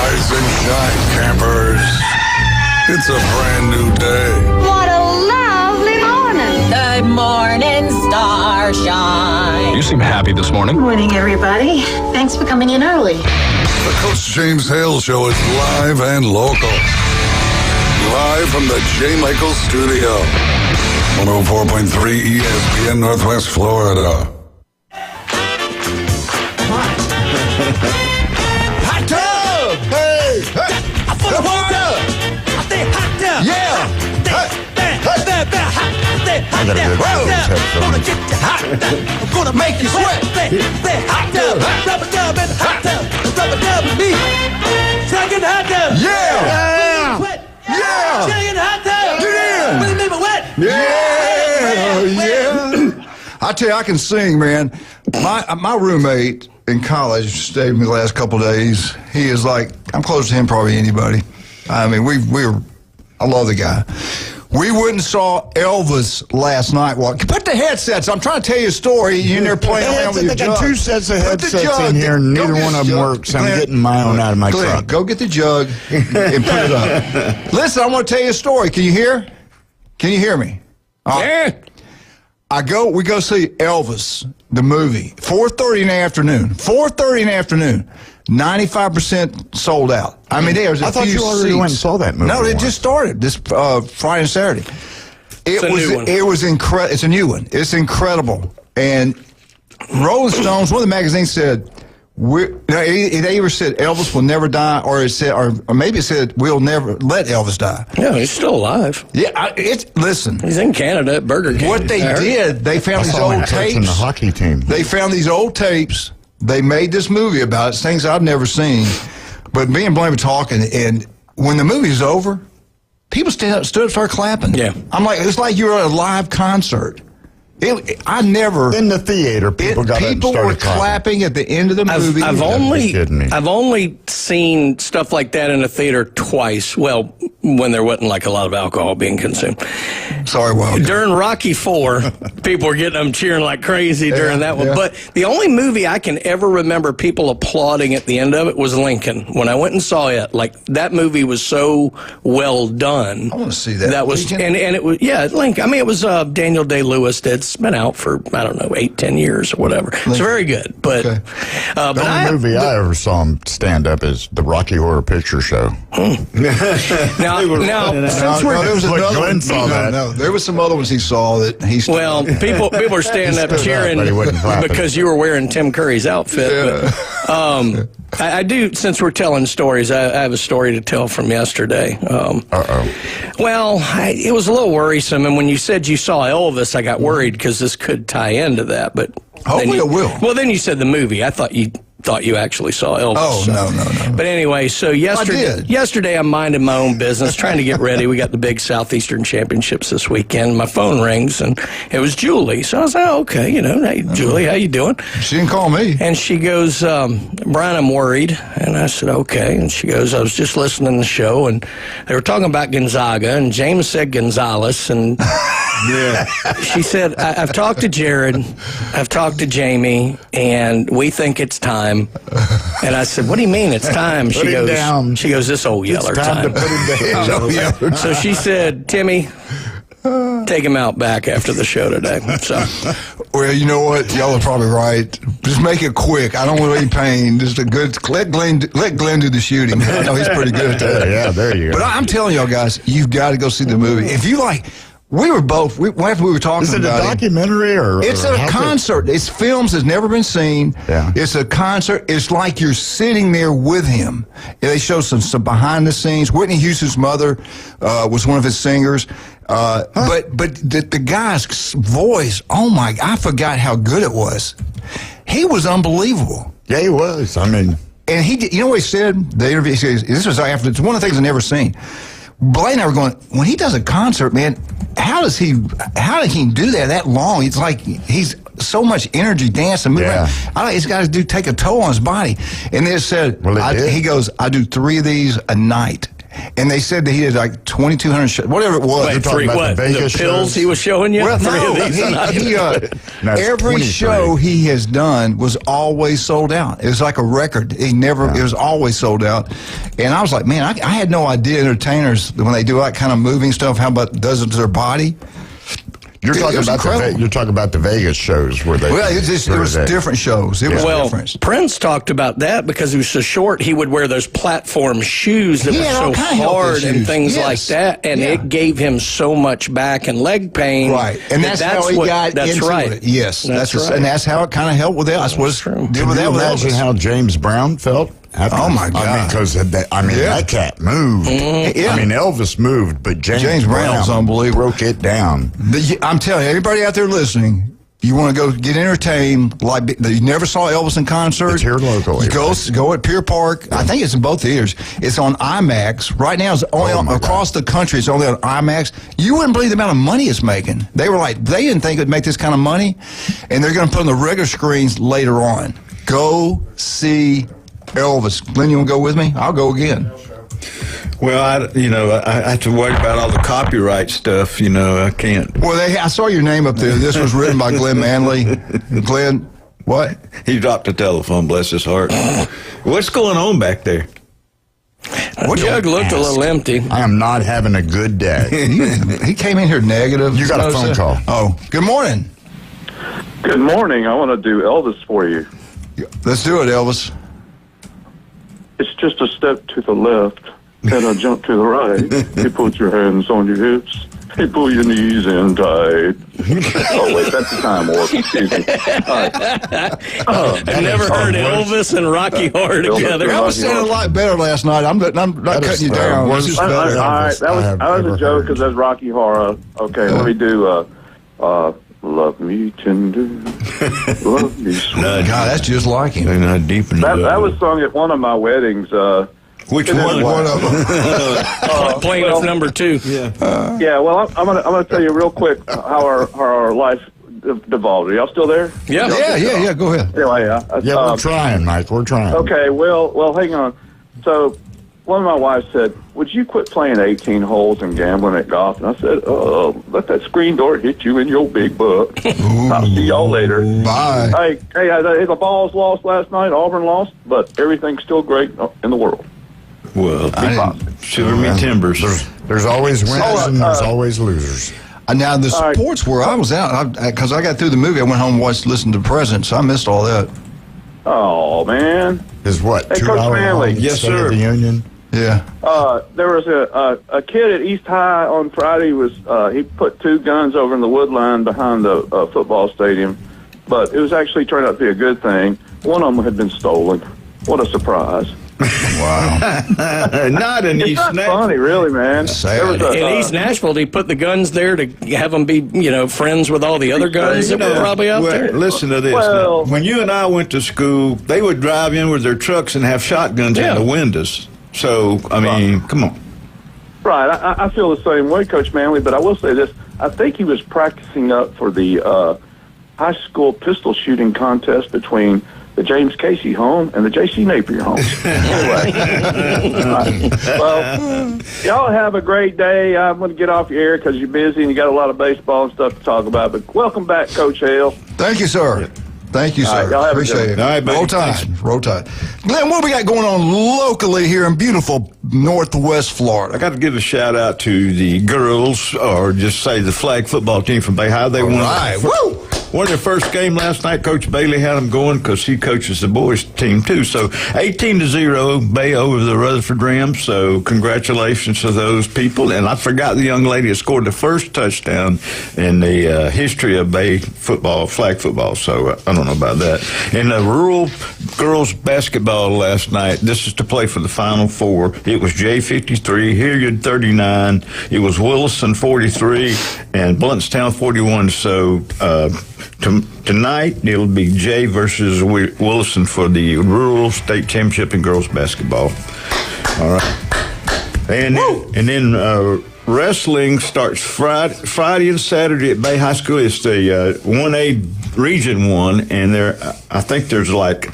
Rise and shine, campers. It's a brand new day. What a lovely morning. Good morning, starshine. You seem happy this morning. Morning, everybody. Thanks for coming in early. The Coach James Hale Show is live and local. Live from the J. Michael Studio. 104.3 ESPN Northwest Florida. Hot tub! Hey! Hey! I'm full of water! I think hot tub! Yeah! I gotta go get those headphones. Gonna get you hot tub! I'm gonna make you sweat! Hot tub! Rubber dub and hot tub! Rubber dub and me! Second hot tub! Yeah! Yeah! Second hot tub! Get in! Really make me wet! Yeah! I tell you, I can sing, man. My roommate in college stayed with me the last couple of days. He is like, I'm close to him probably anybody. I mean, I love the guy. We went and saw Elvis last night. Put the headsets. I'm trying to tell you a story. You're in there playing around with your They jug. got two sets of Put the headsets jug. in here, and neither Go get one the of them jug. works. I'm Glenn, getting my own out of my Glenn, truck. go get the jug and put it up. Listen, I want to tell you a story. Can you hear? Can you hear me? Yeah. We go see Elvis, the movie, 4:30 in the afternoon. 4:30 in the afternoon. 95% sold out. I mean, there's a few I thought you already seats. went and saw that movie. No, it once. just started this Friday and Saturday. It was incredible. It's a new one. It's incredible. And Rolling Stones, one of the magazines said, they either said Elvis will never die, or it said, or maybe it said we'll never let Elvis die. Yeah, he's still alive. Yeah, listen. He's in Canada at Burger King. What they did, they found these saw him old coaching tapes. the hockey team. They found these old tapes. They made this movie about it. It's things I've never seen. But me and Blaine were talking, and when the movie's over, people stood up, started clapping. Yeah. I'm like, it's like you're at a live concert. I never In the theater, people got up and people started were clapping at the end of the movie. I've be kidding me. only seen stuff like that in a theater twice. Well, when there wasn't like a lot of alcohol being consumed. Sorry, well, During Rocky IV, people were getting them cheering like crazy during that one. yeah. But the only movie I can ever remember people applauding at the end of it was Lincoln. When I went and saw it, like that movie was so well done. I want to see that. That was and it was Lincoln. I mean, it was Daniel Day-Lewis. It's been out for 8-10 years or whatever. It's very good, but Okay. The only movie I ever saw him stand up is the Rocky Horror Picture Show. now since we're there was Look, another Glenn one. saw that. No, there was some other ones he saw that he stood well, up. people are standing up stood up, cheering but he wasn't clapping. because you were wearing Tim Curry's outfit. But, I do, since we're telling stories, I have a story to tell from yesterday. Well, it was a little worrisome, and when you said you saw Elvis, I got worried because this could tie into that. But Hopefully it will. Well, then you said the movie. I thought you actually saw Elvis. Oh, no. But anyway, so yesterday I'm minding my own business, trying to get ready. We got the big Southeastern Championships this weekend. My phone rings, and it was Julie. So I was like, okay, hey, Julie, how you doing? She didn't call me. And she goes, Brian, I'm worried. And I said, okay. And she goes, I was just listening to the show, and they were talking about Gonzaga, and James said Gonzalez, and she said, I've talked to Jared, I've talked to Jamie, and we think it's time. And I said, what do you mean it's time? Put him down. She goes, this old yeller It's time to put him down. So she said, Timmy, take him out back after the show today. So, Well, you know what? Y'all are probably right. Just make it quick. I don't want any pain. Just let Glenn do the shooting. I know he's pretty good at that. Yeah, there you go. But I'm telling y'all guys, you've got to go see the movie. If you like, after we were talking Is it a about documentary or it's or a how's it- concert. It's films that's never been seen. Yeah. It's a concert. It's like you're sitting there with him. And they show some behind the scenes. Whitney Houston's mother was one of his singers. But the guy's voice, oh my, I forgot how good it was. He was unbelievable. Yeah, he was. I mean, And you know what he said? The interview, he says, this was after, it's one of the things I've never seen. Blaine and I were going, when he does a concert, man, how does he do that long? It's like he's so much energy dancing, moving around. I don't, it's got to take a toll on his body. And they said, Well, he goes, I do 3 of these a night. and they said that he had like 2,200 shows, whatever it was. Wait, You're talking about the Vegas pills shows? he was showing you? Well, Three no, of these. No, it's every 23. show he has done was always sold out. It was like a record. It was always sold out. And I was like, man, I had no idea entertainers, when they do that kind of moving stuff, how about does it to their body? You're talking about the Vegas shows where they. Well, it was different shows. It was different. Prince talked about that because he was so short. He would wear those platform shoes that He were had so all kind of hard healthy and shoes. things Yes. like that, and it gave him so much back and leg pain. Right, and that's how he got into it. Yes, that's right. And that's how it kind of helped with that. That's what true. did with Can that. you imagine how James Brown felt? Oh, my God. I mean, because that cat moved. Yeah. I mean, Elvis moved, but James Brown's Brown unbelievable. broke it down. I'm telling you, everybody out there listening, you want to go get entertained like you never saw Elvis in concert. It's here locally. Go at Pier Park. I think it's in both theaters. It's on IMAX right now. It's only across the country. It's only on IMAX. You wouldn't believe the amount of money it's making. They were like, they didn't think it'd make this kind of money, and they're going to put on the regular screens later on. Go see Elvis. Glenn, you want to go with me? I'll go again. Well, I have to worry about all the copyright stuff. I can't. Well, I saw your name up there. This was written by Glenn Manley. Glenn, what? He dropped the telephone, bless his heart. What's going on back there? The jug looked a little empty. I am not having a good day. He came in here negative. You got a phone call. Oh, good morning. Good morning. I want to do Elvis for you. Let's do it, Elvis. It's just a step to the left and a jump to the right. You put your hands on your hips. You pull your knees in tight. Oh, wait, that's the time warp. Excuse me. I never heard Elvis and Rocky Horror together. Elvis sounded a lot better last night. I'm not cutting you down. It's just All better. right, that was a joke because that's Rocky Horror. Okay, let me do Love Me Tender, Love Me Sweet. God, that's just like him. They're not deep in That was sung at one of my weddings. Which one? One of them. Plaintiff number 2. Yeah. Yeah, well, I'm gonna tell you real quick how our life devolved. Are y'all still there? Yeah. Yeah. Go ahead. Anyway, We're trying, Mike. We're trying. Okay, well, hang on. So, one of my wives said, "Would you quit playing 18 holes and gambling at golf?" And I said, "Let that screen door hit you in your big butt." I'll see y'all later. Bye. Hey, the Vols lost last night. Auburn lost, but everything's still great in the world. Well, shiver me timbers. There's always winners and there's always losers. Now, the sports where I was out, because I got through the movie, I went home and listened to the President, so I missed all that. Oh, man. Is what? Hey, Coach Manley. Yes, State sir. of the Union? Yeah. There was a kid at East High on Friday. He put 2 guns over in the wood line behind the football stadium, but it was actually turned out to be a good thing. One of them had been stolen. What a surprise! Wow. Not in It's East not Nashville. funny, really, man. Sad. There was In East Nashville, they put the guns there to have them be, friends with all the other guns that were probably out there. Listen to this. Well- Now, when you and I went to school, they would drive in with their trucks and have shotguns in the windows. So, I mean, come on. Right, I feel the same way, Coach Manley, but I will say this. I think he was practicing up for the high school pistol shooting contest between the James Casey home and the J.C. Napier home. Anyway. Well, y'all have a great day. I'm going to get off your air because you're busy and you got a lot of baseball and stuff to talk about. But welcome back, Coach Hale. Thank you, sir. Thank you, sir. All right, y'all have a Appreciate good it. one. All right, buddy. Roll Tide. Roll Tide. Glenn, what we got going on locally here in beautiful Northwest Florida? I got to give a shout out to the girls, or just say the flag football team from Bay High. They won. Right. Woo! Won their first game last night. Coach Bailey had them going because he coaches the boys team too. So 18-0 Bay over the Rutherford Rams. So congratulations to those people. And I forgot the young lady that scored the first touchdown in the history of Bay football, flag football. So I don't know about that. In the rural girls basketball last night, this is to play for the Final Four. It was J53, Hilliard 39. It was Wilson 43 and Bluntstown 41. So tonight it'll be Jay versus Wilson for the rural state championship in girls basketball. All right, and then wrestling starts Friday and Saturday at Bay High School. It's the 1A Region 1, and I think there's like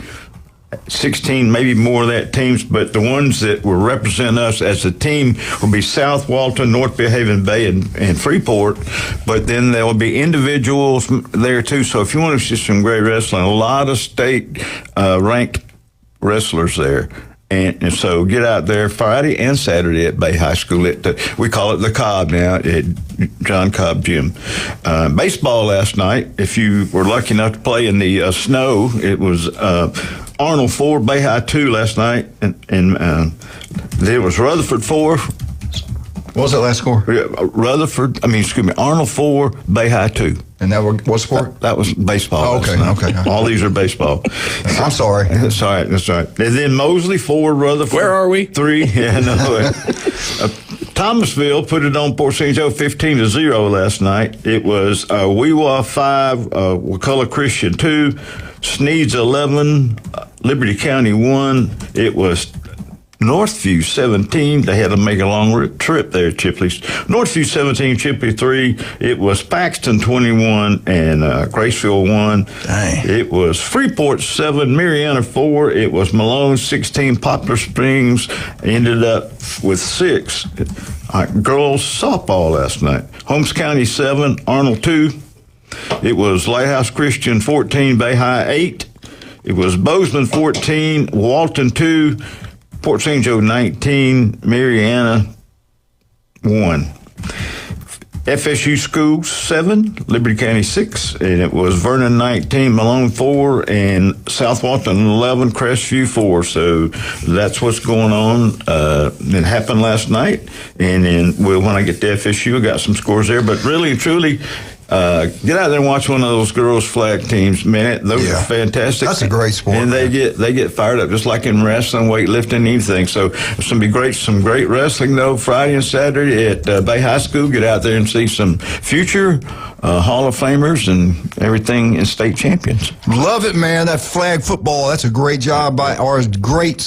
16, maybe more of that teams, but the ones that will represent us as a team will be South Walton, North Behaven Bay, and Freeport. But then there will be individuals there too. So if you want to see some great wrestling, a lot of state ranked wrestlers there. And so get out there Friday and Saturday at Bay High School. We call it the Cobb now at John Cobb Gym. Baseball last night, if you were lucky enough to play in the snow, it was Arnold 4, Bay High 2 last night. And there was Rutherford 4. What was that last score? Arnold 4, Bay High 2. And that was what sport? That was baseball. Oh, okay. All these are baseball. I'm sorry. That's all right. And then Mosley 4, Rutherford. Where are we? 3. Yeah, no. Thomasville put it on Port St. Joe 15-0 last night. It was Weewa 5, Wakulla Christian 2, Sneeds 11, Liberty County 1. It was Northview 17. They had to make a long trip there, Chipley's. Northview 17, Chipley 3. It was Paxton 21 and Graceville 1. Dang. It was Freeport 7, Mariana 4. It was Malone 16, Poplar Springs ended up with 6. Girls softball last night. Holmes County 7, Arnold 2. It was Lighthouse Christian 14, Bay High 8. It was Bozeman 14, Walton 2. Port St. Joe 19, Mariana 1. FSU Schools 7, Liberty County 6, and it was Vernon 19, Malone 4, and South Walton 11, Crestview 4. So that's what's going on. It happened last night, and then when I get to FSU, I got some scores there. But really and truly, get out there and watch one of those girls' flag teams. Man, those are fantastic. That's a great sport. And they get fired up just like in wrestling, weightlifting, anything. So it's going to be great. Some great wrestling though Friday and Saturday at Bay High School. Get out there and see some future Hall of Famers and everything and state champions. Love it, man. That flag football, that's a great job by our great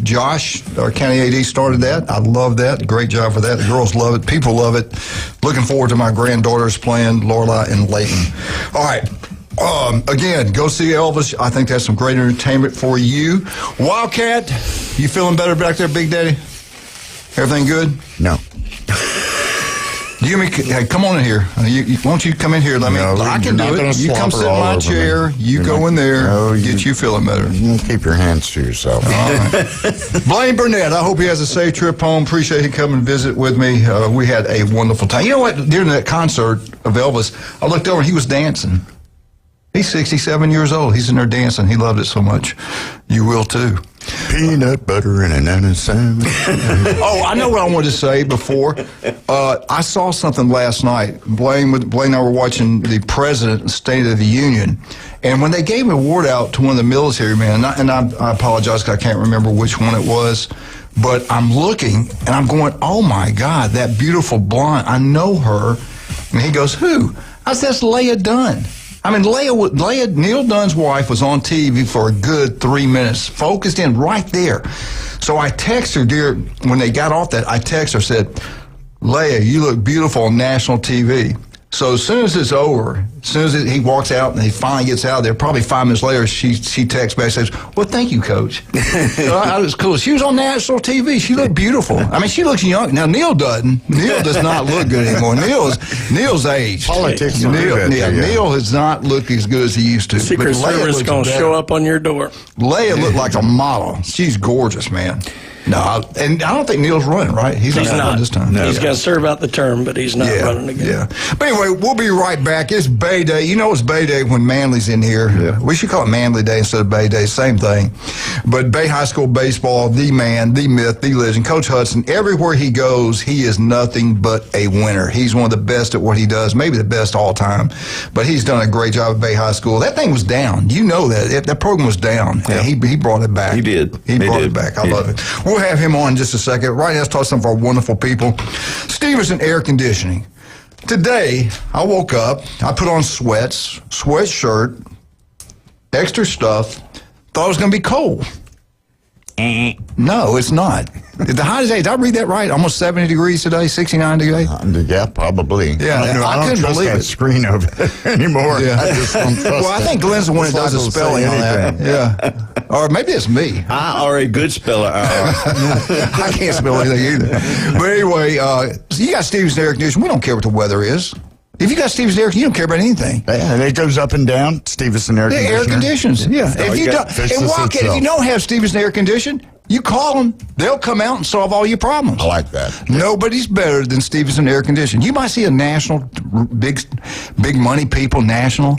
Josh, our county AD, started that. I love that. Great job for that. The girls love it. People love it. Looking forward to my granddaughters playing, Lorelai and Layton. All right. Again, go see Elvis. I think that's some great entertainment for you. Wildcat, you feeling better back there, Big Daddy? Everything good? No. Hey, come on in here. Won't you come in here? I can do it. You come sit in my chair. You go in there. Get you feeling better. You keep your hands to yourself. All right. Blaine Burnett, I hope he has a safe trip home. Appreciate him coming and visit with me. We had a wonderful time. You know what? During that concert of Elvis, I looked over and he was dancing. He's 67 years old. He's in there dancing. He loved it so much. You will too. Peanut butter and an onion sandwich. Oh, I know what I wanted to say before. I saw something last night. Blaine and I were watching the President's State of the Union, and when they gave an award out to one of the military men, and I apologize because I can't remember which one it was, but I'm looking and I'm going, oh my God, that beautiful blonde, I know her. And he goes, who? I said, that's Leah Dunn. I mean, Leah, Neil Dunn's wife, was on TV for a good 3 minutes, focused in right there. So I text her, when they got off that, I text her, said, Leah, you look beautiful on national TV. So as soon as it's over, as soon as he walks out and he finally gets out there, probably 5 minutes later, she texts back and says, well, thank you, Coach. So it was cool. She was on national TV. She looked beautiful. I mean, she looks young. Now, Neil doesn't. Neil does not look good anymore. Neil's aged. Politics. Neil does not look as good as he used to. Secret Service going to show up on your door. Leia looked like a model. She's gorgeous, man. No, and I don't think Neil's running, right? He's not this time. No. He's going to serve out the term, but he's not running again. Yeah. But anyway, we'll be right back. It's Bay Day. You know it's Bay Day when Manly's in here. Yeah. We should call it Manly Day instead of Bay Day. Same thing. But Bay High School baseball, the man, the myth, the legend, Coach Hudson, everywhere he goes, he is nothing but a winner. He's one of the best at what he does, maybe the best all time. But he's done a great job at Bay High School. That thing was down. You know that. That program was down. Yeah. He brought it back. He did. He brought it back. I love it. We'll have him on in just a second. Right now, let's talk to some of our wonderful people. Stevenson Air Conditioning. Today, I woke up, I put on sweats, sweatshirt, extra stuff, thought it was going to be cold. No, it's not. The high today, did I read that right? Almost 70 degrees today, 69 today? Yeah, probably. Yeah, I don't trust that screen over there anymore. Yeah. I just don't trust I think Glenn's the one that does the spelling on that. Yeah. Or maybe it's me. I are a good speller. I can't spell anything either. But anyway, so you got Stevenson air conditioning. We don't care what the weather is. If you got Stevenson air conditioning, you don't care about anything. Yeah, and it goes up and down. Stevenson air conditioner. Air conditions, yeah. If you don't, and walk in, if you don't have Stevenson air conditioning, you call them. They'll come out and solve all your problems. I like that. Nobody's better than Stevenson air conditioning. You might see a national, big money people, national.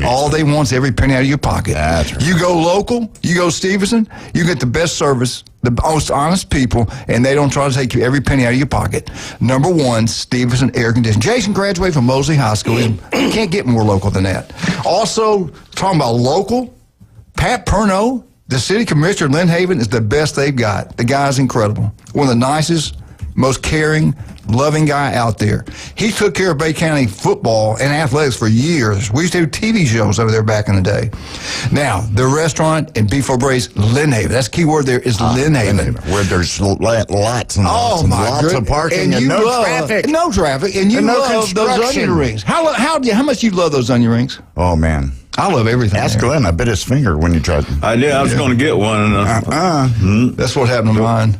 All they want is every penny out of your pocket. That's right. You go local, you go Stevenson, you get the best service, the most honest people, and they don't try to take you every penny out of your pocket. Number one, Stevenson air conditioning. Jason graduated from Mosley High School. You can't get more local than that. Also, talking about local, Pat Perno, the city commissioner of Lynn Haven, is the best they've got. The guy's incredible. One of the nicest, most caring, loving guy out there. He took care of Bay County football and athletics for years. We used to do TV shows over there back in the day. Now, the restaurant in Beef O'Brady's, Lynn Haven. That's the key word there is Lynn Haven. Where there's lots and lots of parking and no traffic. No traffic. And you love those onion rings. How much you love those onion rings? Oh, man. I love everything. Ask Glenn. I bit his finger when you tried them. I did. I was going to get one. That's what happened to mine.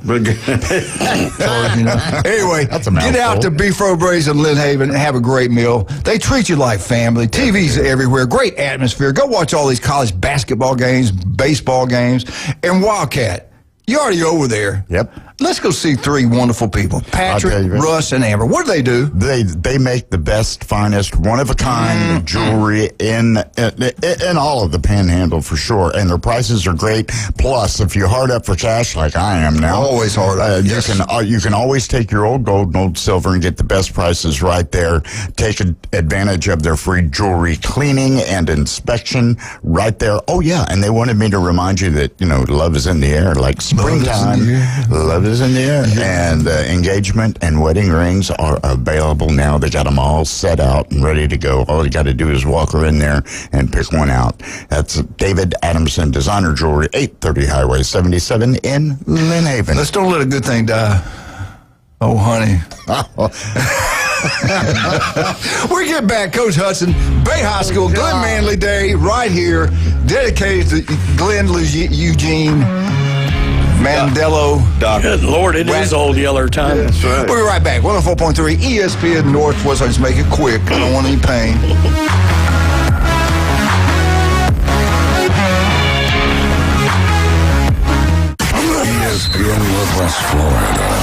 Anyway, get out to Beef O'Brady's in Lynn Haven and have a great meal. They treat you like family. TV's everywhere. Great atmosphere. Go watch all these college basketball games, baseball games, and Wildcat. You're already over there. Yep. Let's go see three wonderful people, Patrick, Russ, and Amber. What do they do? They make the best, finest, one-of-a-kind jewelry in all of the Panhandle for sure, and their prices are great. Plus, if you're hard up for cash like I am now, always hard up. Yes. You can always take your old gold and old silver and get the best prices right there. Take advantage of their free jewelry cleaning and inspection right there. Oh yeah, and they wanted me to remind you that love is in the air, like springtime. Love is in the air. And engagement and wedding rings are available now. They got them all set out and ready to go. All you got to do is walk her in there and pick one out. That's David Adamson Designer Jewelry, 830 Highway 77 in Lynn Haven. Let's don't let a good thing die. Oh, honey. We get back. Coach Hudson, Bay High School, Glenn Manley Day, right here, dedicated to Glenn Eugene Mandello. Good Lord, it is old Yeller time. That's right. We'll be right back. 104.3 ESPN Northwest. I'll just make it quick. I don't want any pain. ESPN Northwest Florida.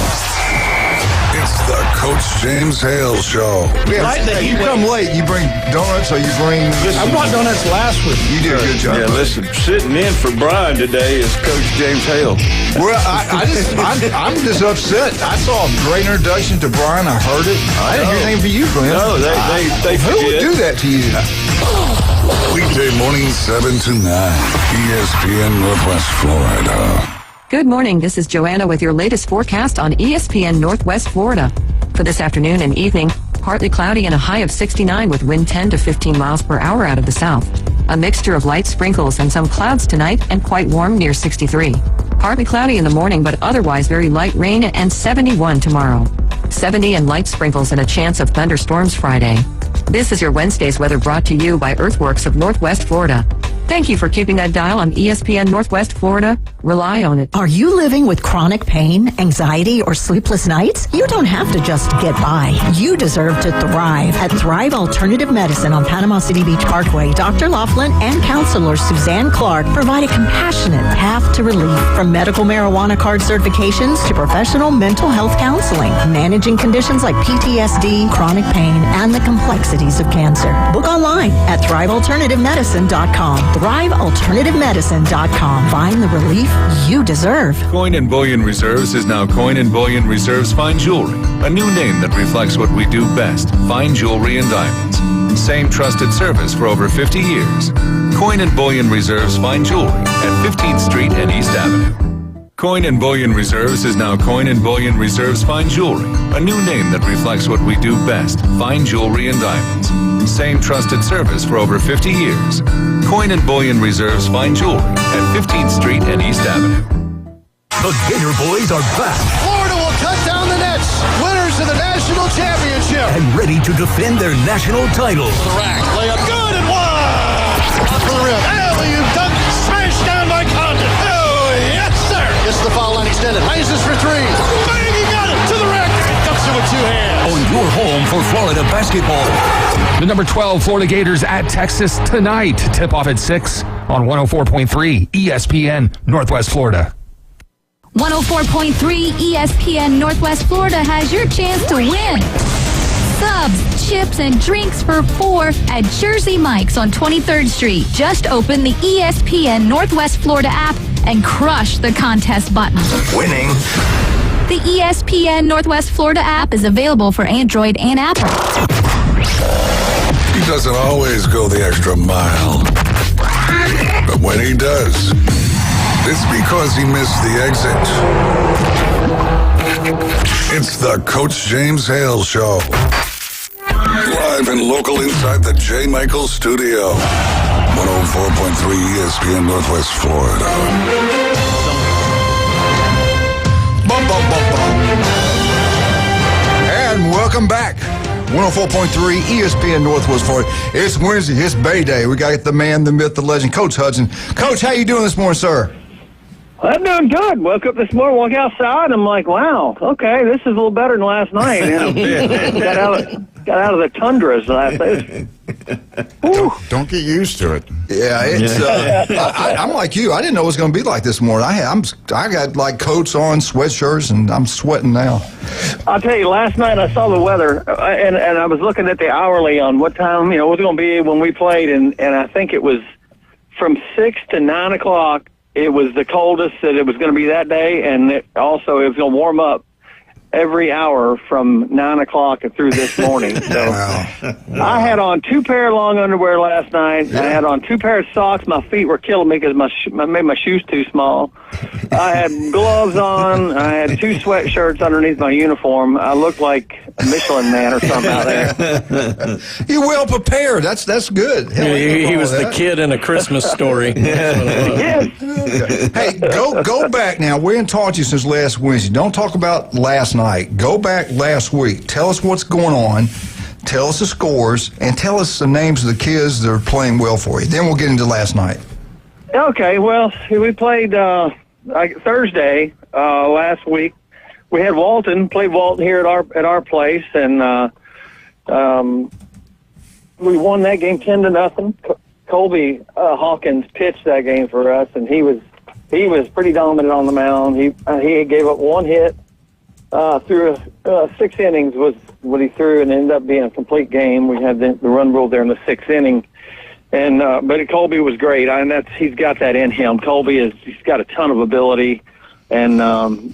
It's the Coach James Hale Show. You come late. You bring donuts or you bring... I brought donuts last week. You did a good job. Yeah, listen, sitting in for Brian today is Coach James Hale. Well, I'm just upset. I saw a great introduction to Brian. I heard it. I didn't hear anything from you, Glenn. No, they Who would do that to you? Weekday morning, 7 to 9. ESPN Northwest Florida. Good morning. This is Joanna with your latest forecast on ESPN Northwest Florida. For this afternoon and evening, partly cloudy and a high of 69 with wind 10 to 15 miles per hour out of the south. A mixture of light sprinkles and some clouds tonight and quite warm near 63. Partly cloudy in the morning but otherwise very light rain and 71 tomorrow. 70 and light sprinkles and a chance of thunderstorms Friday. This is your Wednesday's weather brought to you by Earthworks of Northwest Florida. Thank you for keeping that dial on ESPN Northwest Florida. Rely on it. Are you living with chronic pain, anxiety, or sleepless nights? You don't have to just get by. You deserve to thrive. At Thrive Alternative Medicine on Panama City Beach Parkway, Dr. Laughlin and counselor Suzanne Clark provide a compassionate path to relief. From medical marijuana card certifications to professional mental health counseling, managing conditions like PTSD, chronic pain, and the complexities of cancer. Book online at thrivealternativemedicine.com. thrivealternativemedicine.com. Find the relief you deserve. Coin and Bullion Reserves is now Coin and Bullion Reserves Fine Jewelry, a new name that reflects what we do best, fine jewelry and diamonds. Same trusted service for over 50 years. Coin and Bullion Reserves Fine Jewelry at 15th Street and East Avenue. Coin and Bullion Reserves is now Coin and Bullion Reserves Fine Jewelry, a new name that reflects what we do best, fine jewelry and diamonds. Same trusted service for over 50 years. Coin and Bullion Reserves Fine Jewelry at 15th Street and East Avenue. The Gator Boys are back. Florida will cut down the nets. Winners of the national championship. And ready to defend their national title. The rack. Layup good and one. Up for the rim. Alley-oop dunk. Smashed down by Condon. Gets the foul line extended. Raises for three. Bang, he got it to the rack. Dumps it with two hands. On your home for Florida basketball. The number 12 Florida Gators at Texas tonight. Tip off at 6 on 104.3 ESPN Northwest Florida. 104.3 ESPN Northwest Florida has your chance to win. Subs, chips, and drinks for 4 at Jersey Mike's on 23rd Street. Just open the ESPN Northwest Florida app and crush the contest button. Winning. The ESPN Northwest Florida app is available for Android and Apple. He doesn't always go the extra mile. But when he does, it's because he missed the exit. It's the Coach James Hale Show. Live and local inside the J. Michael Studio. 104.3 ESPN Northwest Florida. Bum, bum, bum, bum. And welcome back. 104.3 ESPN Northwest Florida. It's Wednesday. It's Bay Day. We got the man, the myth, the legend, Coach Hudson. Coach, how you doing this morning, sir? I'm doing good. Woke up this morning, walk outside, and I'm like, wow, okay, this is a little better than last night. Got out of the tundras last night. Don't get used to it. Yeah, it's. I'm like you. I didn't know it was going to be like this morning. I got like coats on, sweatshirts, and I'm sweating now. I'll tell you, last night I saw the weather, and I was looking at the hourly on what time it was going to be when we played, and I think it was from 6 to 9 o'clock. It was the coldest that it was going to be that day, and it was going to warm up every hour from 9 o'clock through this morning. So I had on 2 pair of long underwear last night. Yeah. I had on 2 pair of socks. My feet were killing me because I made my shoes too small. I had gloves on. I had 2 sweatshirts underneath my uniform. I looked like a Michelin man or something out there. You're well prepared. That's good. Yeah, he was the kid in A Christmas Story. Yes. Hey, go back now. We haven't talked to you since last Wednesday. Don't talk about last night. Go back last week. Tell us what's going on. Tell us the scores, and tell us the names of the kids that are playing well for you. Then we'll get into last night. Okay, well, we played Thursday last week. We had played Walton here at our place, and we won that game 10-0. Colby Hawkins pitched that game for us, and he was pretty dominant on the mound. He gave up 1 hit through 6 innings was what he threw, and ended up being a complete game. We had the run rule there in the 6th inning. And but Colby was great, and he's got that in him. He's got a ton of ability, and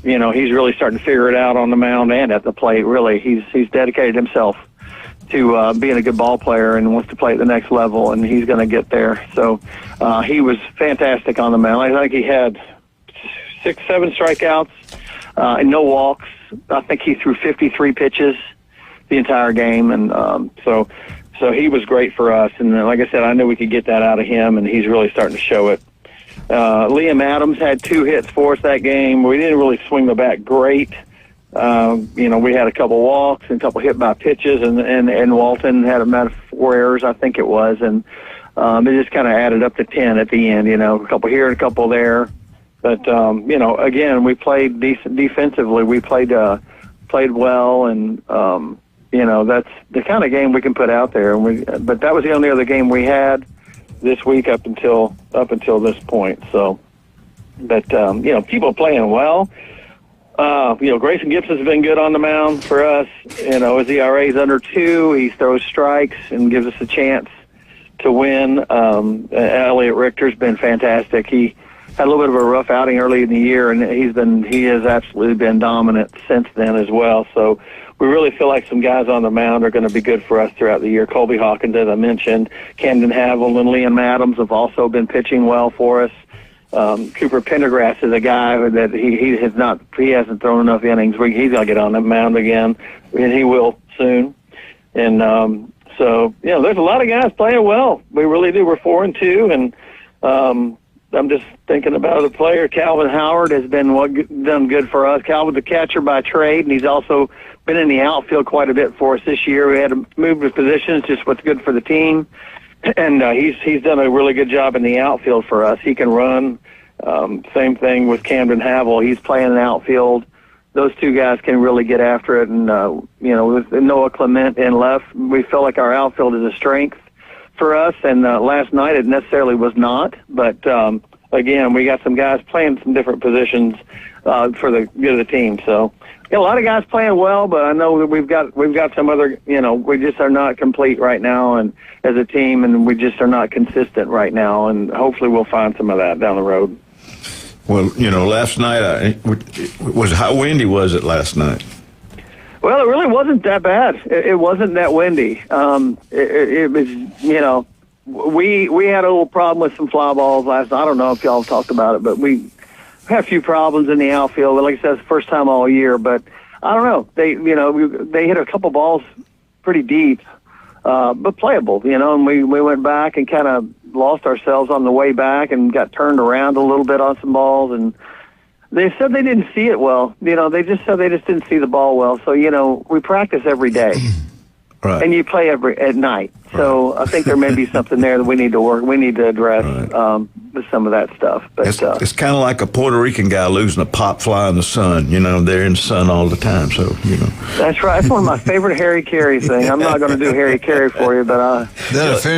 he's really starting to figure it out on the mound and at the plate. Really, he's dedicated himself to being a good ball player and wants to play at the next level, and he's going to get there. So he was fantastic on the mound. I think he had 6-7 strikeouts and no walks. I think he threw 53 pitches the entire game, and so he was great for us. And like I said, I knew we could get that out of him, and he's really starting to show it. Liam Adams had 2 hits for us that game. We didn't really swing the bat great. We had a couple walks and a couple hit by pitches, and Walton had about 4 errors, I think it was, and it just kind of added up to 10 at the end. A couple here and a couple there. But again, we played decent defensively. We played well, and that's the kind of game we can put out there. But that was the only other game we had this week up until this point. So, but people are playing well. Grayson Gibson's been good on the mound for us. His ERA is under 2. He throws strikes and gives us a chance to win. Elliot Richter's been fantastic. He had a little bit of a rough outing early in the year, and he has absolutely been dominant since then as well. So we really feel like some guys on the mound are going to be good for us throughout the year. Colby Hawkins, as I mentioned, Camden Havel and Liam Adams have also been pitching well for us. Cooper Pendergrass is a guy that he hasn't thrown enough innings. He's going to get on the mound again, and he will soon. And so there's a lot of guys playing well. We really do. We're 4-2, and I'm just thinking about a player. Calvin Howard has done good for us. Calvin's a catcher by trade, and he's also been in the outfield quite a bit for us this year. We had to move his positions, just what's good for the team. And he's done a really good job in the outfield for us. He can run, Same thing with Camden Havel. He's playing in the outfield. Those two guys can really get after it. And, with Noah Clement in left, we feel like our outfield is a strength for us. And last night it necessarily was not. But, again, we got some guys playing some different positions for the good of the team. So, a lot of guys playing well, but I know that we've got some other, we just are not complete right now and as a team, and we just are not consistent right now. And hopefully we'll find some of that down the road. Well, last night, how windy was it last night? Well, it really wasn't that bad. It wasn't that windy. It was, we had a little problem with some fly balls last night. I don't know if y'all talked about it, but we had a few problems in the outfield. Like I said, it's the first time all year, but I don't know. They hit a couple balls pretty deep, but playable, and we went back and kind of lost ourselves on the way back and got turned around a little bit on some balls, and they said they didn't see it well. They just said they just didn't see the ball well. So, we practice every day. Right. And you play at night. So I think there may be something there that we need to address with some of that stuff. But it's kind of like a Puerto Rican guy losing a pop fly in the sun. They're in the sun all the time. So, That's right. That's one of my favorite Harry Carey things. I'm not going to do Harry Carey for you, but how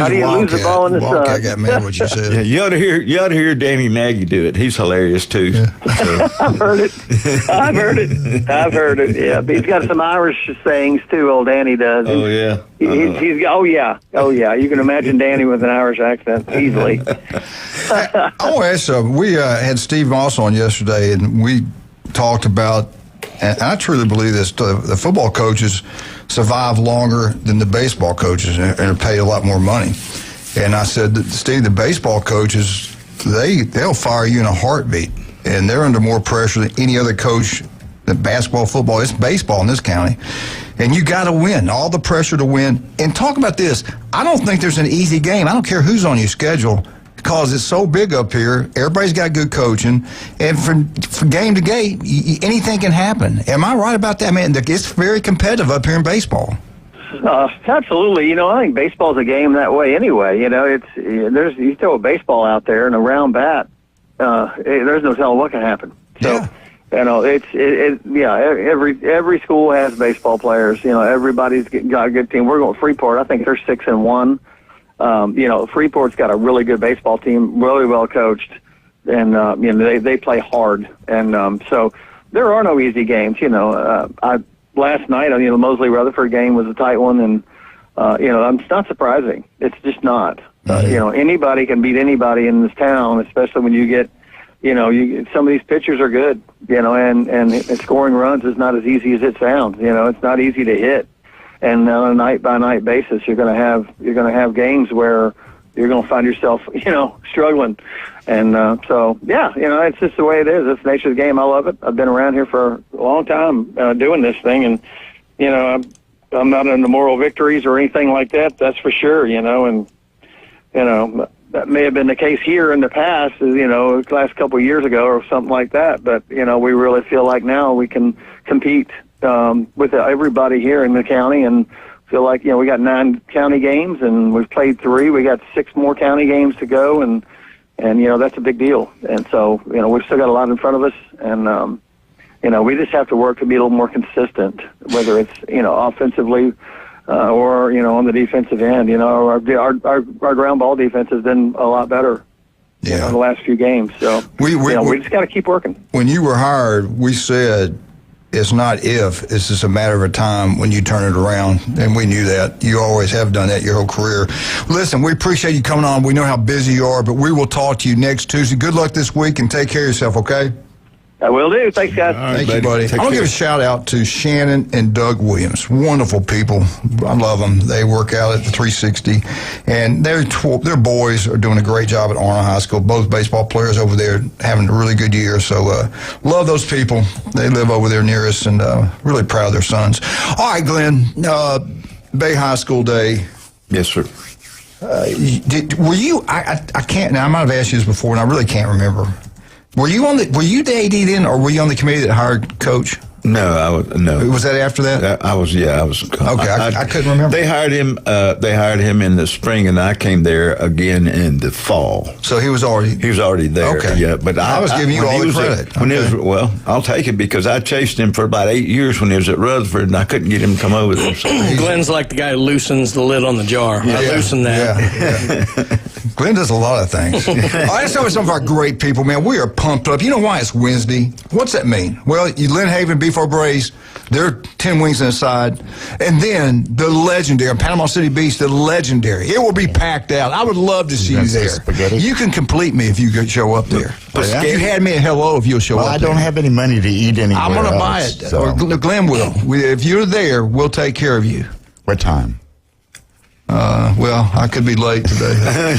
do you lose the ball in the sun? I got mad what you said. Yeah, you ought to hear Danny Nagy do it. He's hilarious too. Yeah. So. I've heard it. Yeah, but he's got some Irish sayings too. Old Danny does. Oh yeah. Oh yeah. You can imagine Danny with an Irish accent easily. I want to ask you, we had Steve Moss on yesterday, and we talked about, and I truly believe this, the football coaches survive longer than the baseball coaches and are paid a lot more money. And I said, Steve, the baseball coaches, they'll fire you in a heartbeat, and they're under more pressure than any other coach than basketball, football. It's baseball in this county. And you got to win, all the pressure to win. And talk about this, I don't think there's an easy game. I don't care who's on your schedule because it's so big up here. Everybody's got good coaching. And from game to game, anything can happen. Am I right about that? Man, it's very competitive up here in baseball. Absolutely. I think baseball's a game that way anyway. You throw a baseball out there and a round bat, there's no telling what can happen. So. Yeah. Every school has baseball players. Everybody's got a good team. We're going Freeport. I think they're 6-1. Freeport's got a really good baseball team, really well coached, and they play hard. And so there are no easy games. Last night, the Mosley Rutherford game was a tight one, and it's not surprising. It's just not. Anybody can beat anybody in this town, especially when you get. Some of these pitchers are good, and scoring runs is not as easy as it sounds. It's not easy to hit, and on a night by night basis, you're going to have games where you're going to find yourself, struggling, and it's just the way it is. It's the nature of the game. I love it. I've been around here for a long time doing this thing, and I'm not into moral victories or anything like that. That's for sure. That may have been the case here in the past, the last couple of years ago or something like that. But, we really feel like now we can compete with everybody here in the county and feel like, we got 9 county games and we've played 3. We got 6 more county games to go. And that's a big deal. And so, we've still got a lot in front of us. And, we just have to work to be a little more consistent, whether it's, offensively, or on the defensive end. Our ground ball defense has been a lot better in the last few games. So we just got to keep working. When you were hired, we said it's not if, it's just a matter of time when you turn it around, and we knew that. You always have done that your whole career. Listen, we appreciate you coming on. We know how busy you are, but we will talk to you next Tuesday. Good luck this week, and take care of yourself, okay? I will do. Thanks, guys. Thank you, buddy. I want to give a shout out to Shannon and Doug Williams. Wonderful people. I love them. They work out at the 360, and their boys are doing a great job at Arnold High School. Both baseball players over there having a really good year. So love those people. They live over there near us, and really proud of their sons. All right, Glenn. Bay High School Day. Yes, sir. Were you? I can't. Now I might have asked you this before, and I really can't remember. Were you the AD then, or were you on the committee that hired Coach? No, no. Was that after that? I was. Okay, I couldn't remember. They hired him. They hired him in the spring, and I came there again in the fall. So he was already there. Okay. Yeah, but I was giving you all the credit. Well, I'll take it because I chased him for about 8 years when he was at Rutherford, and I couldn't get him to come over there. So. Glenn's like the guy who loosens the lid on the jar. I loosened that. Yeah. Glenn does a lot of things. All right, let's talk about some of our great people, man. We are pumped up. You know why it's Wednesday? What's that mean? Well, Lynn Haven, Beef O'Brae's, they're 10 wings inside. And then the legendary, Panama City Beach, the legendary. It will be packed out. I would love to see you there. Spaghetti? You can complete me if you could show up there. You had me at hello if you'll show up. I don't have any money to eat anywhere. I'm going to buy it. So. Or Glenn will. If you're there, we'll take care of you. What time? Well, I could be late today.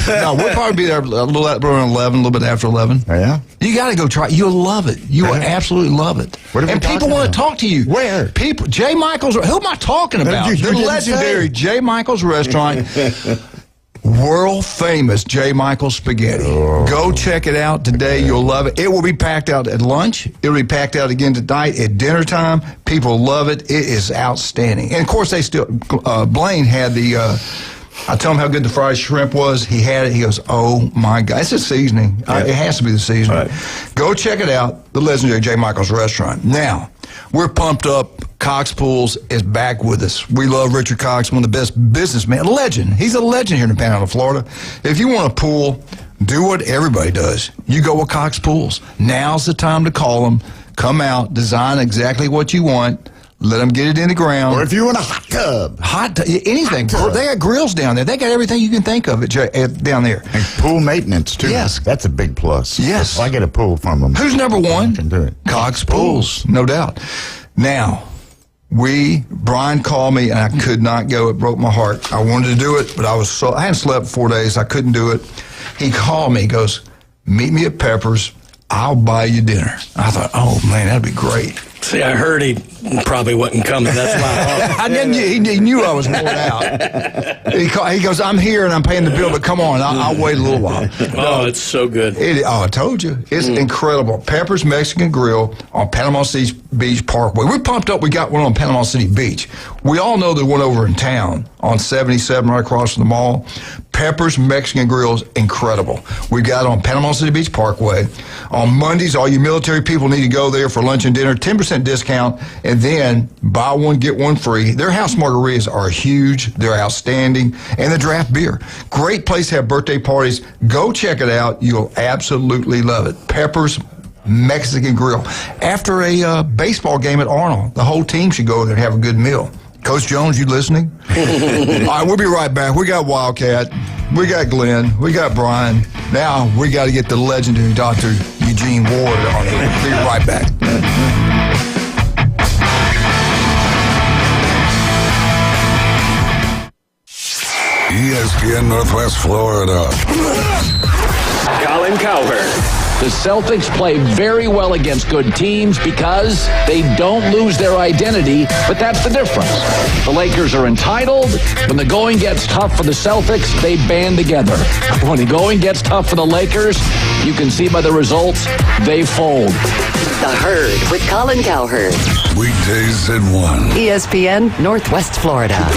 No, we'll probably be there a little around 11, a little bit after 11. Oh, yeah? You got to go try it. You'll love it. You will absolutely love it. And people want to talk to you. Where? People. J. Michael's. Who am I talking about? The legendary J. Michael's restaurant. World famous J. Michael's spaghetti. Go check it out today. You'll love it. It will be packed out at lunch. It will be packed out again tonight at dinner time. People love it. It is outstanding. And of course, they still. Blaine had the. I tell him how good the fried shrimp was. He had it. He goes, "Oh my God, it's the seasoning. It has to be the seasoning." Right. Go check it out. The legendary J. Michael's restaurant. Now, we're pumped up. Cox Pools is back with us. We love Richard Cox, one of the best businessmen, a legend. He's a legend here in Panama, Florida. If you want a pool, do what everybody does. You go with Cox Pools. Now's the time to call them. Come out, design exactly what you want. Let them get it in the ground. Or if you want a hot tub. Anything. Hot tub. They got grills down there. They got everything you can think of down there. And pool maintenance, too. Yes. That's a big plus. Yes. I get a pool from them. Who's number one? I can do it. Cox Pools, no doubt. Now, Brian called me, and I could not go. It broke my heart. I wanted to do it, but I hadn't slept 4 days. I couldn't do it. He called me, goes, "Meet me at Pepper's. I'll buy you dinner." I thought, oh, man, that'd be great. See, I heard he probably wasn't coming. That's why he knew I was worn out. He goes, "I'm here and I'm paying the bill, but come on, I'll wait a little while." Oh, it's so good. I told you. It's incredible. Pepper's Mexican Grill on Panama City Beach Parkway. We're pumped up. We got one on Panama City Beach. We all know the one over in town on 77 right across from the mall. Pepper's Mexican Grill is incredible. We got it on Panama City Beach Parkway. On Mondays, all you military people need to go there for lunch and dinner, 10% discount, and then buy one, get one free. Their house margaritas are huge. They're outstanding. And the draft beer. Great place to have birthday parties. Go check it out. You'll absolutely love it. Pepper's Mexican Grill. After a baseball game at Arnold, the whole team should go there and have a good meal. Coach Jones, you listening? All right, we'll be right back. We got Wildcat. We got Glenn. We got Brian. Now we got to get the legendary Dr. Eugene Ward on it. We'll be right back. ESPN Northwest Florida. Colin Cowherd. The Celtics play very well against good teams because they don't lose their identity, but that's the difference. The Lakers are entitled. When the going gets tough for the Celtics, they band together. When the going gets tough for the Lakers, you can see by the results, they fold. The Herd with Colin Cowherd. Weekdays at 1. ESPN Northwest Florida.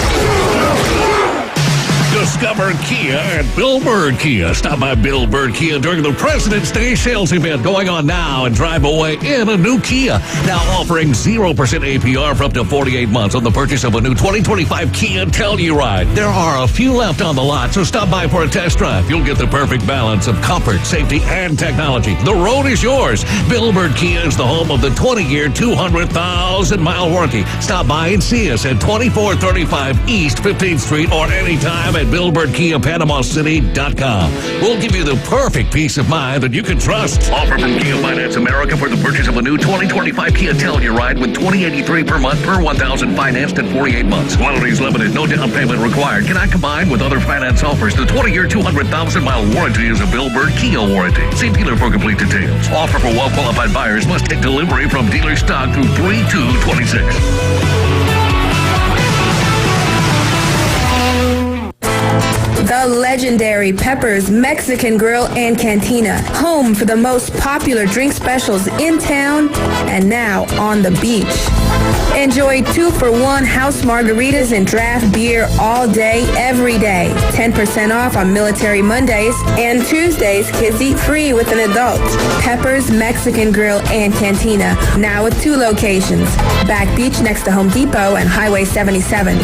Discover Kia at Bill Bird Kia. Stop by Bill Bird Kia during the President's Day sales event going on now and drive away in a new Kia. Now offering 0% APR for up to 48 months on the purchase of a new 2025 Kia Telluride. There are a few left on the lot, so stop by for a test drive. You'll get the perfect balance of comfort, safety, and technology. The road is yours. Bill Bird Kia is the home of the 20-year, 200,000-mile warranty. Stop by and see us at 2435 East 15th Street or anytime at BillBirdKiaPanamaCity.com. We'll give you the perfect peace of mind that you can trust. Offer from Kia Finance America for the purchase of a new 2025 Kia Telluride with $20.83 per month per $1,000 financed in 48 months. Quantities limited, no down payment required. Cannot combine with other finance offers. The 20-year, 200,000-mile warranty is a Bill Bird Kia warranty. See dealer for complete details. Offer for well-qualified buyers must take delivery from dealer stock through 3/2/26. The legendary Pepper's Mexican Grill and Cantina, home for the most popular drink specials in town and now on the beach. Enjoy 2-for-1 house margaritas and draft beer all day, every day. 10% off on Military Mondays, and Tuesdays kids eat free with an adult. Pepper's Mexican Grill and Cantina, now with 2 locations. Back Beach next to Home Depot and Highway 77.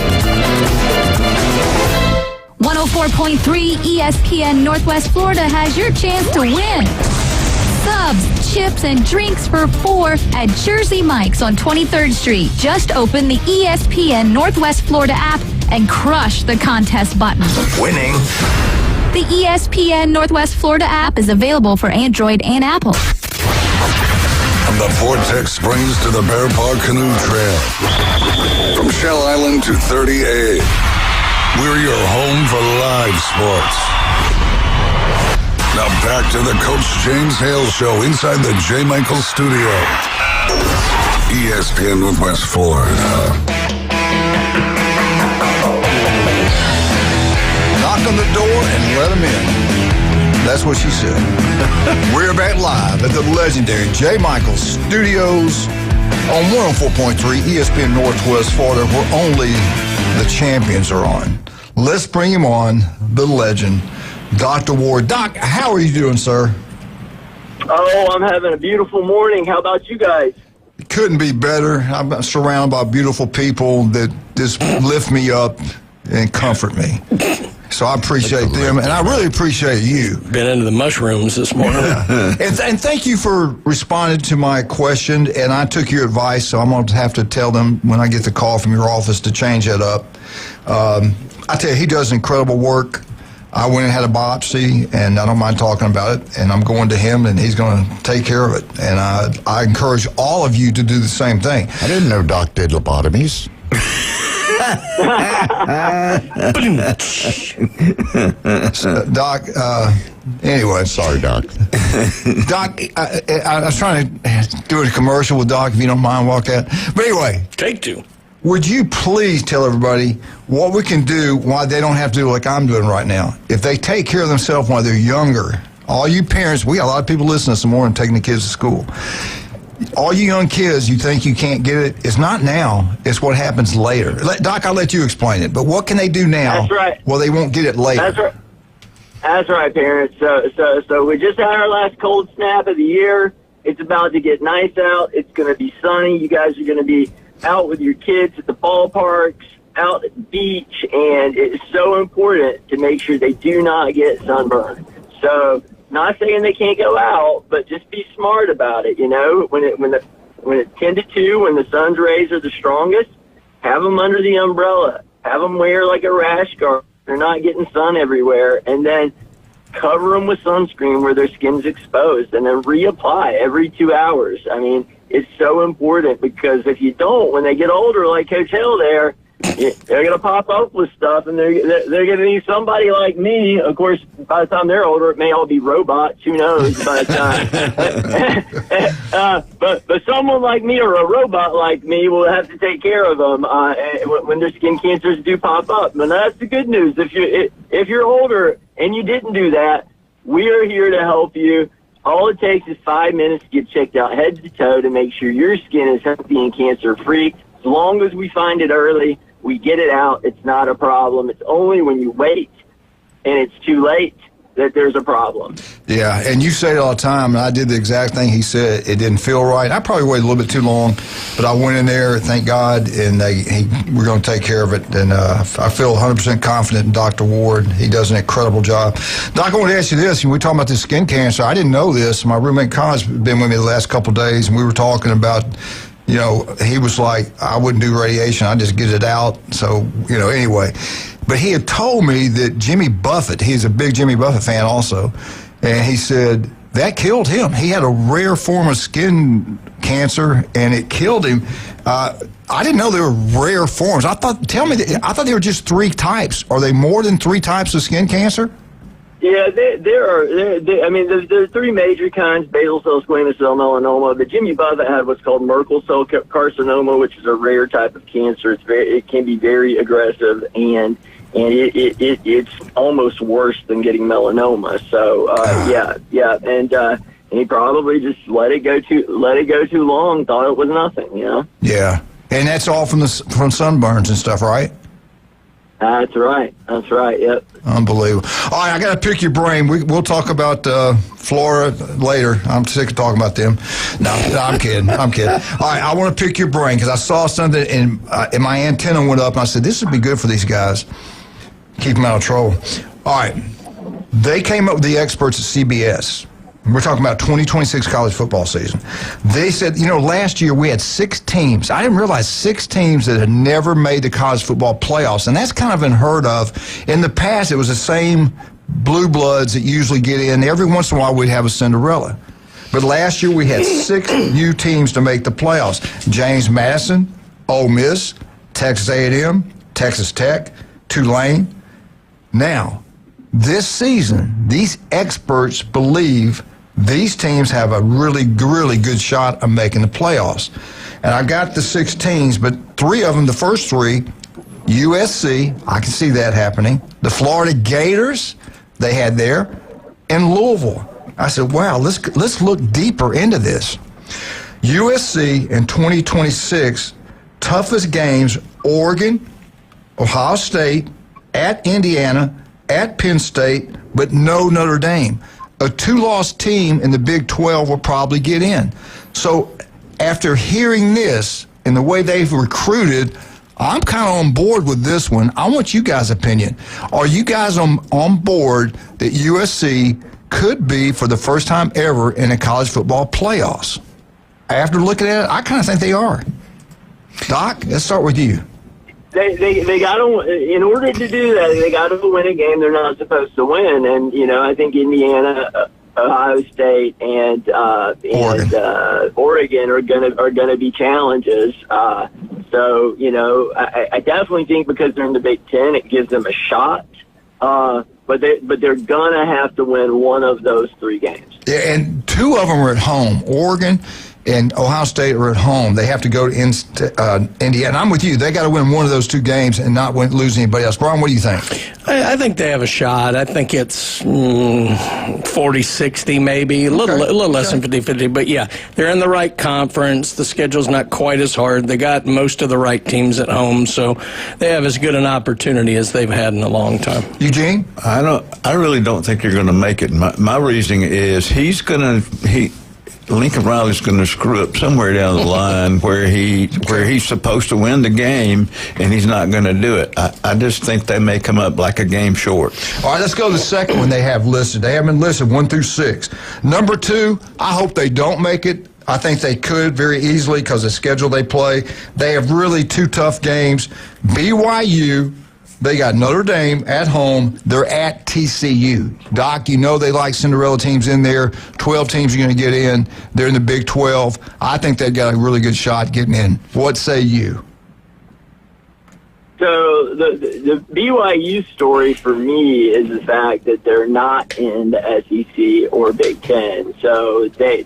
104.3 ESPN Northwest Florida has your chance to win. Subs, chips, and drinks for 4 at Jersey Mike's on 23rd Street. Just open the ESPN Northwest Florida app and crush the contest button. Winning. The ESPN Northwest Florida app is available for Android and Apple. From the Vortex Springs to the Bear Paw Canoe Trail. From Shell Island to 30A. We're your home for live sports. Now back to the Coach James Hale Show inside the J. Michaels studio. ESPN Northwest Florida. Knock on the door and let them in. That's what she said. We're back live at the legendary J. Michaels Studios on 104.3 ESPN Northwest Florida, where only the champions are on. Let's bring him on, the legend, Dr. Ward. Doc, how are you doing, sir? Oh, I'm having a beautiful morning. How about you guys? Couldn't be better. I'm surrounded by beautiful people that just lift me up and comfort me. So I appreciate them, and I really appreciate you. Been into the mushrooms this morning. And thank you for responding to my question, and I took your advice, so I'm going to have to tell them when I get the call from your office to change that up. I tell you, he does incredible work. I went and had a biopsy, and I don't mind talking about it, and I'm going to him, and he's going to take care of it. And I encourage all of you to do the same thing. I didn't know Doc did lobotomies. Doc, anyway. Sorry, Doc. Doc, I was trying to do a commercial with Doc, if you don't mind, walk out. But anyway. Take 2. Would you please tell everybody what we can do, why they don't have to do like I'm doing right now? If they take care of themselves while they're younger, all you parents, we got a lot of people listening this morning taking the kids to school. All you young kids, you think you can't get it. It's not now. It's what happens later. Doc, I'll let you explain it. But what can they do now? That's right. Well, they won't get it later. That's right. That's right, parents. So we just had our last cold snap of the year. It's about to get nice out. It's going to be sunny. You guys are going to be out with your kids at the ballparks, out at the beach, and it's so important to make sure they do not get sunburned. So, not saying they can't go out, but just be smart about it. You know, when it's 10 to 2, when the sun's rays are the strongest, have them under the umbrella. Have them wear like a rash guard. They're not getting sun everywhere, and then cover them with sunscreen where their skin's exposed, and then reapply every 2 hours. I mean, it's so important, because if you don't, when they get older, like Coach Hale there, they're going to pop up with stuff, and they're going to need somebody like me. Of course, by the time they're older, it may all be robots. Who knows by the time? But someone like me or a robot like me will have to take care of them when their skin cancers do pop up. And that's the good news. If you're older and you didn't do that, we are here to help you. All it takes is 5 minutes to get checked out head to toe to make sure your skin is healthy and cancer-free. As long as we find it early, we get it out, it's not a problem. It's only when you wait and it's too late that there's a problem. Yeah, and you say it all the time, and I did the exact thing he said. It didn't feel right. I probably waited a little bit too long, but I went in there, thank God, and we're going to take care of it. And I feel 100% confident in Dr. Ward. He does an incredible job. Doc, I want to ask you this. We talking about this skin cancer. I didn't know this. My roommate Con's been with me the last couple of days, and we were talking about, you know, he was like, I wouldn't do radiation. I just get it out. So, you know, anyway. But he had told me that Jimmy Buffett, he's a big Jimmy Buffett fan also, and he said that killed him. He had a rare form of skin cancer, and it killed him. I didn't know there were rare forms. I thought there were just 3 types. Are they more than 3 types of skin cancer? Yeah, there are. There are 3 major kinds: basal cell squamous cell melanoma. But Jimmy Buffett had what's called Merkel cell carcinoma, which is a rare type of cancer. It can be very aggressive, and it's almost worse than getting melanoma. So and he probably just let it go too long. Thought it was nothing, Yeah, and that's all from sunburns and stuff, right? That's right. Yep. Unbelievable. All right, I got to pick your brain. We'll talk about Florida later. I'm sick of talking about them. No, I'm kidding. All right, I want to pick your brain because I saw something and my antenna went up, and I said, this would be good for these guys. Keep them out of trouble. All right, they came up with the experts at CBS. We're talking about 2026 college football season. They said, last year we had 6 teams. I didn't realize 6 teams that had never made the college football playoffs, and that's kind of unheard of. In the past, it was the same blue bloods that usually get in. Every once in a while, we'd have a Cinderella. But last year, we had 6 new teams to make the playoffs. James Madison, Ole Miss, Texas A&M, Texas Tech, Tulane. Now, this season, these experts believe these teams have a really, really good shot of making the playoffs. And I got the 6 teams, but 3 of them, the first 3, USC, I can see that happening. The Florida Gators, they had there, and Louisville. I said, wow, let's look deeper into this. USC in 2026, toughest games, Oregon, Ohio State, at Indiana, at Penn State, but no Notre Dame. A 2-loss team in the Big 12 will probably get in. So after hearing this and the way they've recruited, I'm kind of on board with this one. I want you guys' opinion. Are you guys on board that USC could be, for the first time ever, in a college football playoffs? After looking at it, I kind of think they are. Doc, let's start with you. They got to, in order to do that, they got to win a game they're not supposed to win. And, I think Indiana, Ohio State, and Oregon are gonna be challenges. So, I definitely think because they're in the Big Ten, it gives them a shot. But they're gonna have to win one of those 3 games. Yeah, and 2 of them are at home. Oregon and Ohio State are at home. They have to go to Indiana. And I'm with you. They got to win one of those 2 games and not lose anybody else. Brian, what do you think? I think they have a shot. I think it's 40-60 maybe, a little less than 50-50. But, yeah, they're in the right conference. The schedule's not quite as hard. They got most of the right teams at home, so they have as good an opportunity as they've had in a long time. Eugene? I really don't think you're going to make it. My reasoning is Lincoln Riley's going to screw up somewhere down the line where he's supposed to win the game, and he's not going to do it. I just think they may come up like a game short. All right, let's go to the second one they have listed. They have been listed 1 through 6. Number 2, I hope they don't make it. I think they could very easily because of the schedule they play. They have really 2 tough games. BYU. They got Notre Dame at home. They're at TCU. Doc, they like Cinderella teams in there. 12 teams are going to get in. They're in the Big 12. I think they've got a really good shot getting in. What say you? So the BYU story for me is the fact that they're not in the SEC or Big Ten. So that's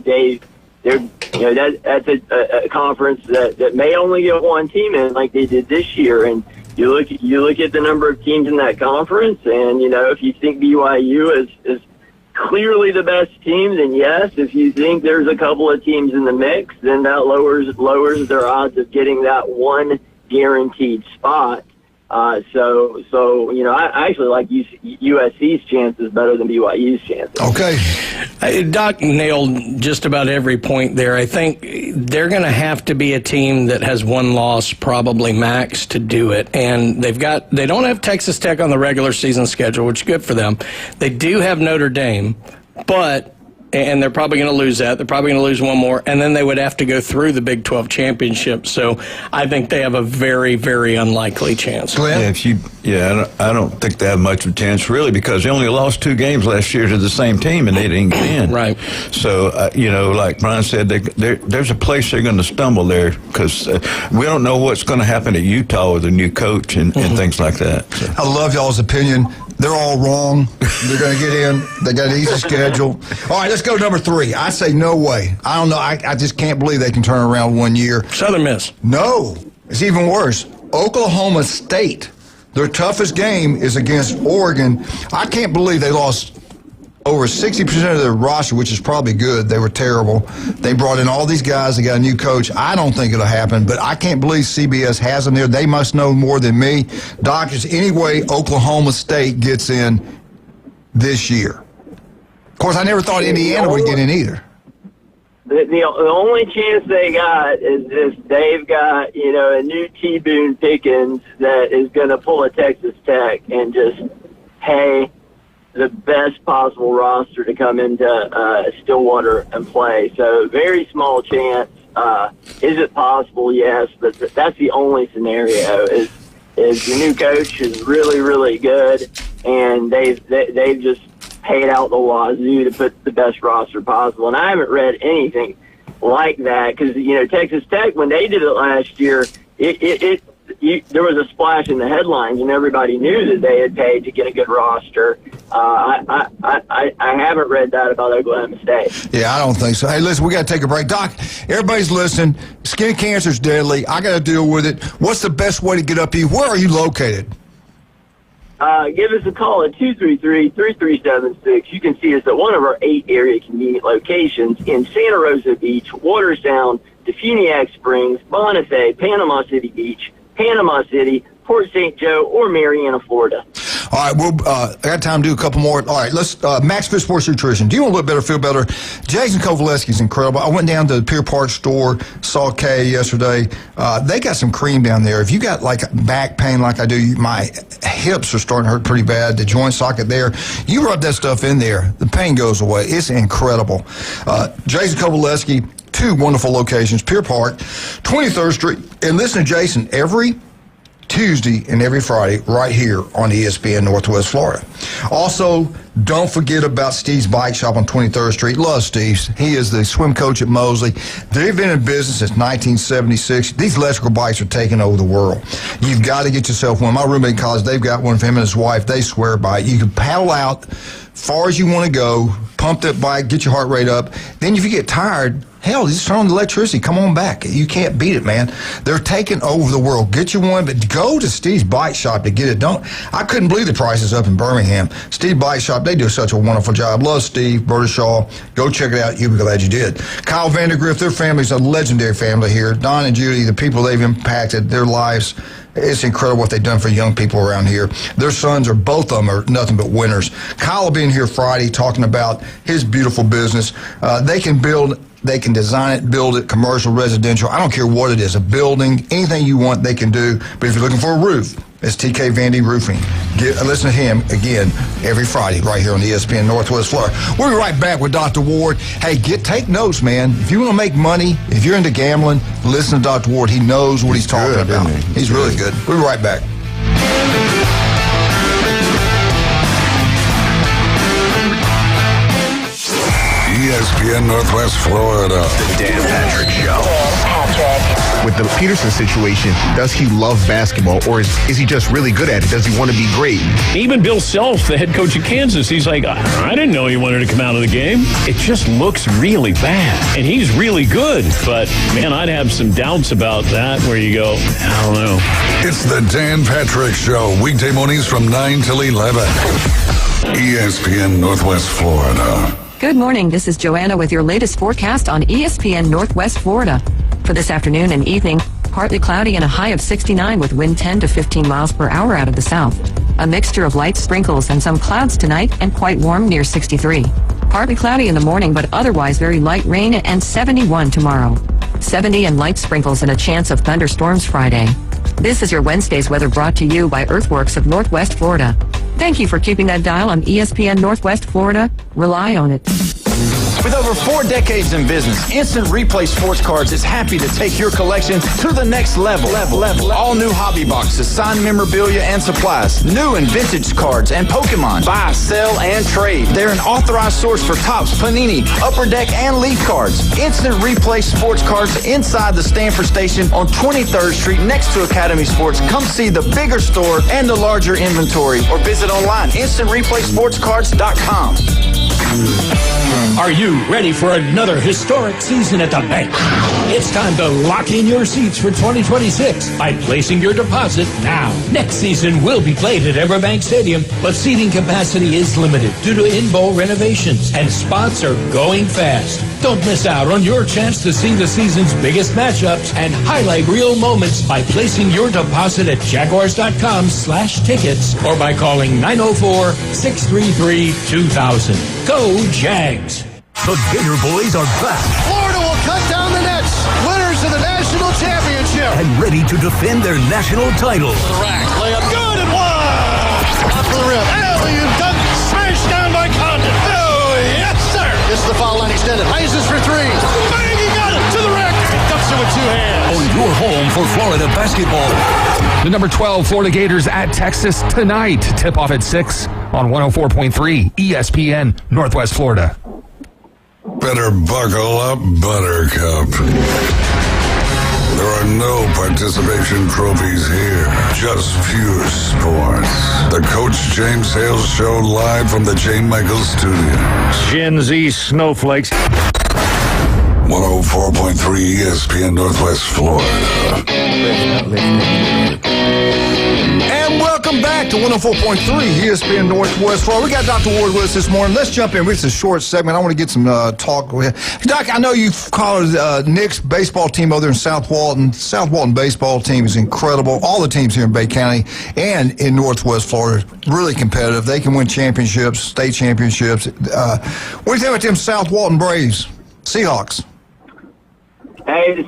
a conference that may only get 1 team in, like they did this year. And you look at the number of teams in that conference, and if you think BYU is clearly the best team, then yes. If you think there's a couple of teams in the mix, then that lowers their odds of getting that 1 guaranteed spot. I actually like USC's chances better than BYU's chances. Okay. Doc nailed just about every point there. I think they're going to have to be a team that has 1 loss, probably max, to do it. And they don't have Texas Tech on the regular season schedule, which is good for them. They do have Notre Dame, and they're probably going to lose that. They're probably going to lose 1 more, and then they would have to go through the Big 12 championship. So I think they have a very, very unlikely chance. I don't think they have much of a chance, really, because they only lost 2 games last year to the same team, and they didn't get in. Right. So, like Brian said, there's a place they're going to stumble there because we don't know what's going to happen at Utah with a new coach and things like that. So. I love y'all's opinion. They're all wrong. They're going to get in. They got an easy schedule. All right, let's go to number 3. I say no way. I don't know. I just can't believe they can turn around 1 year. Southern Miss. No. It's even worse. Oklahoma State. Their toughest game is against Oregon. I can't believe they lost over 60% of their roster, which is probably good. They were terrible. They brought in all these guys. They got a new coach. I don't think it'll happen, but I can't believe CBS has them there. They must know more than me. Doc, is any way Oklahoma State gets in this year? Of course, I never thought Indiana would get in either. The only chance they got is if they've got, a new T. Boone Pickens that is going to pull a Texas Tech and just pay the best possible roster to come into Stillwater and play. So very small chance. Is it possible? Yes, but that's the only scenario. Is the new coach is really, really good, and they've just paid out the wazoo to put the best roster possible. And I haven't read anything like that because Texas Tech, when they did it last year, there was a splash in the headlines, and everybody knew that they had paid to get a good roster. I haven't read that about Oklahoma State. Yeah, I don't think so. Hey, listen, we got to take a break. Doc, everybody's listening. Skin cancer is deadly. I got to deal with it. What's the best way to get up to you? Where are you located? Give us a call at 233-3376. You can see us at one of our 8 area convenient locations in Santa Rosa Beach, Watersound, Defuniak Springs, Bonifay, Panama City Beach, Panama City, Port St. Joe, or Marianna, Florida. All right, I got time to do a couple more. All right, let's Max Fit Sports Nutrition. Do you want to look better, feel better? Jason Kovaleski's incredible. I went down to the Pier Park store, saw Kay yesterday. They got some cream down there. If you got like back pain like I do, my hips are starting to hurt pretty bad, the joint socket there, you rub that stuff in there, the pain goes away. It's incredible. Jason Kovaleski, 2 wonderful locations, Pier Park, 23rd Street. And listen to Jason every Tuesday and every Friday right here on ESPN Northwest Florida. Also, don't forget about Steve's Bike Shop on 23rd Street. Love Steve's. He is the swim coach at Mosley. They've been in business since 1976. These electrical bikes are taking over the world. You've got to get yourself one. My roommate in college, they've got one for him and his wife. They swear by it. You can paddle out far as you want to go, pump that bike, get your heart rate up. Then if you get tired, hell, just turn on the electricity. Come on back. You can't beat it, man. They're taking over the world. Get you one, but go to Steve's Bike Shop to get it. I couldn't believe the prices up in Birmingham. Steve Bike Shop, they do such a wonderful job. Love Steve, Berta Shaw. Go check it out. You'll be glad you did. Kyle Vandergrift, their family's a legendary family here. Don and Judy, the people they've impacted, their lives. It's incredible what they've done for young people around here. Their sons, or both of them, are nothing but winners. Kyle will be in here Friday talking about his beautiful business. They can design it, build it, commercial, residential. I don't care what it is, a building, anything you want, they can do. But if you're looking for a roof, it's TK Vandy Roofing. Listen to him again every Friday right here on ESPN Northwest Florida. We'll be right back with Dr. Ward. Hey, take notes, man. If you want to make money, if you're into gambling, listen to Dr. Ward. He knows what he's talking about. He's really good. We'll be right back. ESPN Northwest Florida. The Dan Patrick Show. With the Peterson situation, does he love basketball, or is he just really good at it? Does he want to be great? Even Bill Self, the head coach of Kansas, he's like, I didn't know he wanted to come out of the game. It just looks really bad. And he's really good. But, man, I'd have some doubts about that where you go, I don't know. It's the Dan Patrick Show, weekday mornings from 9 till 11. ESPN Northwest Florida. Good morning. This is Joanna with your latest forecast on ESPN Northwest Florida. For this afternoon and evening, partly cloudy and a high of 69 with wind 10 to 15 miles per hour out of the south. A mixture of light sprinkles and some clouds tonight and quite warm near 63. Partly cloudy in the morning, but otherwise very light rain and 71 tomorrow. 70 and light sprinkles and a chance of thunderstorms Friday. This is your Wednesday's weather brought to you by Earthworks of Northwest Florida. Thank you for keeping that dial on ESPN Northwest Florida. Rely on it. With over 4 decades in business, Instant Replay Sports Cards is happy to take your collection to the next level. All new hobby boxes, signed memorabilia and supplies, new and vintage cards and Pokemon. Buy, sell, and trade. They're an authorized source for Topps, Panini, Upper Deck, and Leaf cards. Instant Replay Sports Cards inside the Stanford Station on 23rd Street next to Academy Sports. Come see the bigger store and the larger inventory, or visit online, instantReplaySportsCards.com. Are you ready for another historic season at the bank? It's time to lock in your seats for 2026 by placing your deposit now. Next season will be played at Everbank Stadium, but seating capacity is limited due to in-bowl renovations, and spots are going fast. Don't miss out on your chance to see the season's biggest matchups and highlight real moments by placing your deposit at Jaguars.com/tickets or by calling 904-633-2000. Go Jags! The Gator Boys are back. Florida will cut down the nets. Winners of the national championship. And ready to defend their national title. The rack. Layup good and one. Up for the rim. Alley-oop dunk. Smashed down by Condon. Oh, yes, sir. This is the foul line extended. Raises for three. Bang, he got it to the rack. Dumps it with two hands. On your home for Florida basketball. The number 12 Florida Gators at Texas tonight. Tip off at 6 on 104.3 ESPN Northwest Florida. Better buckle up, Buttercup. There are no participation trophies here, just pure sports. The Coach James Hale Show live from the J. Michaels Studios. Gen Z snowflakes. 104.3 ESPN Northwest Florida. And welcome back to 104.3 ESPN Northwest Florida. We got Dr. Ward with us this morning. Let's jump in. It's a short segment. I want to get some talk with Doc, I know you've called Nick's baseball team over there in South Walton. South Walton baseball team is incredible. All the teams here in Bay County and in Northwest Florida, really competitive. They can win championships, state championships. What do you think about them South Walton Braves, Seahawks? Hey, the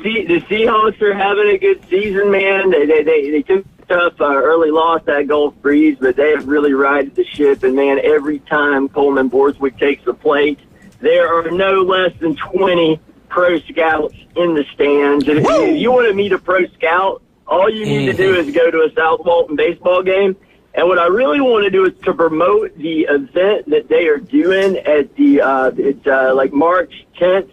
Seahawks are having a good season, man. They took a tough early loss at Gulf Breeze, but they have really righted the ship. And, man, every time Coleman Borthwick takes the plate, there are no less than 20 pro scouts in the stands. And if you want to meet a pro scout, all you need to do is go to a South Walton baseball game. And what I really want to do is to promote the event that they are doing at it's like March 10th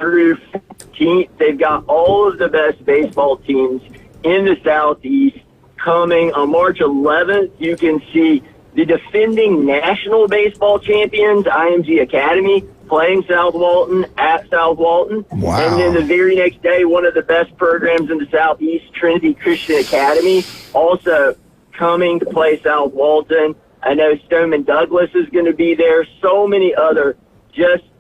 through 15th. They've got all of the best baseball teams in the Southeast coming. On March 11th, you can see the defending national baseball champions, IMG Academy, playing South Walton at South Walton. Wow. And then the very next day, one of the best programs in the Southeast, Trinity Christian Academy, also coming to play South Walton. I know Stoneman Douglas is going to be there. So many other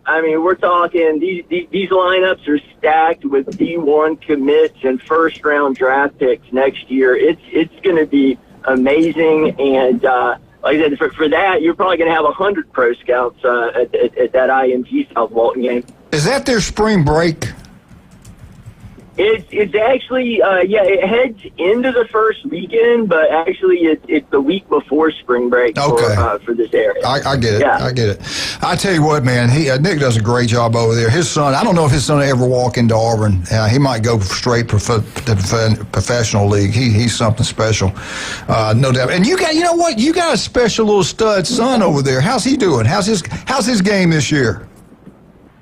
we're talking, these lineups are stacked with D1 commits and first-round draft picks next year. It's going to be amazing, and like I said, for that, you're probably going to have 100 pro scouts at that IMG South Walton game. Is that their spring break? It's actually, it heads into the first weekend, but actually it's the week before spring break for this area. I get it. Yeah. I get it. I tell you what, man, Nick does a great job over there. His son, I don't know if his son will ever walk into Auburn. He might go straight to the professional league. He's something special, no doubt. And you know what? You got a special little stud son over there. How's he doing? How's his game this year?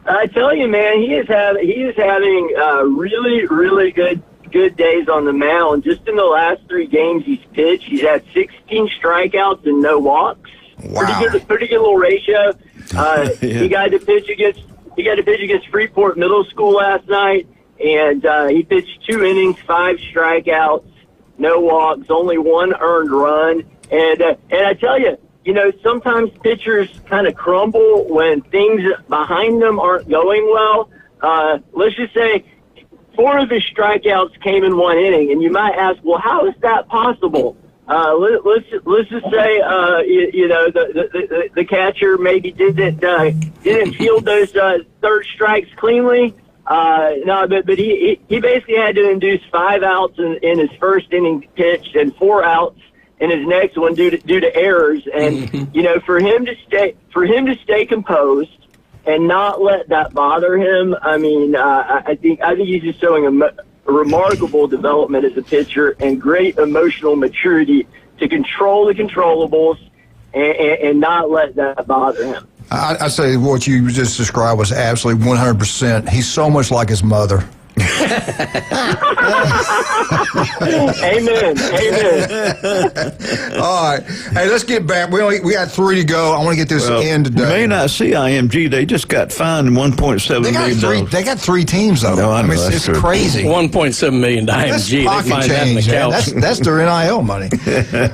I tell you, man, he is having really, really good days on the mound. Just in the last 3 games he's pitched, he's had 16 strikeouts and no walks. Wow. Pretty good little ratio. He got to pitch against Freeport Middle School last night, and he pitched 2 innings, 5 strikeouts, no walks, only 1 earned run. And I tell you, sometimes pitchers kind of crumble when things behind them aren't going well. Let's just say 4 of his strikeouts came in 1 inning, and you might ask, well, how is that possible? Let's just say, the catcher maybe didn't field those 3rd strikes cleanly. But he basically had to induce 5 outs in his first inning pitched and 4 outs in his next one due to errors. And for him to stay composed and not let that bother him, I think he's just showing a remarkable development as a pitcher and great emotional maturity to control the controllables and not let that bother him. I say what you just described was absolutely 100%. He's so much like his mother. Amen. All right. Hey, let's get back. We got 3 to go. I want to get this in today. You may not see IMG. They just got fined $1.7 million. They got 3 teams, though. No, I know, it's true. crazy. $1.7 million to That's IMG. pocket They find that in the change, man. couch. That's their NIL money.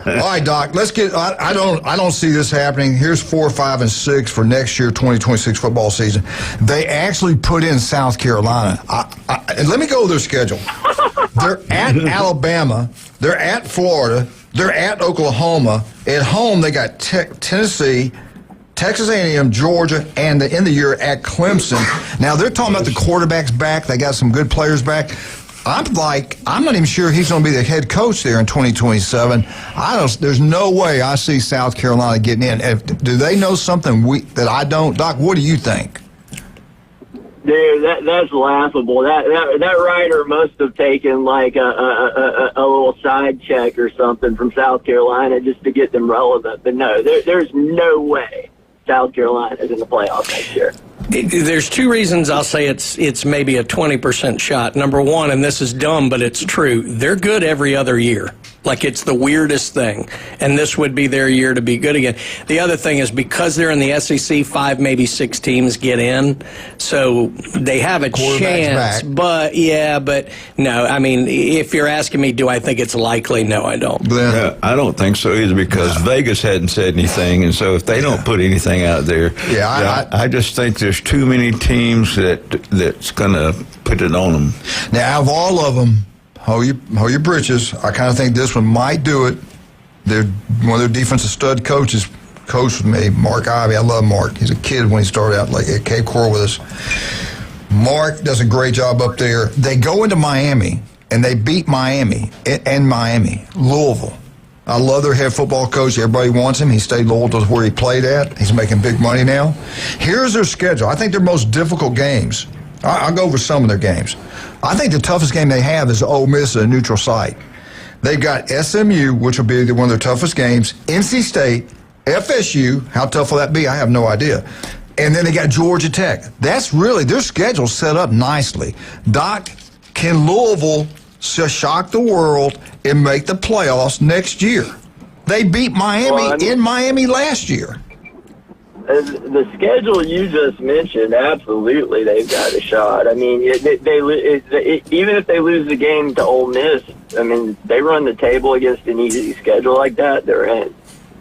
All right, Doc. Let's get. I don't see this happening. Here's 4, 5, and 6 for next year, 2026 football season. They actually put in South Carolina. And let me go with their schedule. They're at Alabama. They're at Florida. They're at Oklahoma. At home, they got Tennessee, Texas A&M, Georgia, and the end of the year at Clemson. Now, they're talking about the quarterbacks back. They got some good players back. I'm not even sure he's going to be the head coach there in 2027. There's no way I see South Carolina getting in. Do they know something that I don't? Doc, what do you think? Dude, that's laughable. That writer must have taken like a little side check or something from South Carolina just to get them relevant. But no, there's no way South Carolina is in the playoffs next year. There's 2 reasons I'll say it's maybe a 20% shot. Number one, and this is dumb, but it's true, they're good every other year. Like, it's the weirdest thing. And this would be their year to be good again. The other thing is because they're in the SEC, 5, maybe 6 teams get in. So they have a chance. Back. But no, I mean, if you're asking me, do I think it's likely? No, I don't. Yeah, I don't think so either because Vegas hadn't said anything. And so if they don't put anything out there, I just think there's too many teams that's going to put it on them. Now, out of all of them, hold your britches. I kind of think this one might do it. One of their defensive stud coaches coached with me, Mark Ivey. I love Mark. He's a kid when he started out at Cape Coral with us. Mark does a great job up there. They go into Miami, and they beat Miami and Louisville. I love their head football coach. Everybody wants him. He stayed loyal to where he played at. He's making big money now. Here's their schedule. I think their most difficult games. I'll go over some of their games. I think the toughest game they have is Ole Miss at a neutral site. They've got SMU, which will be one of their toughest games, NC State, FSU. How tough will that be? I have no idea. And then they got Georgia Tech. That's really, their schedule's set up nicely. Doc, can Louisville shock the world and make the playoffs next year? They beat Miami in Miami last year. The schedule you just mentioned, absolutely, they've got a shot. I mean, even if they lose the game to Ole Miss, I mean, they run the table against an easy schedule like that, they're in.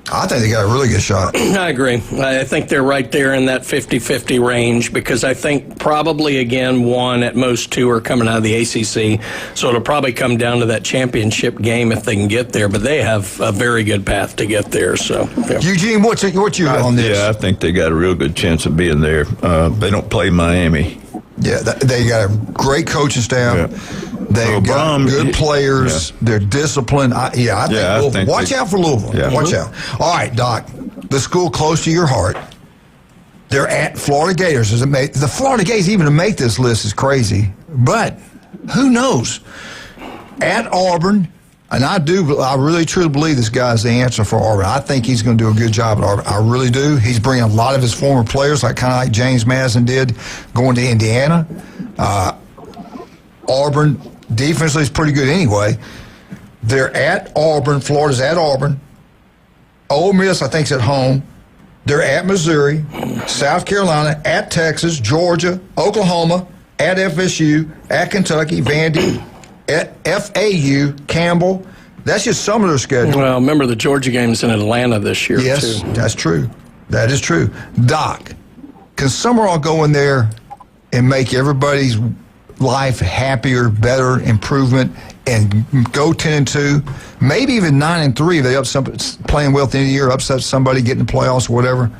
I think they got a really good shot. I agree. I think they're right there in that 50-50 range because I think probably, again, 1, at most 2 are coming out of the ACC. So it'll probably come down to that championship game if they can get there. But they have a very good path to get there. So, yeah. Eugene, what's you on this? Yeah, I think they got a real good chance of being there. They don't play Miami. Yeah, they got a great coaching staff. Yeah. They've got good players. Yeah. They're disciplined. I think watch out for Louisville. Yeah. Watch out. All right, Doc, the school close to your heart. They're at Florida Gators. The Florida Gators even to make this list is crazy. But who knows? At Auburn, and I really truly believe this guy's the answer for Auburn. I think he's going to do a good job at Auburn. I really do. He's bringing a lot of his former players, kind of like James Madison did, going to Indiana. Auburn defensively is pretty good anyway. They're at Auburn. Florida's at Auburn. Ole Miss, I think, is at home. They're at Missouri, South Carolina, at Texas, Georgia, Oklahoma, at FSU, at Kentucky, Vandy, at FAU, Campbell. That's just some of their schedule. Well, remember the Georgia game's in Atlanta this year, yes, too. That's true. That is true. Doc, can Summerall go in there and make everybody's life happier, better, improvement, and go 10-2, maybe even 9-3 if they playing well at the end of the year, upset somebody, get in the playoffs or whatever,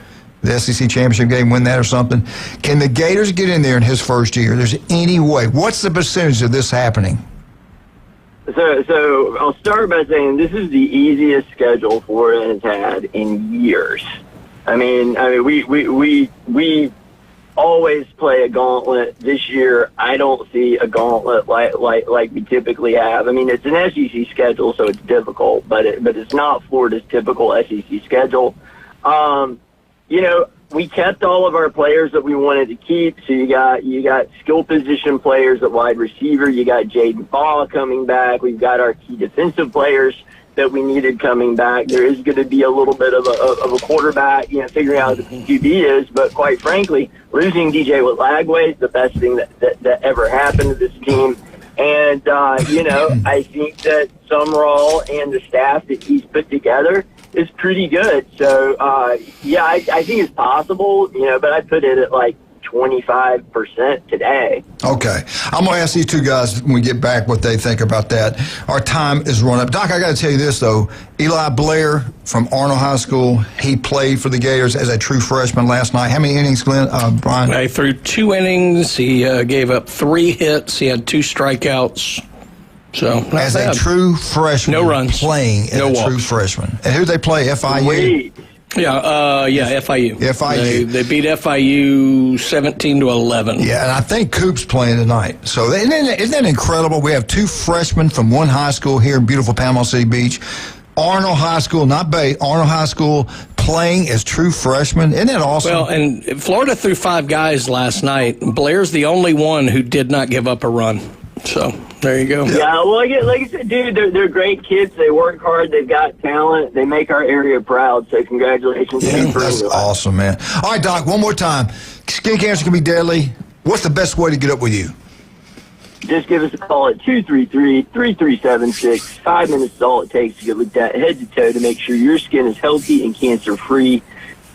the SEC championship game, win that or something. Can the Gators get in there in his first year? There's any way. What's the percentage of this happening? So I'll start by saying this is the easiest schedule Florida has had in years. I mean, we always play a gauntlet. This year, I don't see a gauntlet like we typically have. I mean, it's an SEC schedule, so it's difficult, but it's not Florida's typical SEC schedule. we kept all of our players that we wanted to keep. So you got skill position players at wide receiver. You got Jaden Ball coming back. We've got our key defensive players that we needed coming back. There is going to be a little bit of a quarterback, figuring out who the QB is. But quite frankly, losing DJ Lagway is the best thing that ever happened to this team. And, I think that Summerall and the staff that he's put together is pretty good. So, I think it's possible, but I put it at like 25% today. Okay. I'm going to ask these two guys when we get back what they think about that. Our time is run up. Doc, I got to tell you this, though. Eli Blair from Arnold High School, he played for the Gators as a true freshman last night. How many innings, Glenn? Brian? He threw 2 innings. He gave up 3 hits. He had 2 strikeights. So, as a true freshman, no runs, playing as a true freshman. And who they play? FIU? FIU. FIU. They beat FIU 17-11. Yeah, and I think Coop's playing tonight. So isn't that incredible? We have 2 freshmen from one high school here in beautiful Panama City Beach. Arnold High School, not Bay, Arnold High School playing as true freshmen. Isn't that awesome? Well, and Florida threw 5 guys last night. Blair's the only one who did not give up a run. So there you go. Yeah, well, like I said, dude, they're great kids. They work hard. They've got talent. They make our area proud. So congratulations. That's awesome, man. All right, Doc, one more time. Skin cancer can be deadly. What's the best way to get up with you? Just give us a call at 233-3376. 5 minutes is all it takes to get looked at head to toe to make sure your skin is healthy and cancer-free.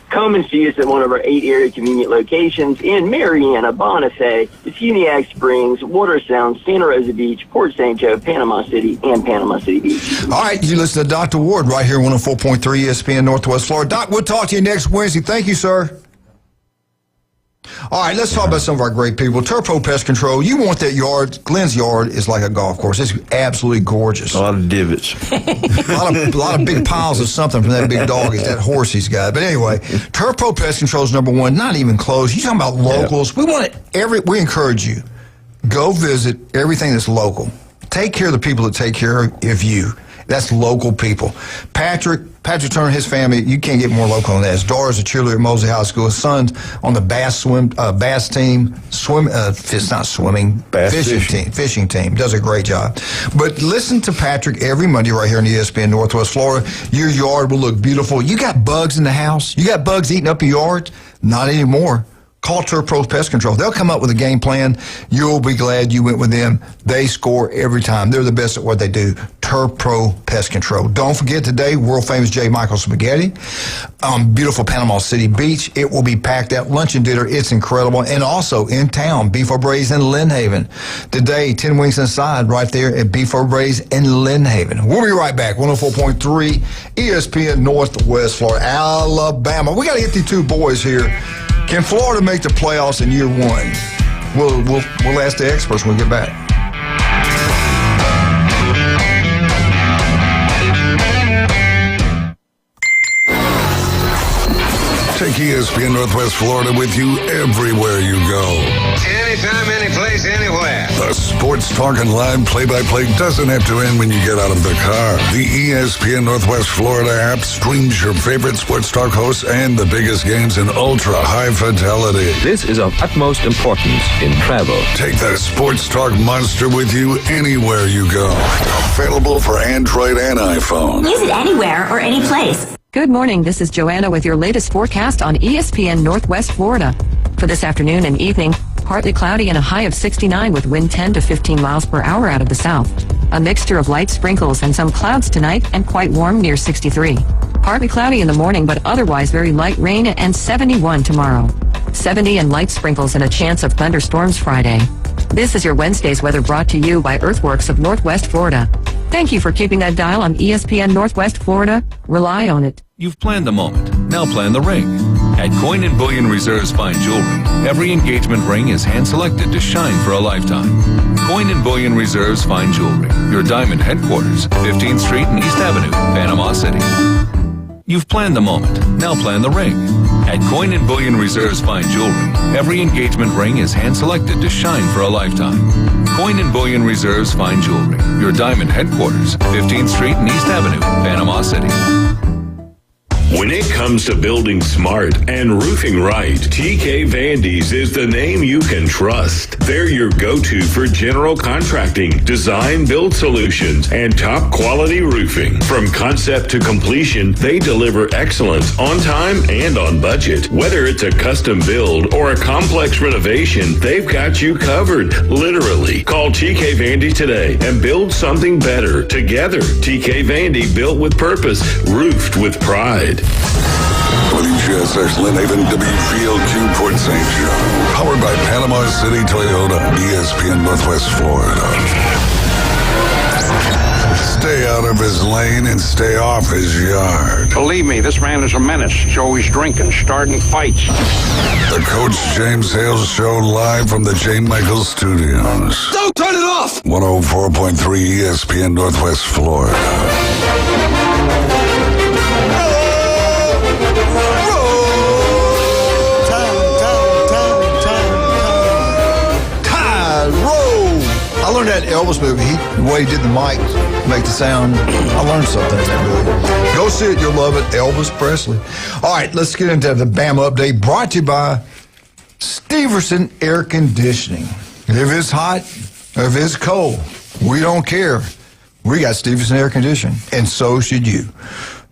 Come and see us at one of our 8 area convenient locations in Mariana, Bonifay, Funiac Springs, Watersound, Santa Rosa Beach, Port St. Joe, Panama City, and Panama City Beach. All right, you listen to Dr. Ward right here, 104.3 ESPN Northwest Florida. Doc, we'll talk to you next Wednesday. Thank you, sir. All right, let's talk about some of our great people. Turpro Pest Control. You want that yard. Glenn's yard is like a golf course. It's absolutely gorgeous. A lot of divots. a lot of big piles of something from that big dog. Is that horse he's got. But anyway, Turpro Pest Control is number 1. Not even close. You're talking about locals. Yeah. We encourage you. Go visit everything that's local. Take care of the people that take care of you. That's local people. Patrick Turner and his family, you can't get more local than that. His daughter's a cheerleader at Mosley High School. His son's on the bass team. It's not swimming. Fishing team. Does a great job. But listen to Patrick every Monday right here in ESPN Northwest Florida. Your yard will look beautiful. You got bugs in the house? You got bugs eating up your yard? Not anymore. Call Turpro Pest Control. They'll come up with a game plan. You'll be glad you went with them. They score every time. They're the best at what they do. Turpro Pest Control. Don't forget today, world-famous J. Michael Spaghetti. Beautiful Panama City Beach. It will be packed out. Lunch and dinner. It's incredible. And also in town, Beef O'Brady's in Lynn Haven. Today, 10 wings inside right there at Beef O'Brady's in Lynn Haven. We'll be right back. 104.3 ESPN Northwest Florida, Alabama. We got to get these 2 boys here. Can Florida make the playoffs in year 1? We'll ask the experts when we get back. Take ESPN Northwest Florida with you everywhere you go. Anytime, anyplace, anywhere. The sports talk and live play-by-play doesn't have to end when you get out of the car. The ESPN Northwest Florida app streams your favorite sports talk hosts and the biggest games in ultra-high fidelity. This is of utmost importance in travel. Take the sports talk monster with you anywhere you go. Available for Android and iPhone. Use it anywhere or any place. Good morning. This is Joanna with your latest forecast on ESPN Northwest Florida. For this afternoon and evening, partly cloudy and a high of 69 with wind 10 to 15 miles per hour out of the south. A mixture of light sprinkles and some clouds tonight and quite warm near 63. Partly cloudy in the morning but otherwise very light rain and 71 tomorrow. 70 and light sprinkles and a chance of thunderstorms Friday. This is your Wednesday's weather brought to you by Earthworks of Northwest Florida. Thank you for keeping that dial on ESPN Northwest Florida. Rely on it. You've planned the moment. Now plan the ring. At Coin & Bullion Reserve's Fine Jewelry, every engagement ring is hand-selected to shine for a lifetime. Coin & Bullion Reserve's Fine Jewelry, your diamond headquarters, 15th Street and East Avenue, Panama City. You've planned the moment. Now plan the ring. At Coin & Bullion Reserve's Fine Jewelry, every engagement ring is hand-selected to shine for a lifetime. Coin & Bullion Reserve's Fine Jewelry, your diamond headquarters, 15th Street and East Avenue, Panama City. When it comes to building smart and roofing right, TK Vandy's is the name you can trust. They're your go-to for general contracting, design, build solutions, and top quality roofing. From concept to completion, they deliver excellence on time and on budget. Whether it's a custom build or a complex renovation, they've got you covered, literally. Call TK Vandy today and build something better together. TK Vandy, built with purpose, roofed with pride. WGS Excellent 8 and W Field, Port St. Joe. Powered by Panama City Toyota, ESPN Northwest Florida. Stay out of his lane and stay off his yard. Believe me, this man is a menace. He's always drinking, starting fights. The Coach James Hale Show live from the J. Michaels Studios. Don't turn it off! 104.3 ESPN Northwest Florida. I learned that Elvis movie. The way he did the mic, make the sound. I learned something in that movie. Go see it. You'll love it. Elvis Presley. All right, let's get into the Bama update brought to you by Steverson Air Conditioning. If it's hot, if it's cold, we don't care. We got Steverson Air Conditioning, and so should you.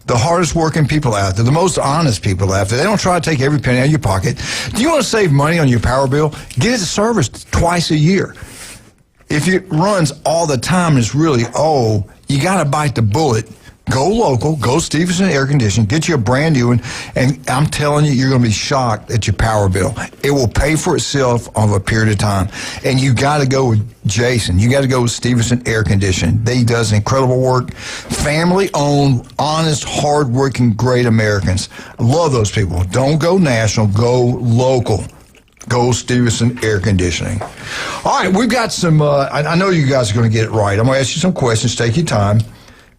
The hardest working people out there, the most honest people out there. They don't try to take every penny out of your pocket. Do you want to save money on your power bill? Get it serviced twice a year. If it runs all the time and it's really old, you got to bite the bullet. Go local, go Stevenson Air Conditioning, get you a brand new one, and I'm telling you, you're going to be shocked at your power bill. It will pay for itself over a period of time. And you got to go with Jason. You got to go with Stevenson Air Conditioning. He does incredible work. Family-owned, honest, hard-working, great Americans. I love those people. Don't go national, go local. Go Stevenson Air Conditioning. All right, we've got some, I know you guys are going to get it right. I'm going to ask you some questions. Take your time.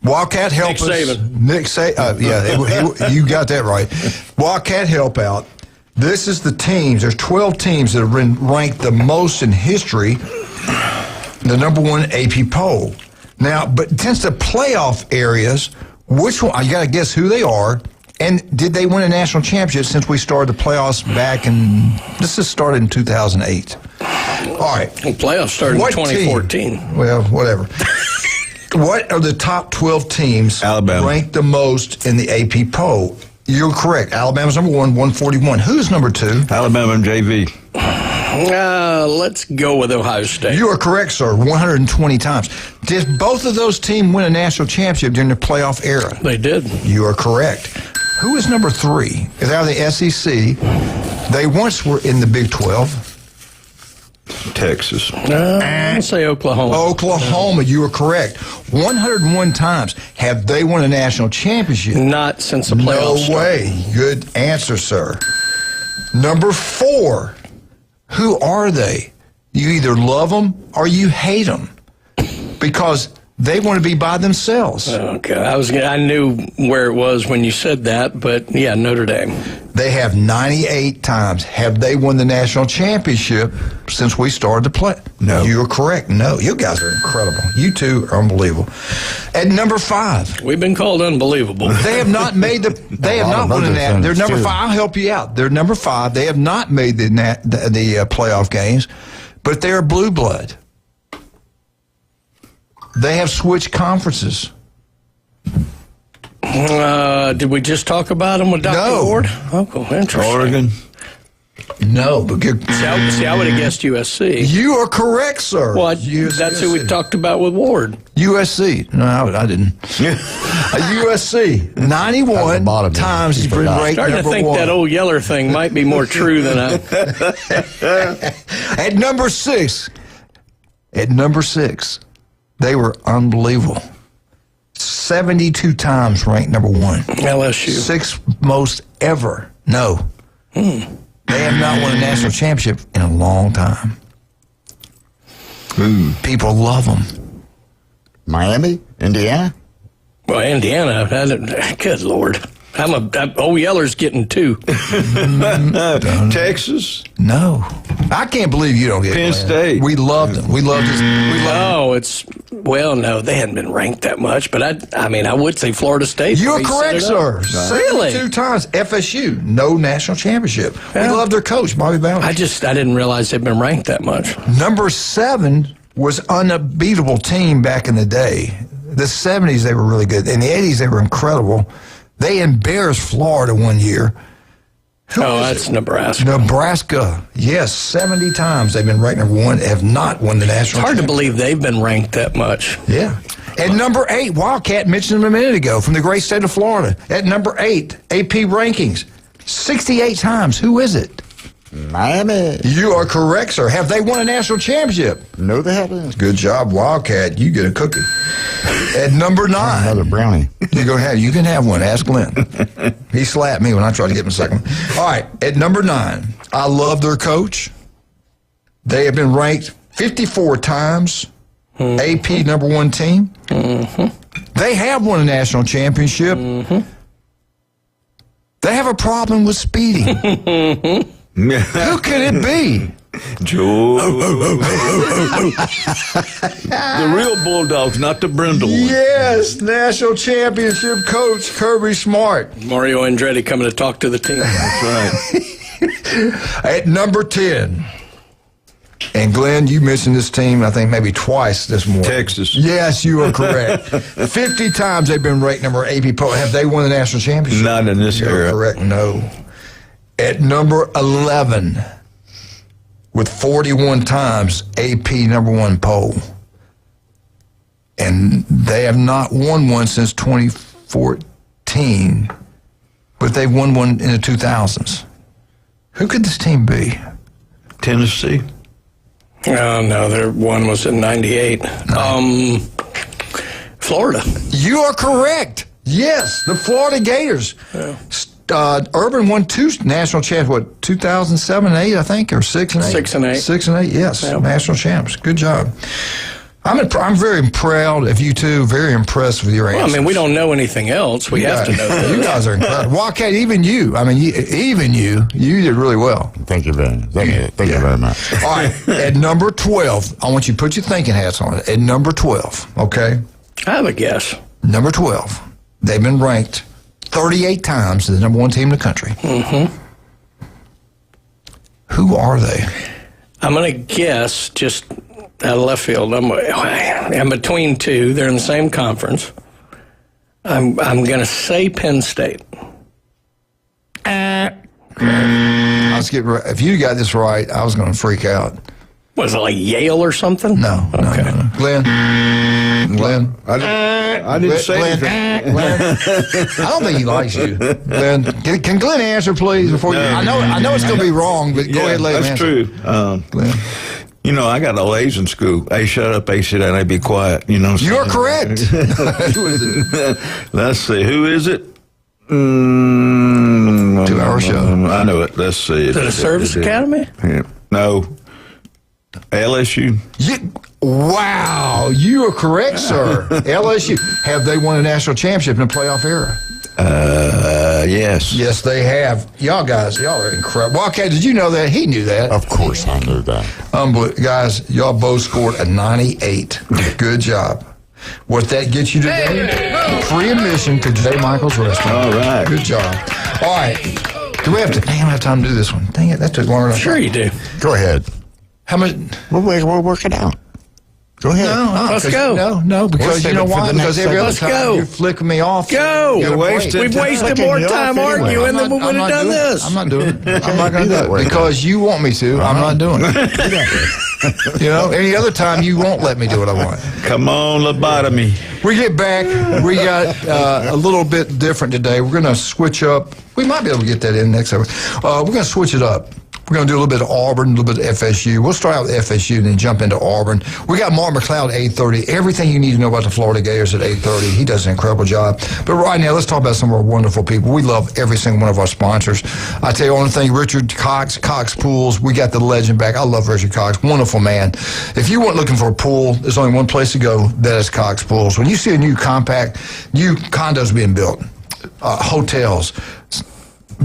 Wildcat help us. Nick Saban. Yeah, you got that right. Wildcat help out. This is the teams. There's 12 teams that have been ranked the most in history, the number one AP poll. Now, but since the playoff areas, which one, you got to guess who they are, and did they win a national championship since we started the playoffs back in, this has started in 2008. All right. The playoffs started in 2014. Team? Well, whatever. What are the top 12 teams ranked the most in the AP poll? You're correct. Alabama's number one, 141. Who's number two? Alabama and JV. Let's go with Ohio State. You are correct, sir. 120 times. Did both of those teams win a national championship during the playoff era? They did. You are correct. Who is number three? They're out of the SEC. They once were in the Big 12. Texas. I'll say Oklahoma. Oklahoma, you are correct. 101 times have they won a national championship. Not since the playoffs. No way. Good answer, sir. Number four. Who are they? You either love them or you hate them because they want to be by themselves. Okay, I knew where it was when you said that, but yeah, Notre Dame. They have 98 times. Have they won the national championship since we started to play? No. You are correct. No. You guys are incredible. You two are unbelievable. At number five. We've been called unbelievable. They have not made the, they have not won the national. They're number five. I'll help you out. They're number five. They have not made the playoff games, but they're blue blood. They have switched conferences. Did we just talk about them with Dr. Ward? Oh, interesting. Oregon. No, but see, I would have guessed USC. You are correct, sir. Well, that's who we talked about with Ward. USC. No, I didn't. USC. 91 times he's been ranked starting number to think one. that old Yeller thing might be more true than I. At number six. They were unbelievable. 72 times ranked number one. LSU. Sixth most ever. No. They have not won a national championship in a long time. People love them. Miami? Indiana? Well, Indiana, good Lord. Yeller's getting 2. Texas? No. I can't believe you don't get Penn State. We loved them. We loved his. No, they hadn't been ranked that much, but I would say Florida State. You're correct, sir. Really? 72 times. FSU, no national championship. We love their coach, Bobby Bowden. I didn't realize they'd been ranked that much. Number 7 was unbeatable team back in the day. The 70s, they were really good. In the 80s, they were incredible. They embarrassed Florida one year. That's Nebraska. Nebraska, yes, 70 times they've been ranked number 1, have not won the national It's hard to championship. believe they've been ranked that much. Yeah. At number 8, Wildcat mentioned him a minute ago, from the great state of Florida. At number 8, AP rankings, 68 times. Who is it? Miami. You are correct, sir. Have they won a national championship? No, they haven't. Good job, Wildcat. You get a cookie. At number 9. Another brownie. You can have one. Ask Glenn. He slapped me when I tried to get him a second. All right. At number 9, I love their coach. They have been ranked 54 times. AP number 1 team. They have won a national championship. They have a problem with speeding. Who could it be? Joe. The real Bulldogs, not the Brindle one. Yes, national championship coach Kirby Smart. Mario Andretti coming to talk to the team. That's right. At number 10. And Glenn, you mentioned this team, I think, maybe twice this morning. Texas. Yes, you are correct. 50 times they've been ranked number AP poll. Have they won the national championship? Not in this You're era. correct, no. At number 11, with 41 times AP number 1 poll. And they have not won one since 2014, but they've won one in the 2000s. Who could this team be? Tennessee. Oh, no, their one was in 98. Florida. You are correct. Yes, the Florida Gators. Yeah. Urban won 2 national champs, 2007 and 8, I think, or 6 and 8? 6 and 8. 6 and 8, yes, Yep. national champs. Good job. I'm very proud of you two, very impressed with your answers. We don't know anything else. We have to know that. You guys are incredible. Wildcat, even you. You did really well. Thank you very much. All right, at number 12, I want you to put your thinking hats on it. At number 12, okay? I have a guess. Number 12, they've been ranked 38 times as the number 1 team in the country. Who are they? I'm going to guess, just out of left field, I'm between 2. They're in the same conference. I'm going to say Penn State. If you got this right, I was going to freak out. Was it like Yale or something? No. Okay. No. Glenn? I didn't say anything. Glenn, I don't think he likes you. Glenn, can Glenn answer, please? Before you? I know it's going to be wrong, but go ahead, let him that's answer. true. Glenn. I got old A's in school. Hey, shut up, A, sit down, hey, be quiet. You're correct. Who is it? Let's see. Who is it? 2-hour show. I know it. Let's see. Is it a service academy? Yeah. No. LSU. Wow, you are correct, sir. LSU. Have they won a national championship in the playoff era? Yes. Yes, they have. Y'all are incredible. Wildcat, did you know that? He knew that. Of course I knew that. Guys, y'all both scored a 98. Good job. What that gets you today? Free admission to J. Michael's Restaurant. All right. Good job. All right. Do we have to? Dang, I don't have time to do this one. Dang it, that took longer than I Sure thought. you do. Go ahead. How much? We'll work it out. Go ahead. Let's go. No, because you know why? Because every other Let's time go. you're flicking me off. Go. You're wasting We've time. wasted more time arguing than we would have done this. I'm not doing it. I'm not going to do it. Because you want me to, I'm not doing it. Any other time you won't let me do what I want. Come on, lobotomy. We get back. We got a little bit different today. We're going to switch up. We might be able to get that in next hour. We're going to switch it up. We're going to do a little bit of Auburn, a little bit of FSU. We'll start out with FSU and then jump into Auburn. We got Mark McLeod at 8:30. Everything you need to know about the Florida Gators at 8:30. He does an incredible job. But right now, let's talk about some of our wonderful people. We love every single one of our sponsors. I tell you one thing, Richard Cox Pools. We got the legend back. I love Richard Cox. Wonderful man. If you weren't looking for a pool, there's only one place to go. That is Cox Pools. When you see a new condos being built, hotels,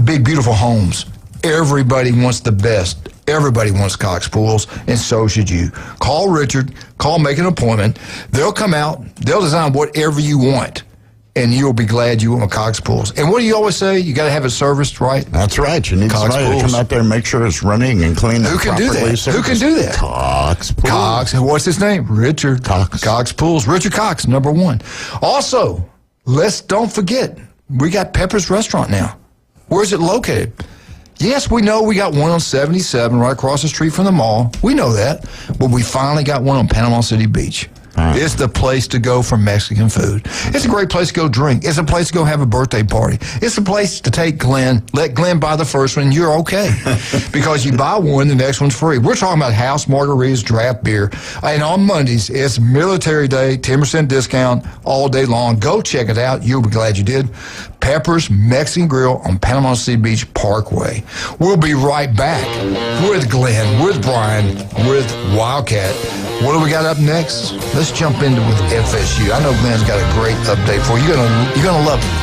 big, beautiful homes. Everybody wants the best. Everybody wants Cox Pools, and so should you. Call Richard. Make an appointment. They'll come out. They'll design whatever you want, and you'll be glad you went with Cox Pools. And what do you always say? You got to have it serviced, right? That's right. You need Cox somebody to Pools. come out there and make sure it's running and clean. Who can do that? Who can do that? Cox Pools. Cox. And what's his name? Richard Cox. Cox Pools. Richard Cox, number one. Also, don't forget, we got Pepper's Restaurant now. Where's it located? Yes, we know we got one on 77 right across the street from the mall. We know that. But we finally got one on Panama City Beach. It's the place to go for Mexican food. It's a great place to go drink. It's a place to go have a birthday party. It's a place to take Glenn, let Glenn buy the first one, you're okay. Because you buy one, the next one's free. We're talking about house margaritas, draft beer. And on Mondays, it's Military Day, 10% discount all day long. Go check it out. You'll be glad you did. Pepper's Mexican Grill on Panama City Beach Parkway. We'll be right back with Glenn, with Brian, with Wildcat. What do we got up next? Let's jump into with FSU. I know Glenn's got a great update for you. You're gonna love it,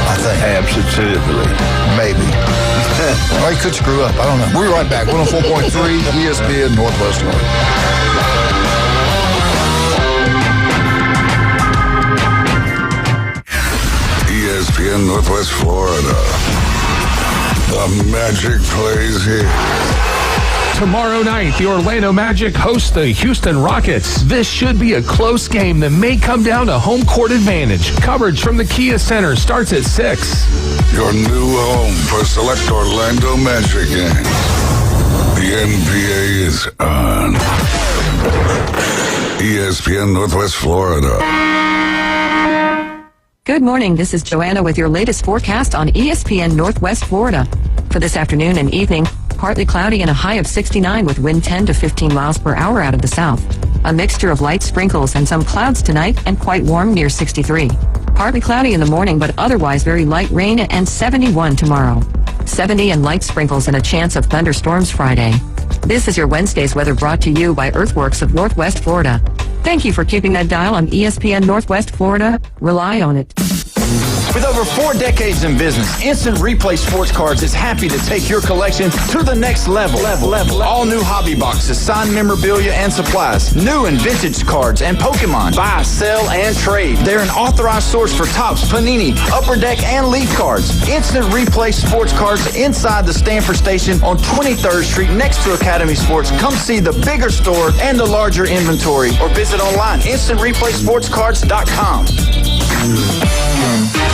I think. Absolutely. Maybe. Or he could screw up. I don't know. We'll be right back. 104.3 ESPN Northwest Florida. ESPN Northwest Florida. The magic plays here. Tomorrow night, the Orlando Magic host the Houston Rockets. This should be a close game that may come down to home court advantage. Coverage from the Kia Center starts at 6. Your new home for select Orlando Magic games. The NBA is on. ESPN Northwest Florida. Good morning. This is Joanna with your latest forecast on ESPN Northwest Florida. For this afternoon and evening, partly cloudy and a high of 69 with wind 10 to 15 miles per hour out of the south. A mixture of light sprinkles and some clouds tonight and quite warm near 63. Partly cloudy in the morning but otherwise very light rain and 71 tomorrow. 70 and light sprinkles and a chance of thunderstorms Friday. This is your Wednesday's weather brought to you by Earthworks of Northwest Florida. Thank you for keeping that dial on ESPN Northwest Florida. Rely on it. With over 4 decades in business, Instant Replay Sports Cards is happy to take your collection to the next level. All new hobby boxes, signed memorabilia and supplies, new and vintage cards and Pokemon. Buy, sell, and trade. They're an authorized source for Topps, Panini, Upper Deck, and Leaf cards. Instant Replay Sports Cards inside the Stanford Station on 23rd Street next to Academy Sports. Come see the bigger store and the larger inventory or visit online, instantReplaySportsCards.com.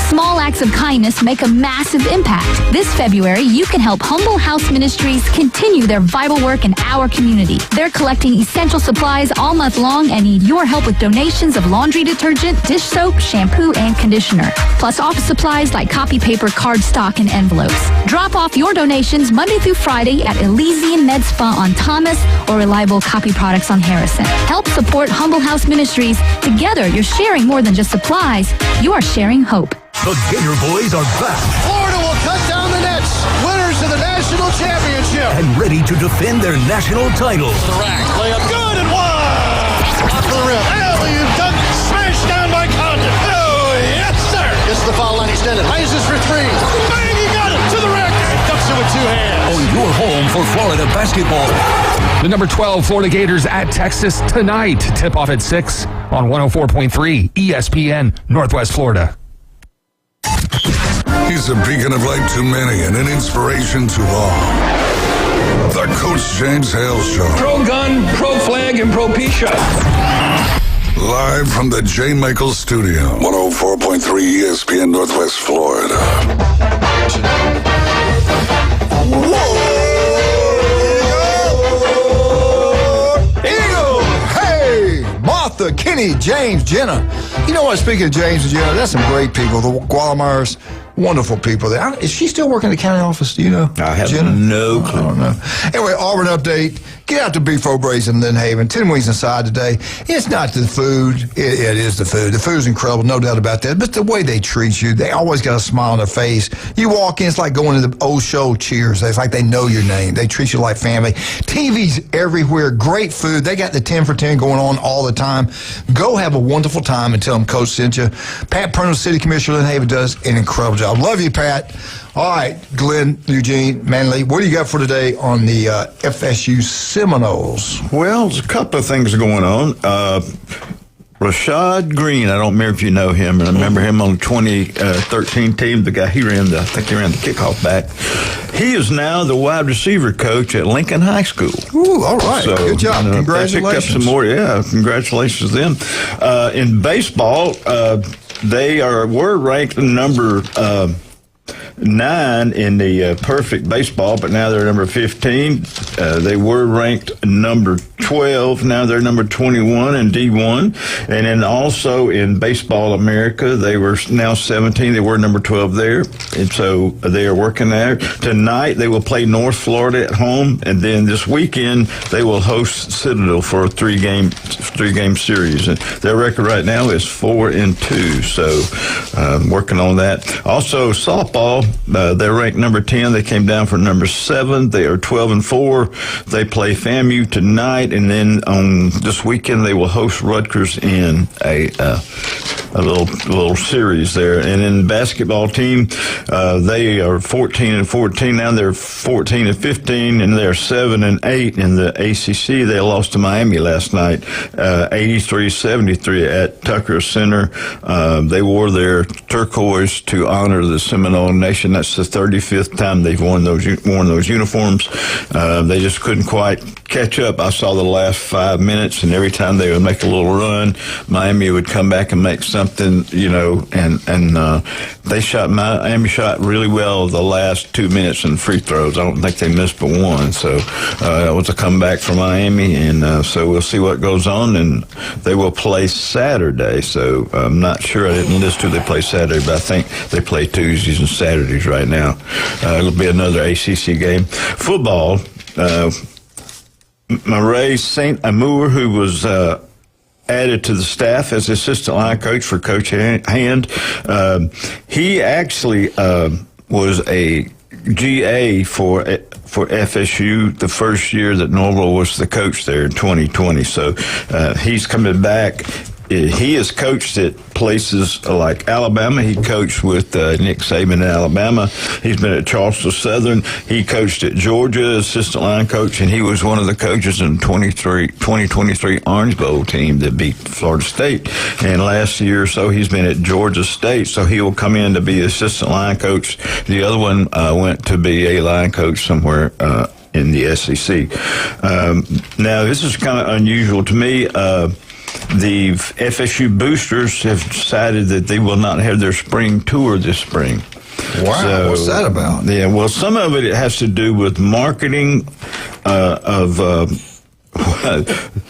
Small acts of kindness make a massive impact. This February, you can help Humble House Ministries continue their vital work in our community. They're collecting essential supplies all month long and need your help with donations of laundry detergent, dish soap, shampoo, and conditioner. Plus office supplies like copy paper, cardstock, and envelopes. Drop off your donations Monday through Friday at Elysian Med Spa on Thomas or Reliable Copy Products on Harrison. Help support Humble House Ministries. Together, you're sharing more than just supplies. You are sharing hope. The Gator Boys are back. Florida will cut down the nets. Winners of the national championship. And ready to defend their national title. The rack. Layup good and one. Off the rim. Alley-oop dunk. Smashed down by Condon. Oh, yes, sir. Gets the foul line extended. Raises for three. Bang, he got it to the rack. Ducks it with two hands. On your home for Florida basketball. The number 12 Florida Gators at Texas tonight. Tip off at 6 on 104.3 ESPN Northwest Florida. He's a beacon of light to many and an inspiration to all. The Coach James Hale Show. Pro gun, pro flag, and pro peace show. Live from the J. Michaels Studio. 104.3 ESPN Northwest Florida. Martha, Kenny, James, Jenna. You know what? Speaking of James and Jenna, that's some great people. The Guatemars, wonderful people. Is she still working at the county office? Do you know? I have Jenna? no clue. I don't know. Anyway, Auburn update. Get out to Beef O'Brady's in Lynn Haven. 10 wings inside today. It's not the food. It is the food. The food's incredible, no doubt about that. But the way they treat you, they always got a smile on their face. You walk in, it's like going to the old show Cheers. It's like they know your name. They treat you like family. TV's everywhere. Great food. They got the 10 for 10 going on all the time. Go have a wonderful time and tell them Coach sent you. Pat Perno, City Commissioner Lynn Haven, does an incredible job. Love you, Pat. All right, Glenn, Eugene, Manley, what do you got for today on the FSU Seminoles? Well, there's a couple of things going on. Rashad Green, I don't remember if you know him. I remember him on the 2013 team. The guy, I think he ran the kickoff back. He is now the wide receiver coach at Lincoln High School. Ooh, all right. So, good job. Congratulations. Picked up some more. Yeah, congratulations to them. In baseball, they were ranked number 9 in the perfect baseball, but now they're number 15. They were ranked number 12. Now they're number 21 in D1. And then also in Baseball America, they were now 17. They were number 12 there. And so they are working there. Tonight they will play North Florida at home. And then this weekend they will host Citadel for a three-game series. And their record right now is 4-2. So working on that. Also softball, they're ranked number 10. They came down from number 7. They are 12-4. They play FAMU tonight, and then on this weekend they will host Rutgers in a little series there. And in the basketball team, they are 14-14. Now they're 14-15, and they're 7-8 in the ACC. They lost to Miami last night, 83-73 at Tucker Center. They wore their turquoise to honor the Seminole Nation. That's the 35th time they've worn those uniforms. They just couldn't quite catch up. I saw the last 5 minutes, and every time they would make a little run, Miami would come back and make something, Miami shot really well the last 2 minutes in free throws. I don't think they missed but one. So it was a comeback for Miami, and so we'll see what goes on. And they will play Saturday. So I'm not sure. I didn't list who they play Saturday, but I think they play Tuesdays and Saturdays right now. It'll be another ACC game. Football. Murray St. Amour, who was added to the staff as assistant line coach for Coach Hand, he actually was a GA for FSU the first year that Norville was the coach there in 2020. So he's coming back. He has coached at places like Alabama. He coached with Nick Saban in Alabama. He's been at Charleston Southern. He coached at Georgia, assistant line coach, and he was one of the coaches in 2023 Orange Bowl team that beat Florida State. And last year or so, he's been at Georgia State, so he will come in to be assistant line coach. The other one went to be a line coach somewhere in the SEC. Now, this is kind of unusual to me. The FSU boosters have decided that they will not have their spring tour this spring. Wow, so, what's that about? Yeah, well, some of it has to do with marketing of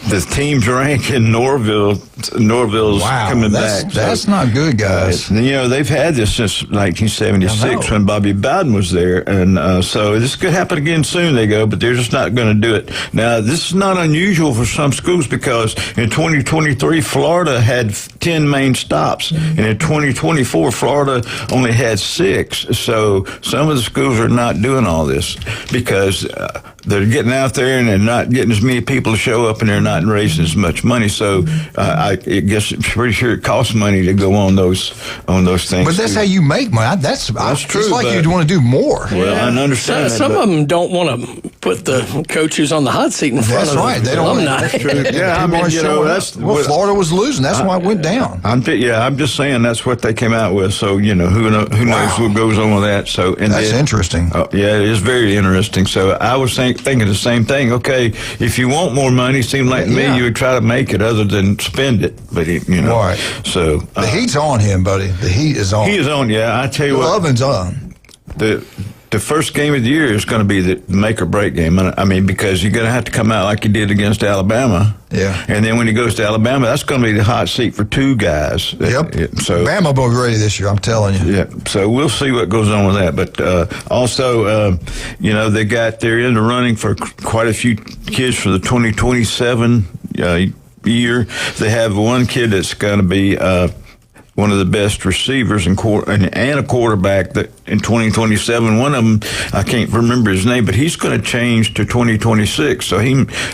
the team's rank in Norville's coming back. That's not good, guys. They've had this since 1976 when Bobby Bowden was there. And so this could happen again soon, they go, but they're just not going to do it. Now, this is not unusual for some schools because in 2023, Florida had 10 main stops. And in 2024, Florida only had 6. So some of the schools are not doing all this because they're getting out there and they're not getting as many people to show up, and they're not raising as much money. So I guess I'm pretty sure it costs money to go on those things. But that's how you make money. That's true. It's like you want to do more. Well, I understand. Some of them don't want to put the coaches on the hot seat in front of them. That's right. They don't. That's true. Yeah, I mean, Florida was losing. That's why it went down. I'm just saying that's what they came out with. So who knows what goes on with that. So that's interesting. Yeah, it is very interesting. So I was thinking the same thing. Okay, if you want more money, seemed like to me you would try to make it other than spend it. But right. So the heat's on him, buddy. The heat is on. He is on. Yeah, I tell you the what. oven's on. the first game of the year is going to be the make or break game. I mean, because you're going to have to come out like you did against Alabama. Yeah. And then when he goes to Alabama, that's going to be the hot seat for two guys. Yep. So Bama will be ready this year, I'm telling you. Yeah. So we'll see what goes on with that. But also, they're in the running for quite a few kids for the 2027 year. They have one kid that's going to be one of the best receivers and a quarterback that in 2027. One of them, I can't remember his name, but he's going to change to 2026. So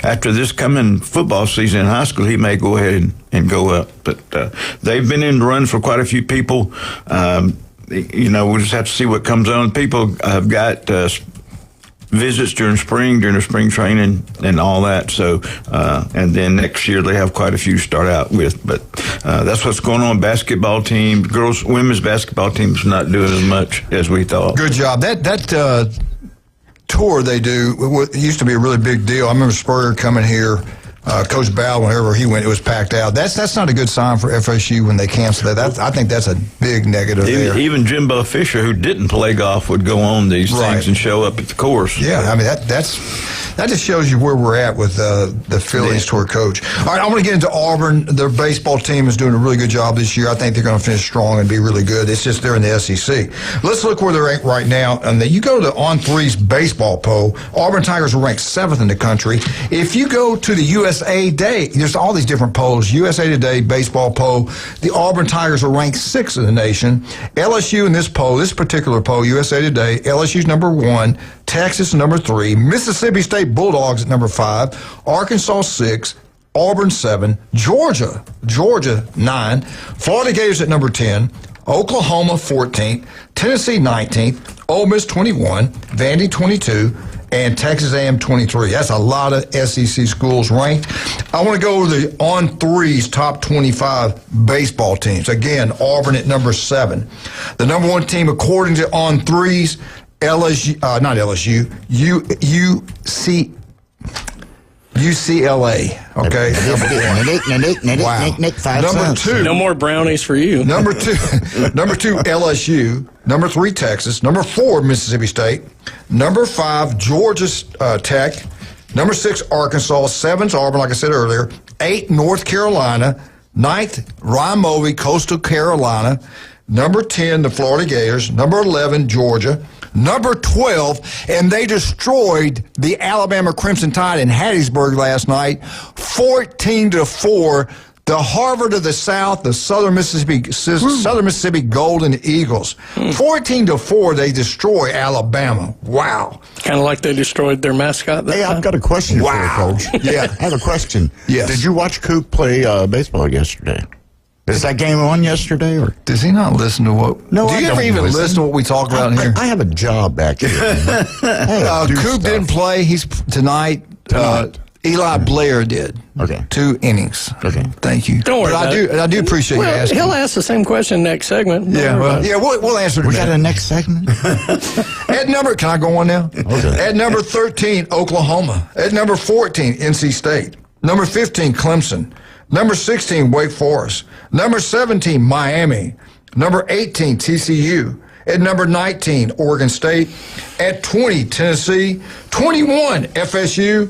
after this coming football season in high school, he may go ahead and go up. But they've been in the run for quite a few people. We'll just have to see what comes on. People have got visits during the spring training and all that. So, and then next year they have quite a few to start out with. But that's what's going on. Basketball team, women's basketball team's not doing as much as we thought. Good job. That tour they do, it used to be a really big deal. I remember Spurrier coming here. Coach Bowden, wherever he went, it was packed out. That's not a good sign for FSU when they cancel that. I think that's a big negative there. Even Jimbo Fisher, who didn't play golf, would go on these things and show up at the course. Yeah, I mean, that just shows you where we're at with the Phillies tour coach. All right, I want to get into Auburn. Their baseball team is doing a really good job this year. I think they're going to finish strong and be really good. It's just they're in the SEC. Let's look where they're at right now. And you go to the On3's baseball poll, Auburn Tigers are ranked 7th in the country. If you go to the USA Day, there's all these different polls. USA Today baseball poll, the Auburn Tigers are ranked 6th in the nation. LSU in this particular poll, USA Today, LSU's number 1, Texas number 3, Mississippi State Bulldogs at number 5, Arkansas 6, Auburn 7, Georgia 9, Florida Gators at number 10, Oklahoma 14th, Tennessee 19th, Ole Miss 21, Vandy 22, and Texas A&M 23. That's a lot of SEC schools ranked. I want to go over the On3's top 25 baseball teams. Again, Auburn at number 7. The number 1 team, according to On3's, UCLA, okay? Wow. Number 2. No more brownies for you. Number 2, LSU. Number 3, Texas. Number 4, Mississippi State. Number 5, Georgia Tech. Number 6, Arkansas. 7's Auburn, like I said earlier. 8, North Carolina. 9th, Ryan Mulvey, Coastal Carolina. Number 10, the Florida Gators. Number 11, Georgia. Number 12, and they destroyed the Alabama Crimson Tide in Hattiesburg last night, 14-4. The Harvard of the South, the Southern Mississippi Golden Eagles, 14-4. They destroy Alabama. Wow! Kind of like they destroyed their mascot. Hey, I've got a question for you, Coach. Yeah, I have a question. Yes. Did you watch Coop play baseball yesterday? Is that game on yesterday, or does he not listen to what? No, do you ever even listen to what we talk about here? I have a job back here. Coop didn't play. He's tonight. Eli Blair did. Okay. 2 innings. Okay. Thank you. Don't worry about it. I do appreciate you asking. He'll ask the same question next segment. We'll answer it. We got a next segment? Can I go on now? Okay. At number 13, Oklahoma. At number 14, NC State. Number 15, Clemson. Number 16, Wake Forest. Number 17, Miami. Number 18, TCU. At number 19, Oregon State. At 20, Tennessee. 21, FSU.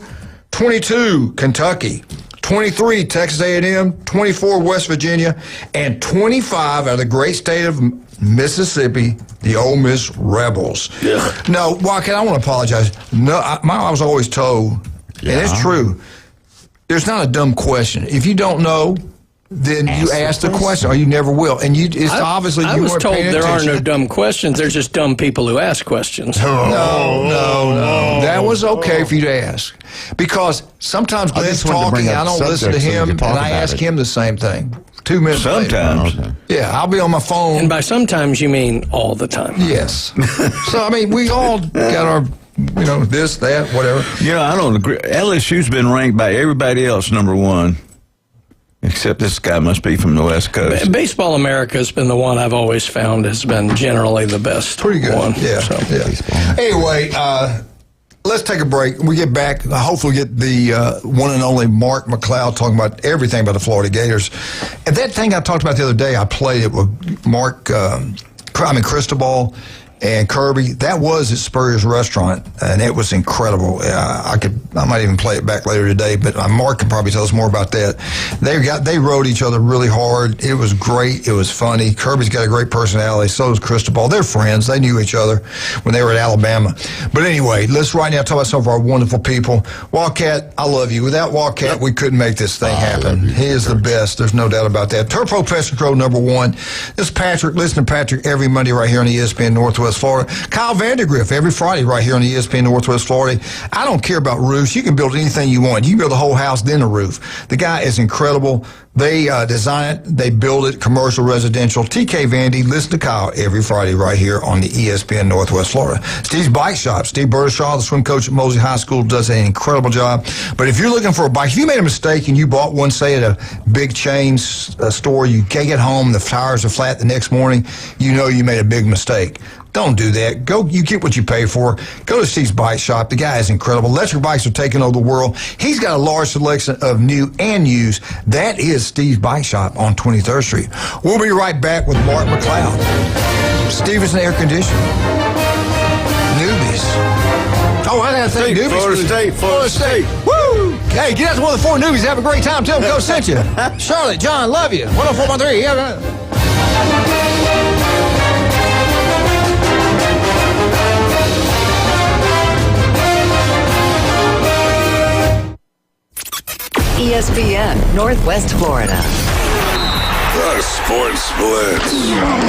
22, Kentucky. 23, Texas A&M. 24, West Virginia. And 25 out of the great state of Mississippi, the Ole Miss Rebels. Yeah. No, Joaquin, I want to apologize. No, I was always told, and it's true, there's not a dumb question. If you don't know, then you ask the question, or you never will. And obviously I you was weren't told paying there attention. are no dumb questions. There's just dumb people who ask questions. No. That was okay for you to ask. Because sometimes Glenn's talking, I don't listen to him, and I ask him the same thing. 2 minutes Sometimes. later. Yeah, I'll be on my phone. And by sometimes you mean all the time. Yes. So, I mean, we all got our, this, that, whatever. I don't agree. LSU's been ranked by everybody else number 1. Except this guy must be from the West Coast. Baseball America has been the one I've always found has been generally the best. Pretty good one. Yeah. Anyway, let's take a break. When we get back, hopefully get the one and only Mark McLeod talking about everything about the Florida Gators. And that thing I talked about the other day, I played it with Mark, Cristobal, and Kirby. That was at Spurrier's Restaurant, and it was incredible. I might even play it back later today, but Mark can probably tell us more about that. They rode each other really hard. It was great. It was funny. Kirby's got a great personality. So does Cristobal. They're friends. They knew each other when they were at Alabama. But anyway, let's right now talk about some of our wonderful people. Wildcat, I love you. Without Wildcat, we couldn't make this thing happen. He is the best. There's no doubt about that. Turbo Pest Control #1. This is Patrick. Listen to Patrick every Monday right here on ESPN Northwest Florida. Kyle Vandergriff every Friday right here on ESPN Northwest Florida. I don't care about roofs. You can build anything you want. You can build a whole house, then a roof. The guy is incredible. They design it, they build it, commercial, residential. TK Vandy, listen to Kyle every Friday right here on the ESPN Northwest Florida. Steve's Bike Shop. Steve Burtishaw, the swim coach at Mosley High School, does an incredible job. But if you're looking for a bike, if you made a mistake and you bought one, say, at a big chain store, you can't get home, the tires are flat the next morning, you know you made a big mistake. Don't do that. You get what you pay for. Go to Steve's Bike Shop. The guy is incredible. Electric bikes are taking over the world. He's got a large selection of new and used. That is Steve's Bike Shop on 23rd Street. We'll be right back with Mark McLeod. Stevenson Air Conditioning. Newbies. Oh, I gotta thank newbies. Florida State. Woo! Hey, get out to one of the 4 newbies. Have a great time. Tell them Coach sent you. Charlotte, John, love you. 104.3. Yeah. ESPN Northwest Florida. The Sports Blitz.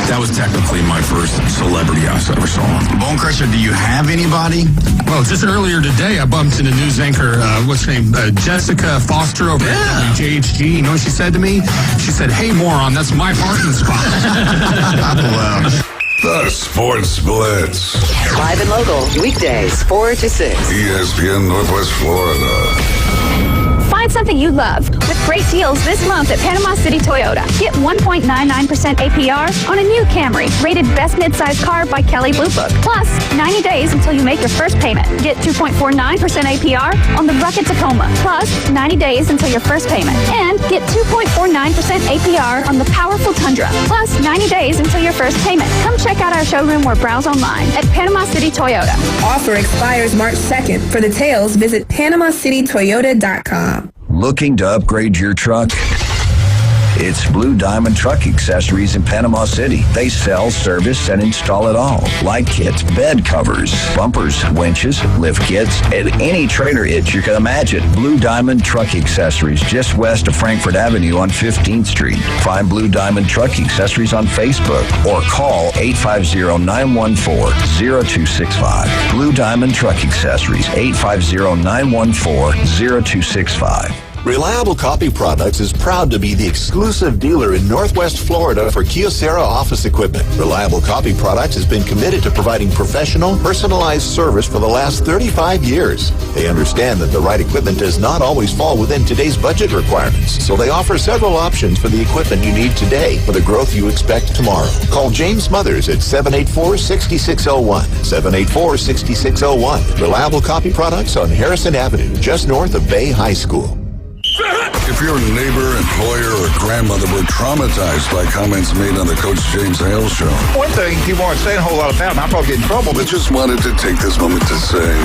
That was technically my first celebrity I ever saw. Bone Crusher, do you have anybody? Well, just earlier today, I bumped into news anchor, what's her name? Jessica Foster over at WJHG. You know what she said to me? She said, "Hey, moron, that's my parking spot." Wow. The Sports Blitz. Live and local, weekdays, 4 to 6. ESPN Northwest Florida. Find something you love with great deals this month at Panama City Toyota. Get 1.99% APR on a new Camry, rated best midsize car by Kelley Blue Book. Plus, 90 days until you make your first payment. Get 2.49% APR on the Rocket Tacoma. Plus, 90 days until your first payment. And get 2.49% APR on the powerful Tundra. Plus, 90 days until your first payment. Come check out our showroom or browse online at Panama City Toyota. Offer expires March 2nd. For details, visit PanamaCityToyota.com. Looking to upgrade your truck? It's Blue Diamond Truck Accessories in Panama City. They sell, service, and install it all. Light kits, bed covers, bumpers, winches, lift kits, and any trailer hitch you can imagine. Blue Diamond Truck Accessories, just west of Frankfort Avenue on 15th Street. Find Blue Diamond Truck Accessories on Facebook or call 850-914-0265. Blue Diamond Truck Accessories, 850-914-0265. Reliable Copy Products is proud to be the exclusive dealer in Northwest Florida for Kyocera office equipment. Reliable Copy Products has been committed to providing professional, personalized service for the last 35 years. They understand that the right equipment does not always fall within today's budget requirements, so they offer several options for the equipment you need today for the growth you expect tomorrow. Call James Mothers at 784-6601. 784-6601. Reliable Copy Products on Harrison Avenue, just north of Bay High School. If your neighbor, employer, or grandmother were traumatized by comments made on the Coach James Hale Show. One thing people aren't saying a whole lot about, and I'll probably get in trouble, but just wanted to take this moment to say,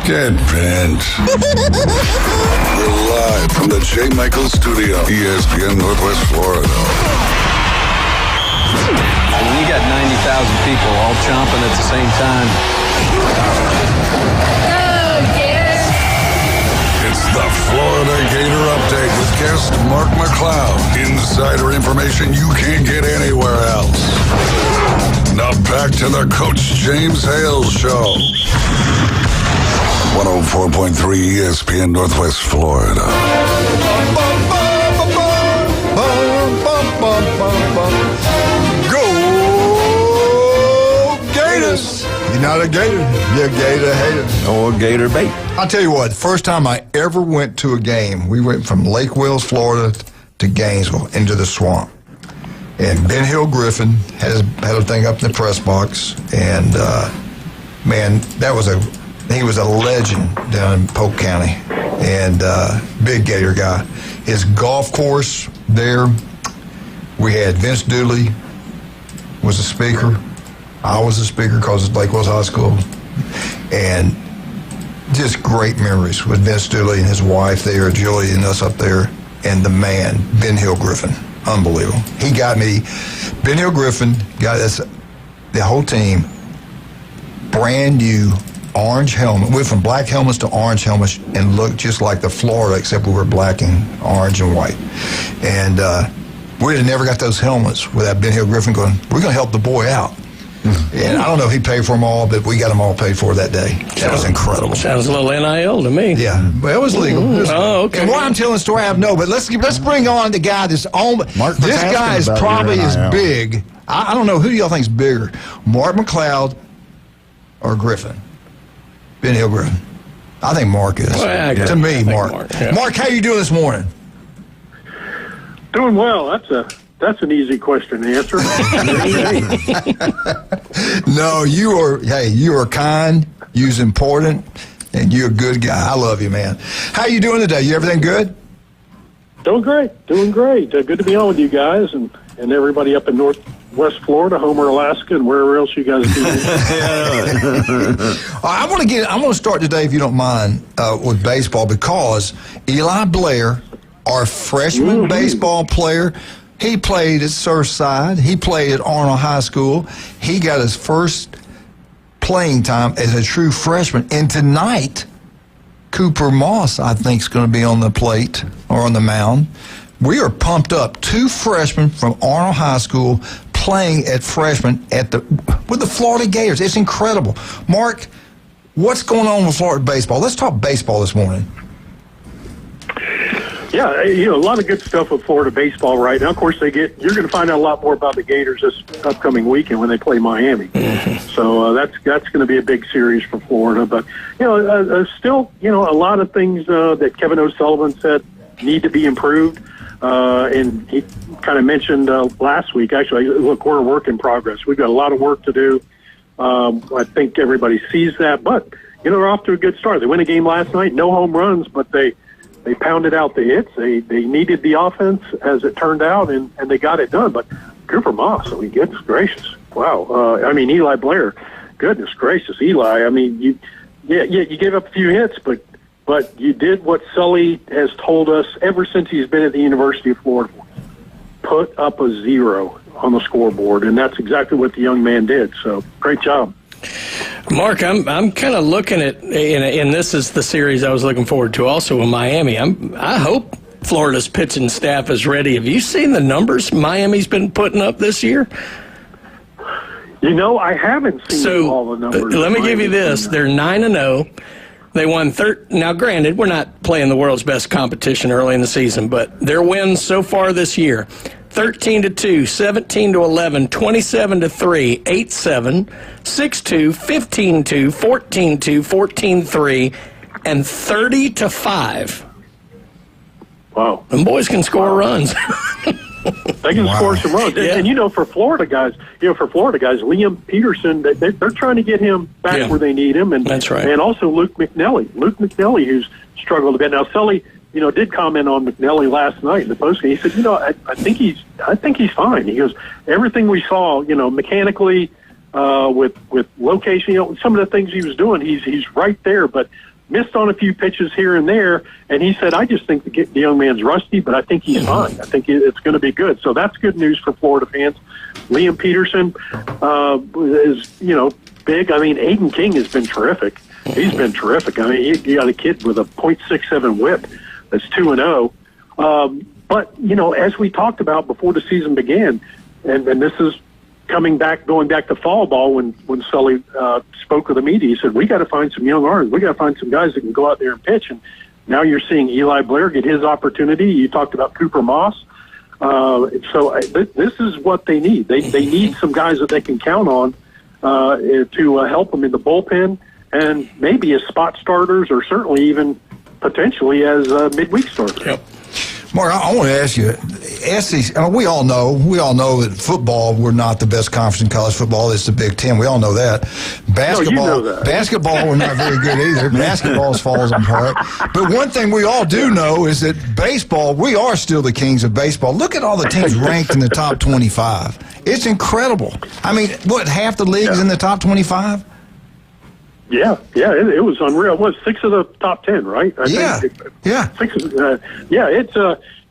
get bent. We're live from the J. Michael Studio, ESPN Northwest Florida. When you got 90,000 people all chomping at the same time. It's the Florida Gator Update with guest Mark McLeod. Insider information you can't get anywhere else. Now back to the Coach James Hale Show. 104.3 ESPN Northwest Florida. Go Gators! You're not a Gator. You're a Gator hater. Or a Gator bait. I'll tell you what, the first time I ever went to a game, we went from Lake Wells, Florida to Gainesville into the swamp. And Ben Hill Griffin had a thing up in the press box. And, man, he was a legend down in Polk County. And big Gator guy. His golf course there, we had Vince Dooley was a speaker. I was the speaker because it's Lake Wells High School. And just great memories with Vince Dooley and his wife there, Julie and us up there, and the man, Ben Hill Griffin. Unbelievable. He got me, Ben Hill Griffin got us, the whole team, brand new orange helmet. We went from black helmets to orange helmets and looked just like the Florida, except we were black and orange and white. And we'd have never got those helmets without Ben Hill Griffin going, we're going to help the boy out. And I don't know if he paid for them all, but we got them all paid for that day. That was incredible. Sounds a little NIL to me. Yeah, well, it was legal. Okay. And why I'm telling the story, I have no. But let's bring on the guy that's on. Mark This guy is probably as NIL. big. I don't know who y'all think's bigger, Mark McLeod or Griffin. Ben Hill Griffin. I think Mark is. Well, to me, Mark. Yeah. Mark, how you doing this morning? Doing well. That's an easy question to answer. No, you are kind, you're important, and you're a good guy. I love you, man. How you doing today? You everything good? Doing great. Good to be on with you guys and everybody up in Northwest Florida, Homer, Alaska, and wherever else you guys do. I want to start today, if you don't mind, with baseball, because Eli Blair, our freshman baseball player, he played at Surfside. He played at Arnold High School. He got his first playing time as a true freshman. And tonight, Cooper Moss, I think, is going to be on the plate or on the mound. We are pumped up. 2 freshmen from Arnold High School playing at freshman with the Florida Gators. It's incredible. Mark, what's going on with Florida baseball? Let's talk baseball this morning. Yeah, a lot of good stuff with Florida baseball right now. Of course, you're going to find out a lot more about the Gators this upcoming weekend when they play Miami. So that's going to be a big series for Florida. But, still, a lot of things that Kevin O'Sullivan said need to be improved. And he kind of mentioned last week, actually, look, we're a work in progress. We've got a lot of work to do. I think everybody sees that. But, they're off to a good start. They win a game last night, no home runs, but they pounded out the hits. They needed the offense, as it turned out, and they got it done. But Cooper Moss, goodness gracious. Wow. Eli Blair, goodness gracious. Eli, you gave up a few hits, but you did what Sully has told us ever since he's been at the University of Florida. Put up a 0 on the scoreboard, and that's exactly what the young man did. So, great job. Mark, I'm kind of looking at, and this is the series I was looking forward to also in Miami. I hope Florida's pitching staff is ready. Have you seen the numbers Miami's been putting up this year? I haven't seen all the numbers. Let me give you this. They're 9-0. They won Now, granted, we're not playing the world's best competition early in the season, but their wins so far this year, 13-2, 17-11, 27-3, 8-7, 6-2, 15-2, 14-2, 14-3, and 30-5. Wow. Them boys can score runs. They can score some runs. Yeah. And for Florida guys, Liam Peterson, they're trying to get him back where they need him. And that's right. And also Luke McNelly, who's struggled a bit. Now, Sully, did comment on McNelly last night in the postgame. He said, I think he's fine. He goes, everything we saw, mechanically, with location, some of the things he was doing, he's right there, but missed on a few pitches here and there. And he said, I just think the young man's rusty, but I think he's fine. I think it's going to be good. So that's good news for Florida fans. Liam Peterson is, big. Aiden King has been terrific. He's been terrific. He got a kid with a .67 whip that's 2-0. But, as we talked about before the season began, and this is going back to fall ball when Sully spoke with the media, he said, we got to find some young arms. We got to find some guys that can go out there and pitch. And now you're seeing Eli Blair get his opportunity. You talked about Cooper Moss. This is what they need. They need some guys that they can count on to help them in the bullpen and maybe as spot starters or certainly even potentially as midweek starters. Yep. Mark, I want to ask you, SEC, we all know that football, we're not the best conference in college football. It's the Big Ten. We all know that. Basketball, No, you know that. Basketball, we're not very good either. Basketball falls apart. But one thing we all do know is that baseball, we are still the kings of baseball. Look at all the teams ranked in the top 25. It's incredible. I mean, what, half the league's in the top 25? Yeah, it was unreal. It was 6 of the top 10, right? I think. 6.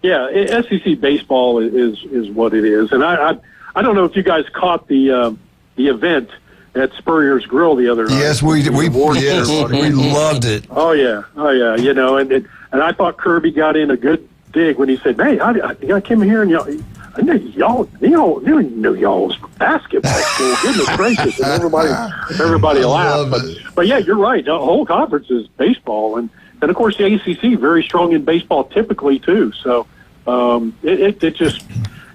It's SEC baseball is what it is, and I don't know if you guys caught the event at Spurrier's Grill the other night. Yes, we loved it. Oh yeah. You know, and I thought Kirby got in a good dig when he said, "Hey, I came here and I knew y'all was basketball school. Goodness gracious!" And everybody laughed. But yeah, you're right. The whole conference is baseball, and of course the ACC very strong in baseball typically too. So it just,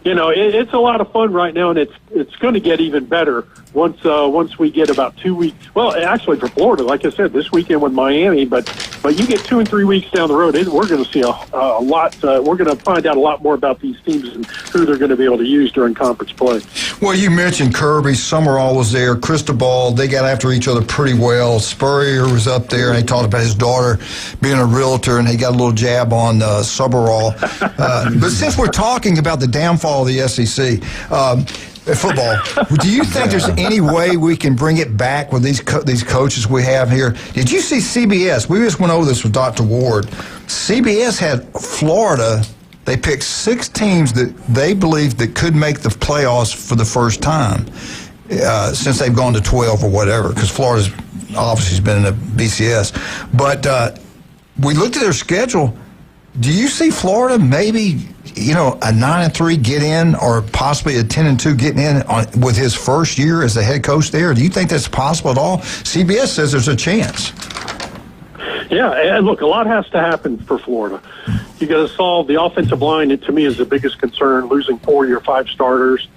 you know, it's a lot of fun right now, and it's going to get even better once we get about 2 weeks. Well, actually for Florida, like I said, this weekend with Miami, but you get 2 and 3 weeks down the road, we're going to see a lot. We're going to find out a lot more about these teams and who they're going to be able to use during conference play. Well, you mentioned Kirby. Summerall was there. Cristobal, they got after each other pretty well. Spurrier was up there, and he talked about his daughter being a realtor, and he got a little jab on Summerall. But since we're talking about the downfall of the SEC, football, do you think there's any way we can bring it back with these coaches we have here? Did you see CBS? We just went over this with Dr. Ward. CBS had Florida. They picked 6 teams that they believed that could make the playoffs for the first time since they've gone to 12 or whatever, because Florida's obviously has been in the BCS. But we looked at their schedule. Do you see Florida maybe, you know, a 9-3 get in, or possibly a 10-2 getting in with his first year as the head coach there? Do you think that's possible at all? CBS says there's a chance. Yeah, and look, a lot has to happen for Florida. You got to solve the offensive line. It, to me, is the biggest concern, losing 4 of your 5 starters.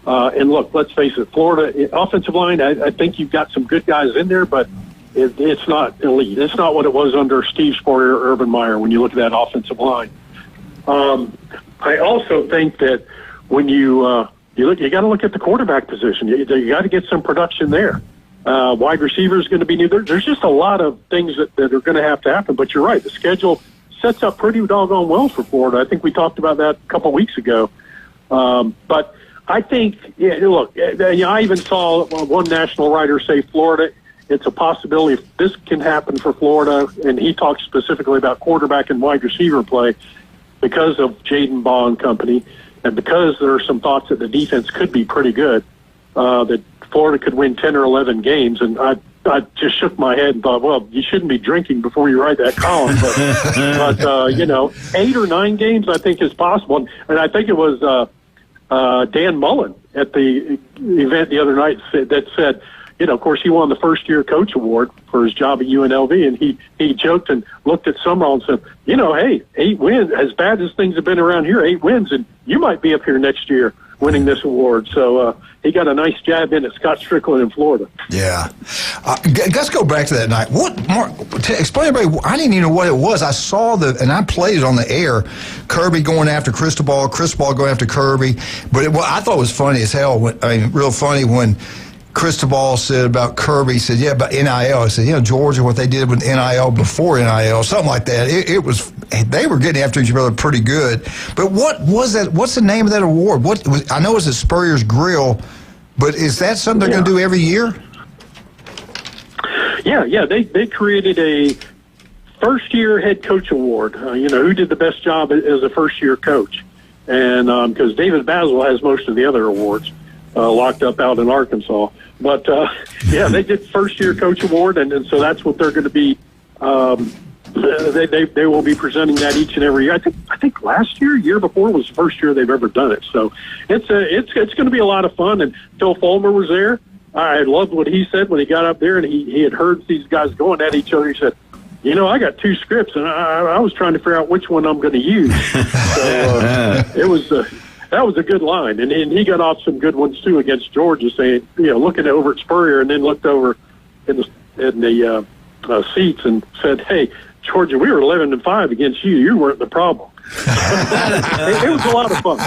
And look, let's face it, Florida offensive line, I think you've got some good guys in there, but it's not elite. It's not what it was under Steve Spurrier or Urban Meyer when you look at that offensive line. I also think that when you got to look at the quarterback position. You got to get some production there. Wide receiver is going to be new. There's just a lot of things that are going to have to happen. But you're right, the schedule sets up pretty doggone well for Florida. I think we talked about that a couple weeks ago. But I think, look, I even saw one national writer say Florida, it's a possibility if this can happen for Florida, and he talked specifically about quarterback and wide receiver play because of Jaden Baugh and company, and because there are some thoughts that the defense could be pretty good, that Florida could win 10 or 11 games. And I just shook my head and thought, well, you shouldn't be drinking before you write that column. But 8 or 9 games I think is possible. And I think it was Dan Mullen at the event the other night that said, of course, he won the first-year coach award for his job at UNLV, and he joked and looked at Summerall and said, hey, 8 wins, as bad as things have been around here, 8 wins, and you might be up here next year winning this award. So he got a nice jab in at Scott Strickland in Florida. Yeah. Let's go back to that night. Mark, explain to everybody, I didn't even know what it was. I saw and I played it on the air, Kirby going after Cristobal going after Kirby. But I thought it was funny as hell, real funny when Cristobal said about Kirby, he said, about NIL. I said, Georgia, what they did with NIL before NIL, something like that. It was, they were getting after each other pretty good. But what was that? What's the name of that award? I know it's at Spurrier's Grill, but is that something they're going to do every year? Yeah. They created a first-year head coach award. Who did the best job as a first-year coach? And because David Basil has most of the other awards locked up out in Arkansas. But, they did first-year coach award, and so that's what they're going to be they will be presenting that each and every year. I think last year before was the first year they've ever done it. So it's going to be a lot of fun. And Phil Fulmer was there. I loved what he said when he got up there and he had heard these guys going at each other. He said, I got 2 scripts, and I was trying to figure out which one I'm going to use. So it was that was a good line, and he got off some good ones too against Georgia, saying, looking over at Spurrier and then looked over in the seats and said, "Hey, Georgia, we were 11-5 against you. You weren't the problem." It was a lot of fun.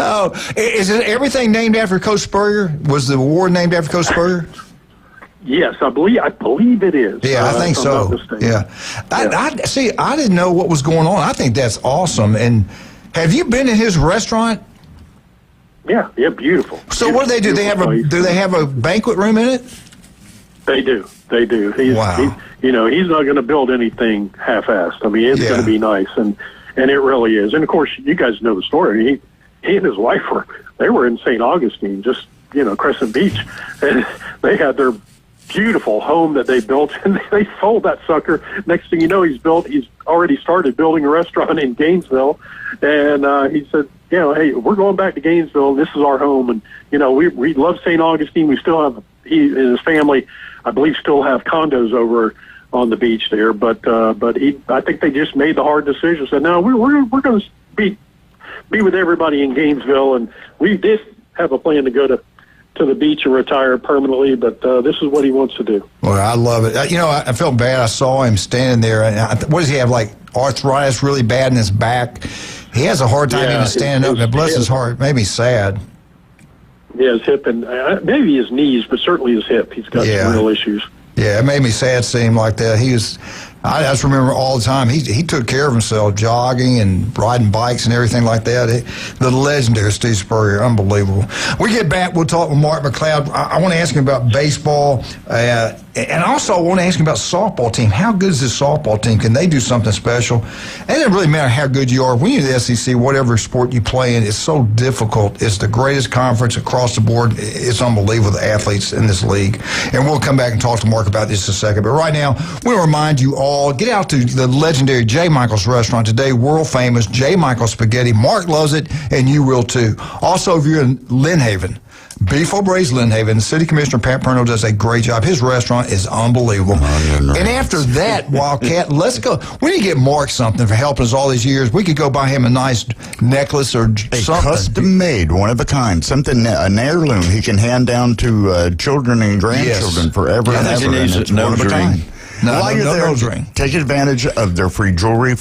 Oh, is it everything named after Coach Spurrier? Was the award named after Coach Spurrier? Yes, I believe it is. Yeah, I think so. Yeah. I didn't know what was going on. I think that's awesome. And have you been in his restaurant? Yeah, beautiful. So what do they do? Do they have a banquet room in it? They do. Wow. He's not going to build anything half-assed. I mean, it's going to be nice, and it really is. And of course, you guys know the story. He and his wife were in St. Augustine, just Crescent Beach, and they had their beautiful home that they built, and they sold that sucker. Next thing you know, he's already started building a restaurant in Gainesville, and he said, hey, we're going back to Gainesville. This is our home, and we love St. Augustine. We still have he and his family, I believe, still have condos over on the beach there. But I think they just made the hard decision. Said, no, we're going to be with everybody in Gainesville, and we did have a plan to go to the beach and retire permanently, but this is what he wants to do. Well, I love it. I felt bad. I saw him standing there. And what does he have, like arthritis really bad in his back? He has a hard time even standing up, and bless his heart, it made me sad. Yeah, his hip and maybe his knees, but certainly his hip. He's got some real issues. Yeah, it made me sad seeing him like that. I just remember all the time, he took care of himself, jogging and riding bikes and everything like that. The legendary Steve Spurrier, unbelievable. We get back, we'll talk with Mark McLeod. I want to ask him about baseball, and also I want to ask him about softball team. How good is this softball team? Can they do something special? It doesn't really matter how good you are. When you're in the SEC, whatever sport you play in, it's so difficult. It's the greatest conference across the board. It's unbelievable, the athletes in this league. And we'll come back and talk to Mark about this in a second. But right now, we'll remind you all, get out to the legendary J. Michael's restaurant today, world famous J. Michael's spaghetti. Mark loves it, and you will too. Also, if you're in Lynn Haven, Beef O'Brae's Lynn Haven, City Commissioner Pat Perno does a great job. His restaurant is unbelievable. And after that, Wildcat, let's go. We need to get Mark something for helping us all these years. We could go buy him a nice necklace or something. Custom-made, one of a kind, something, an heirloom he can hand down to children and grandchildren forever and ever. And it's one of a kind. While you're there, take advantage of their free jewelry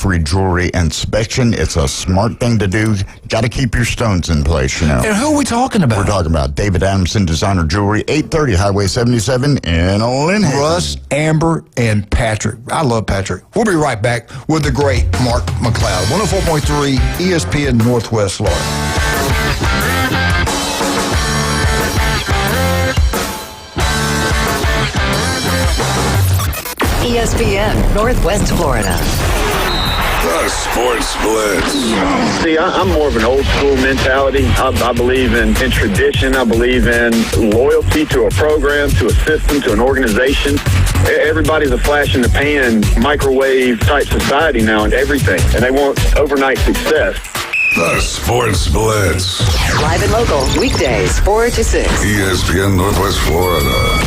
inspection. It's a smart thing to do. Got to keep your stones in place, And who are we talking about? We're talking about David Adamson Designer Jewelry, 830 Highway 77 in Lynn Haven. Russ, Amber, and Patrick. I love Patrick. We'll be right back with the great Mark McLeod. 104.3 ESPN Northwest Florida. ESPN Northwest Florida. The Sports Blitz. See, I'm more of an old school mentality. I believe in tradition. I believe in loyalty to a program, to a system, to an organization. Everybody's a flash in the pan, microwave type society now and everything, and they want overnight success. The Sports Blitz. Live and local, weekdays, 4 to 6. ESPN Northwest Florida.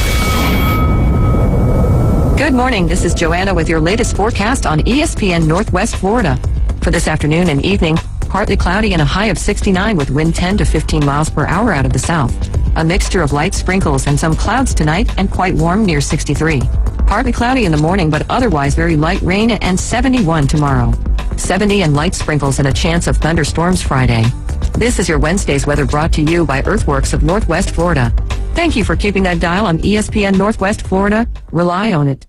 Good morning. This is Joanna with your latest forecast on ESPN Northwest Florida. For this afternoon and evening, partly cloudy and a high of 69 with wind 10 to 15 miles per hour out of the south. A mixture of light sprinkles and some clouds tonight and quite warm near 63. Partly cloudy in the morning, but otherwise very light rain and 71 tomorrow. 70 and light sprinkles and a chance of thunderstorms Friday. This is your Wednesday's weather brought to you by Earthworks of Northwest Florida. Thank you for keeping that dial on ESPN Northwest Florida. Rely on it.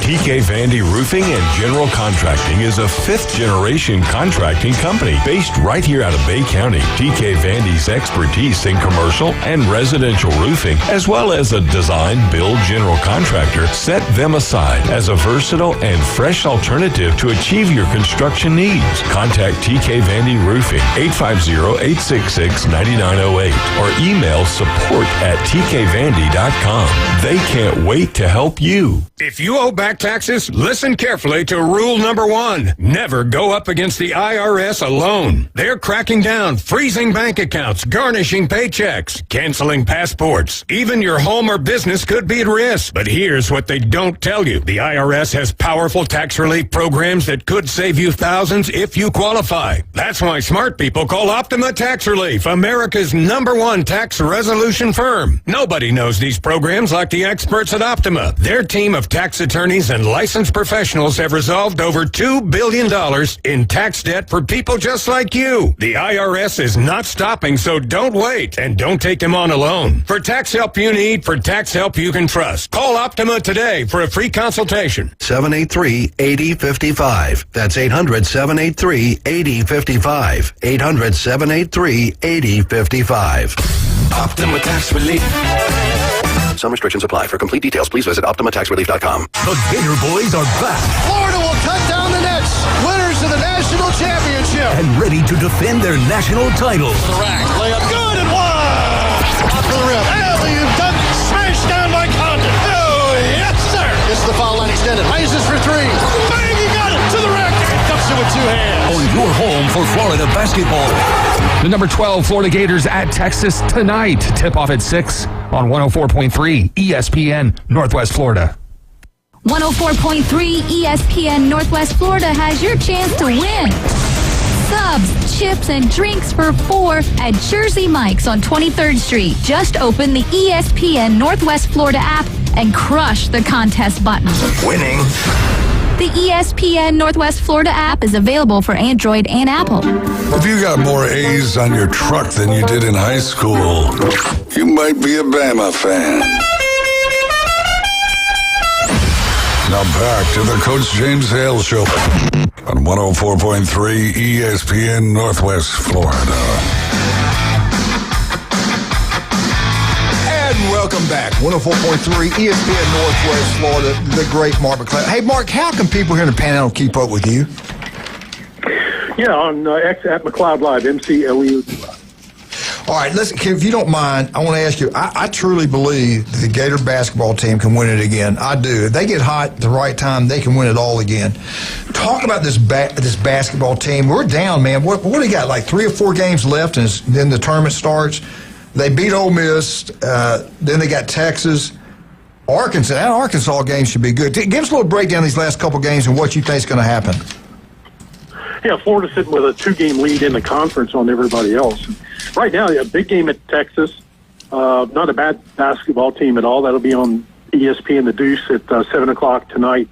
TK Vandy Roofing and General Contracting is a fifth-generation contracting company based right here out of Bay County. TK Vandy's expertise in commercial and residential roofing, as well as a design-build general contractor, set them aside as a versatile and fresh alternative to achieve your construction needs. Contact TK Vandy Roofing, 850-866-9908, or email support@tkvandy.com. They can't wait to help you. If you owe back taxes, listen carefully to rule number 1. Never go up against the IRS alone. They're cracking down, freezing bank accounts, garnishing paychecks, canceling passports. Even your home or business could be at risk. But here's what they don't tell you. The IRS has powerful tax relief programs that could save you thousands if you qualify. That's why smart people call Optima Tax Relief, America's #1 tax resolution firm. Nobody knows these programs like the experts at Optima. Their team of of tax attorneys and licensed professionals have resolved over $2 billion in tax debt for people just like you. The IRS is not stopping, so don't wait and don't take them on alone. For tax help you need, for tax help you can trust, call Optima today for a free consultation. 783-8055. That's 800-783-8055. 800-783-8055. Optima Tax Relief. Some restrictions apply. For complete details, please visit OptimaTaxRelief.com. The Gator Boys are back. Florida will cut down the nets. Winners of the national championship. And ready to defend their national title. The rack. Layup good and one. Off to the rim. Alley-oop dunk. Smashed down by Condon. Oh, yes, sir. It's the foul line extended. Raises for three. Bang, he got it to the rack. And dumps it with two hands. On your home for Florida basketball. The number 12 Florida Gators at Texas tonight. Tip-off at 6 on 104.3 ESPN Northwest Florida. 104.3 ESPN Northwest Florida has your chance to win. Subs, chips, and drinks for 4 at Jersey Mike's on 23rd Street. Just open the ESPN Northwest Florida app and crush the contest button. Winning. The ESPN Northwest Florida app is available for Android and Apple. If you got more A's on your truck than you did in high school, you might be a Bama fan. Now back to the Coach James Hale Show on 104.3 ESPN Northwest Florida. And welcome back. 104.3 ESPN Northwest Florida, the great Mark McLeod. Hey, Mark, how can people here in the Panhandle keep up with you? Yeah, on X at McLeod Live, McLeod. All right, listen, if you don't mind, I want to ask you, I truly believe the Gator basketball team can win it again. I do. If they get hot at the right time, they can win it all again. Talk about this basketball team. We're down, man. What do you got, like 3 or 4 games left, and then the tournament starts? They beat Ole Miss. Then they got Texas. Arkansas. That Arkansas game should be good. Give us a little breakdown these last couple games and what you think is going to happen. Yeah, Florida's sitting with a 2-game lead in the conference on everybody else. Right now, a big game at Texas. Not a bad basketball team at all. That'll be on ESPN The Deuce at 7 o'clock tonight.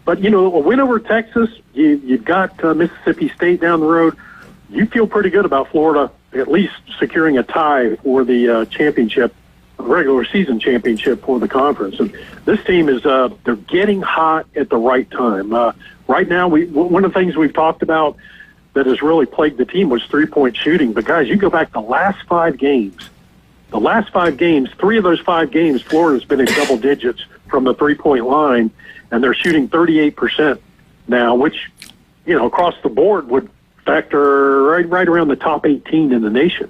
But, a win over Texas, you've got Mississippi State down the road. You feel pretty good about Florida at least securing a tie for the championship, regular season championship for the conference. And this team is they're getting hot at the right time. Right now, one of the things we've talked about that has really plagued the team was three-point shooting. But, guys, you go back the last 5 games. The last 5 games, 3 of those 5 games, Florida's been in double digits from the three-point line, and they're shooting 38% now, which, across the board would factor right around the top 18 in the nation.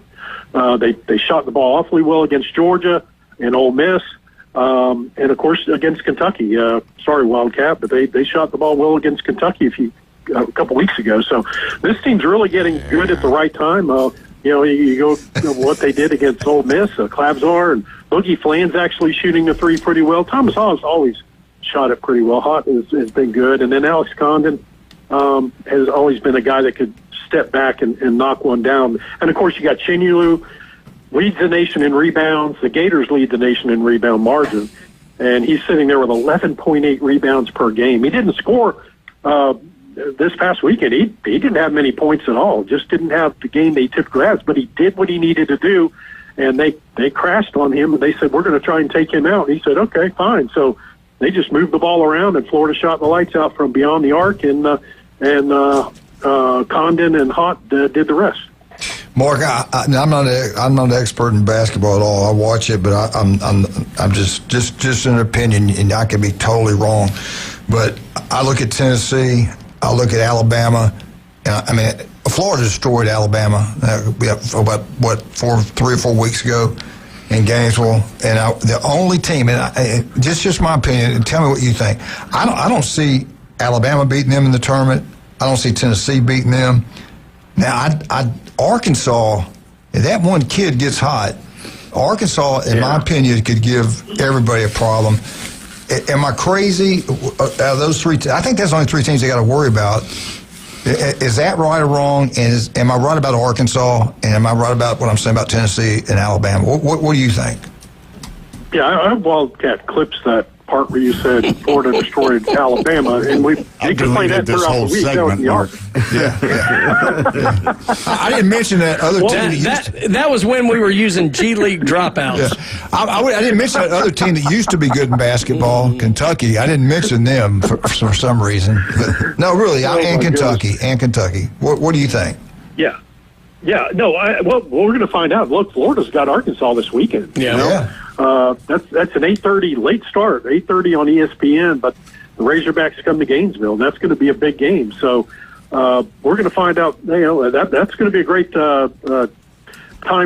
They shot the ball awfully well against Georgia and Ole Miss, and of course against Kentucky. Sorry, Wildcat, but they shot the ball well against Kentucky a couple weeks ago. So this team's really getting good at the right time. You go what they did against Ole Miss, Klabzar and Boogie Flan's actually shooting the 3 pretty well. Thomas Hall's always shot it pretty well. Hot has been good, and then Alex Condon has always been a guy that could step back and knock one down. And, of course, you got Chinyulu, leads the nation in rebounds. The Gators lead the nation in rebound margin. And he's sitting there with 11.8 rebounds per game. He didn't score this past weekend. He didn't have many points at all, just didn't have the game they typically has. But he did what he needed to do, and they crashed on him, and they said, we're going to try and take him out. He said, okay, fine. So they just moved the ball around, and Florida shot the lights out from beyond the arc, and Condon and Hott did the rest. Mark, I'm not an expert in basketball at all. I watch it, but I'm just an opinion, and I could be totally wrong. But I look at Tennessee, I look at Alabama, and Florida destroyed Alabama about 3 or 4 weeks ago in Gainesville, and the only team, and just my opinion, and tell me what you think. I don't see Alabama beating them in the tournament. I don't see Tennessee beating them. Now, Arkansas, if that one kid gets hot, Arkansas, in my opinion, could give everybody a problem. Am I crazy? Out of those 3, I think that's only 3 teams they got to worry about. Is that right or wrong? And am I right about Arkansas? And am I right about what I'm saying about Tennessee and Alabama? What do you think? Yeah, I have Wildcat clips that part where you said Florida destroyed Alabama, and you can play that this throughout whole the week. segment, Mark. I didn't mention that other team. That was when we were using G League dropouts. Yeah. I didn't mention that other team that used to be good in basketball, Kentucky. I didn't mention them for some reason. But no, really, and Kentucky. What do you think? Yeah. No. Well, we're going to find out. Look, Florida's got Arkansas this weekend. Yeah. That's an 8:30 late start, 8:30 on ESPN. But the Razorbacks come to Gainesville, and that's going to be a big game. So we're going to find out. That's going to be a great time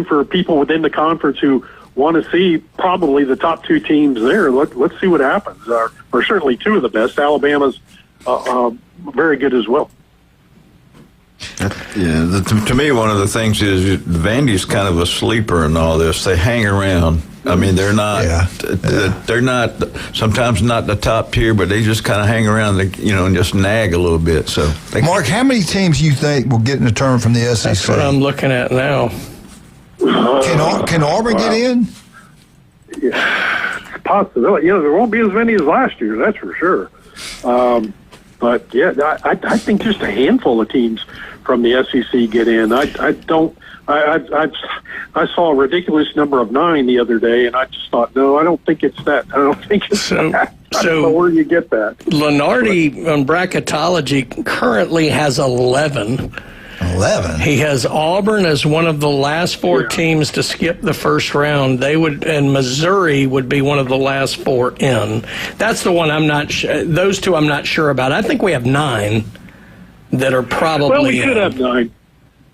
for people within the conference who want to see probably the top two teams there. Let's see what happens. Or certainly two of the best. Alabama's very good as well. Yeah, to me, one of the things is Vandy's kind of a sleeper in all this. They hang around. I mean, they're not. They're not. Sometimes not the top tier, but they just kind of hang around. And just nag a little bit. So, Mark, how many teams do you think will get in the tournament from the SEC? That's what I'm looking at now. Can Auburn get in? Yeah, it's a possibility. There won't be as many as last year. That's for sure. But yeah, I think just a handful of teams from the SEC get in. I saw a ridiculous number of 9 the other day, and I just thought, no, I don't think it's that. I don't think it's that. I don't know where you get that. Lenardi on bracketology currently has 11. 11. He has Auburn as one of the last 4 teams to skip the first round. And Missouri would be one of the last 4 in. That's the one I'm not. Those two I'm not sure about. I think we have 9 that are probably. Well, we could have 9.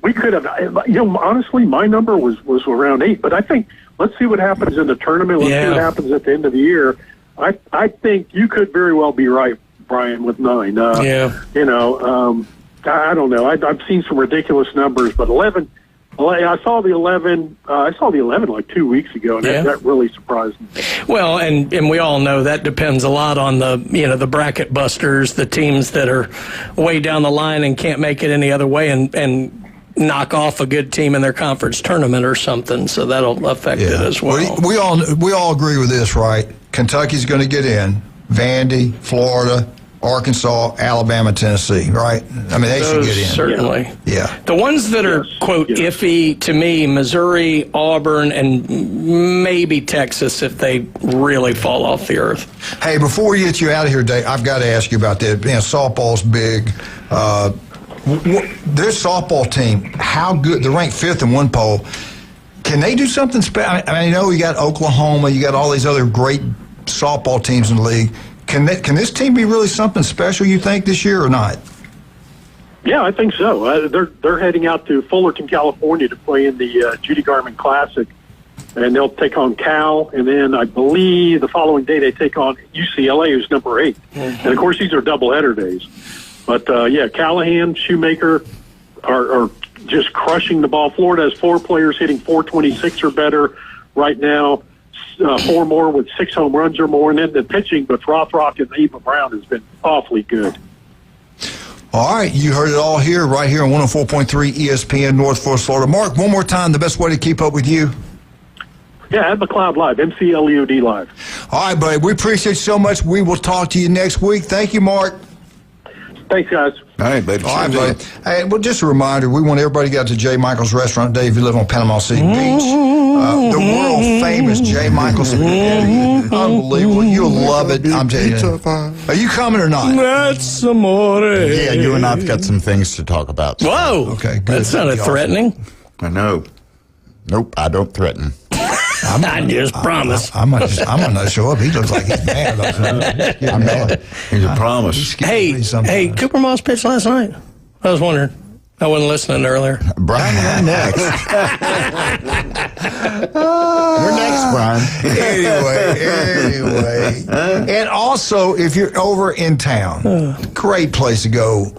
We could have. Honestly, my number was around 8. But I think let's see what happens in the tournament. Let's see what happens at the end of the year. I think you could very well be right, Brian, with 9. I don't know. I've seen some ridiculous numbers, but 11. I saw the 11. I saw the 11 like 2 weeks ago, and that really surprised me. Well, and we all know that depends a lot on the bracket busters, the teams that are way down the line and can't make it any other way, and knock off a good team in their conference tournament or something. So that'll affect it as well. We all agree with this, right? Kentucky's going to get in. Vandy, Florida, Arkansas, Alabama, Tennessee, right? I mean, they should get in. Certainly. Yeah. The ones that are, quote, iffy to me, Missouri, Auburn, and maybe Texas if they really fall off the earth. Hey, before we get you out of here, Dave, I've got to ask you about that. Softball's big. Their softball team, how good? They're ranked 5th in one poll. Can they do something special? I mean, you got Oklahoma, you got all these other great softball teams in the league. Can this team be really something special, you think, this year or not? Yeah, I think so. They're heading out to Fullerton, California to play in the Judy Garmin Classic, and they'll take on Cal, and then I believe the following day they take on UCLA, who's number 8. And, of course, these are doubleheader days. But, Callahan, Shoemaker are just crushing the ball. Florida has 4 players hitting .426 or better right now. 4 more with 6 home runs or more, and then the pitching, but Rothrock and Eva Brown has been awfully good. All right, you heard it all here, right here on 104.3 ESPN Northwest Florida. Mark, one more time, the best way to keep up with you? Yeah, at McLeod Live, MCLEOD Live. All right, buddy, we appreciate you so much. We will talk to you next week. Thank you, Mark. Thanks, guys. All right, baby. All right, buddy. Hey, well, just a reminder, we want everybody to get out to J. Michael's Restaurant today if you live on Panama City Beach. The world-famous J. Michael's Spaghetti. Unbelievable. You'll love it. I'm telling you. Are you coming or not? That's amore. Yeah, you and I've got some things to talk about. Whoa. Okay, good. That sounded threatening. I know. Nope, I don't threaten. I just promise. I might not show up. He looks like he's mad. I'm mad. He's a promise. Hey, Cooper Moss pitched last night. I was wondering. I wasn't listening earlier. Brian, you're next. You're next, Brian. Anyway. And also, if you're over in town, great place to go.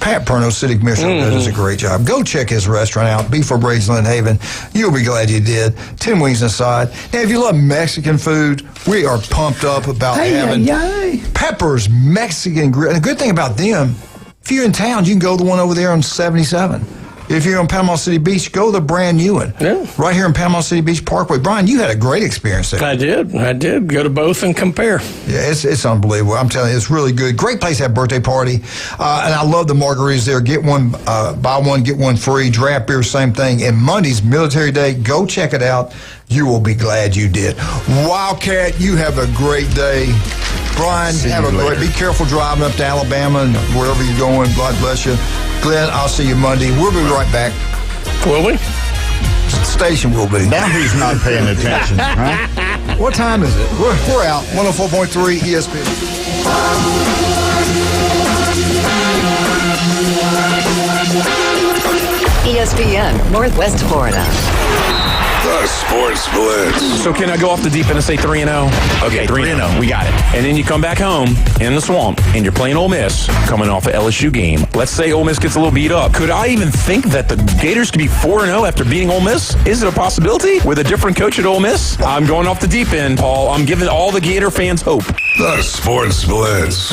Pat Perno, City Commissioner, does a great job. Go check his restaurant out, Beef Braised Lynn Haven. You'll be glad you did. 10 wings inside. Now, if you love Mexican food, we are pumped up about having Pepper's Mexican Grill. And the good thing about them, if you're in town, you can go to the one over there on 77. If you're on Panama City Beach, go to the brand new one. Yeah. Right here in Panama City Beach Parkway. Brian, you had a great experience there. I did. Go to both and compare. Yeah, it's unbelievable. I'm telling you, it's really good. Great place to have a birthday party. And I love the margaritas there. Get one, buy one, get one free. Draft beer, same thing. And Monday's Military Day. Go check it out. You will be glad you did. Wildcat, you have a great day. Brian, have a great. Be careful driving up to Alabama and wherever you're going. God bless you. Glenn, I'll see you Monday. We'll be right back. Will we? Station will be. Now who's not paying attention? Huh? What time is it? We're out. 104.3 ESPN. ESPN, Northwest Florida. The Sports Blitz. So can I go off the deep end and say 3-0? Okay, 3-0. We got it. And then you come back home in the swamp, and you're playing Ole Miss, coming off an LSU game. Let's say Ole Miss gets a little beat up. Could I even think that the Gators could be 4-0 after beating Ole Miss? Is it a possibility with a different coach at Ole Miss? I'm going off the deep end, Paul. I'm giving all the Gator fans hope. The Sports Blitz.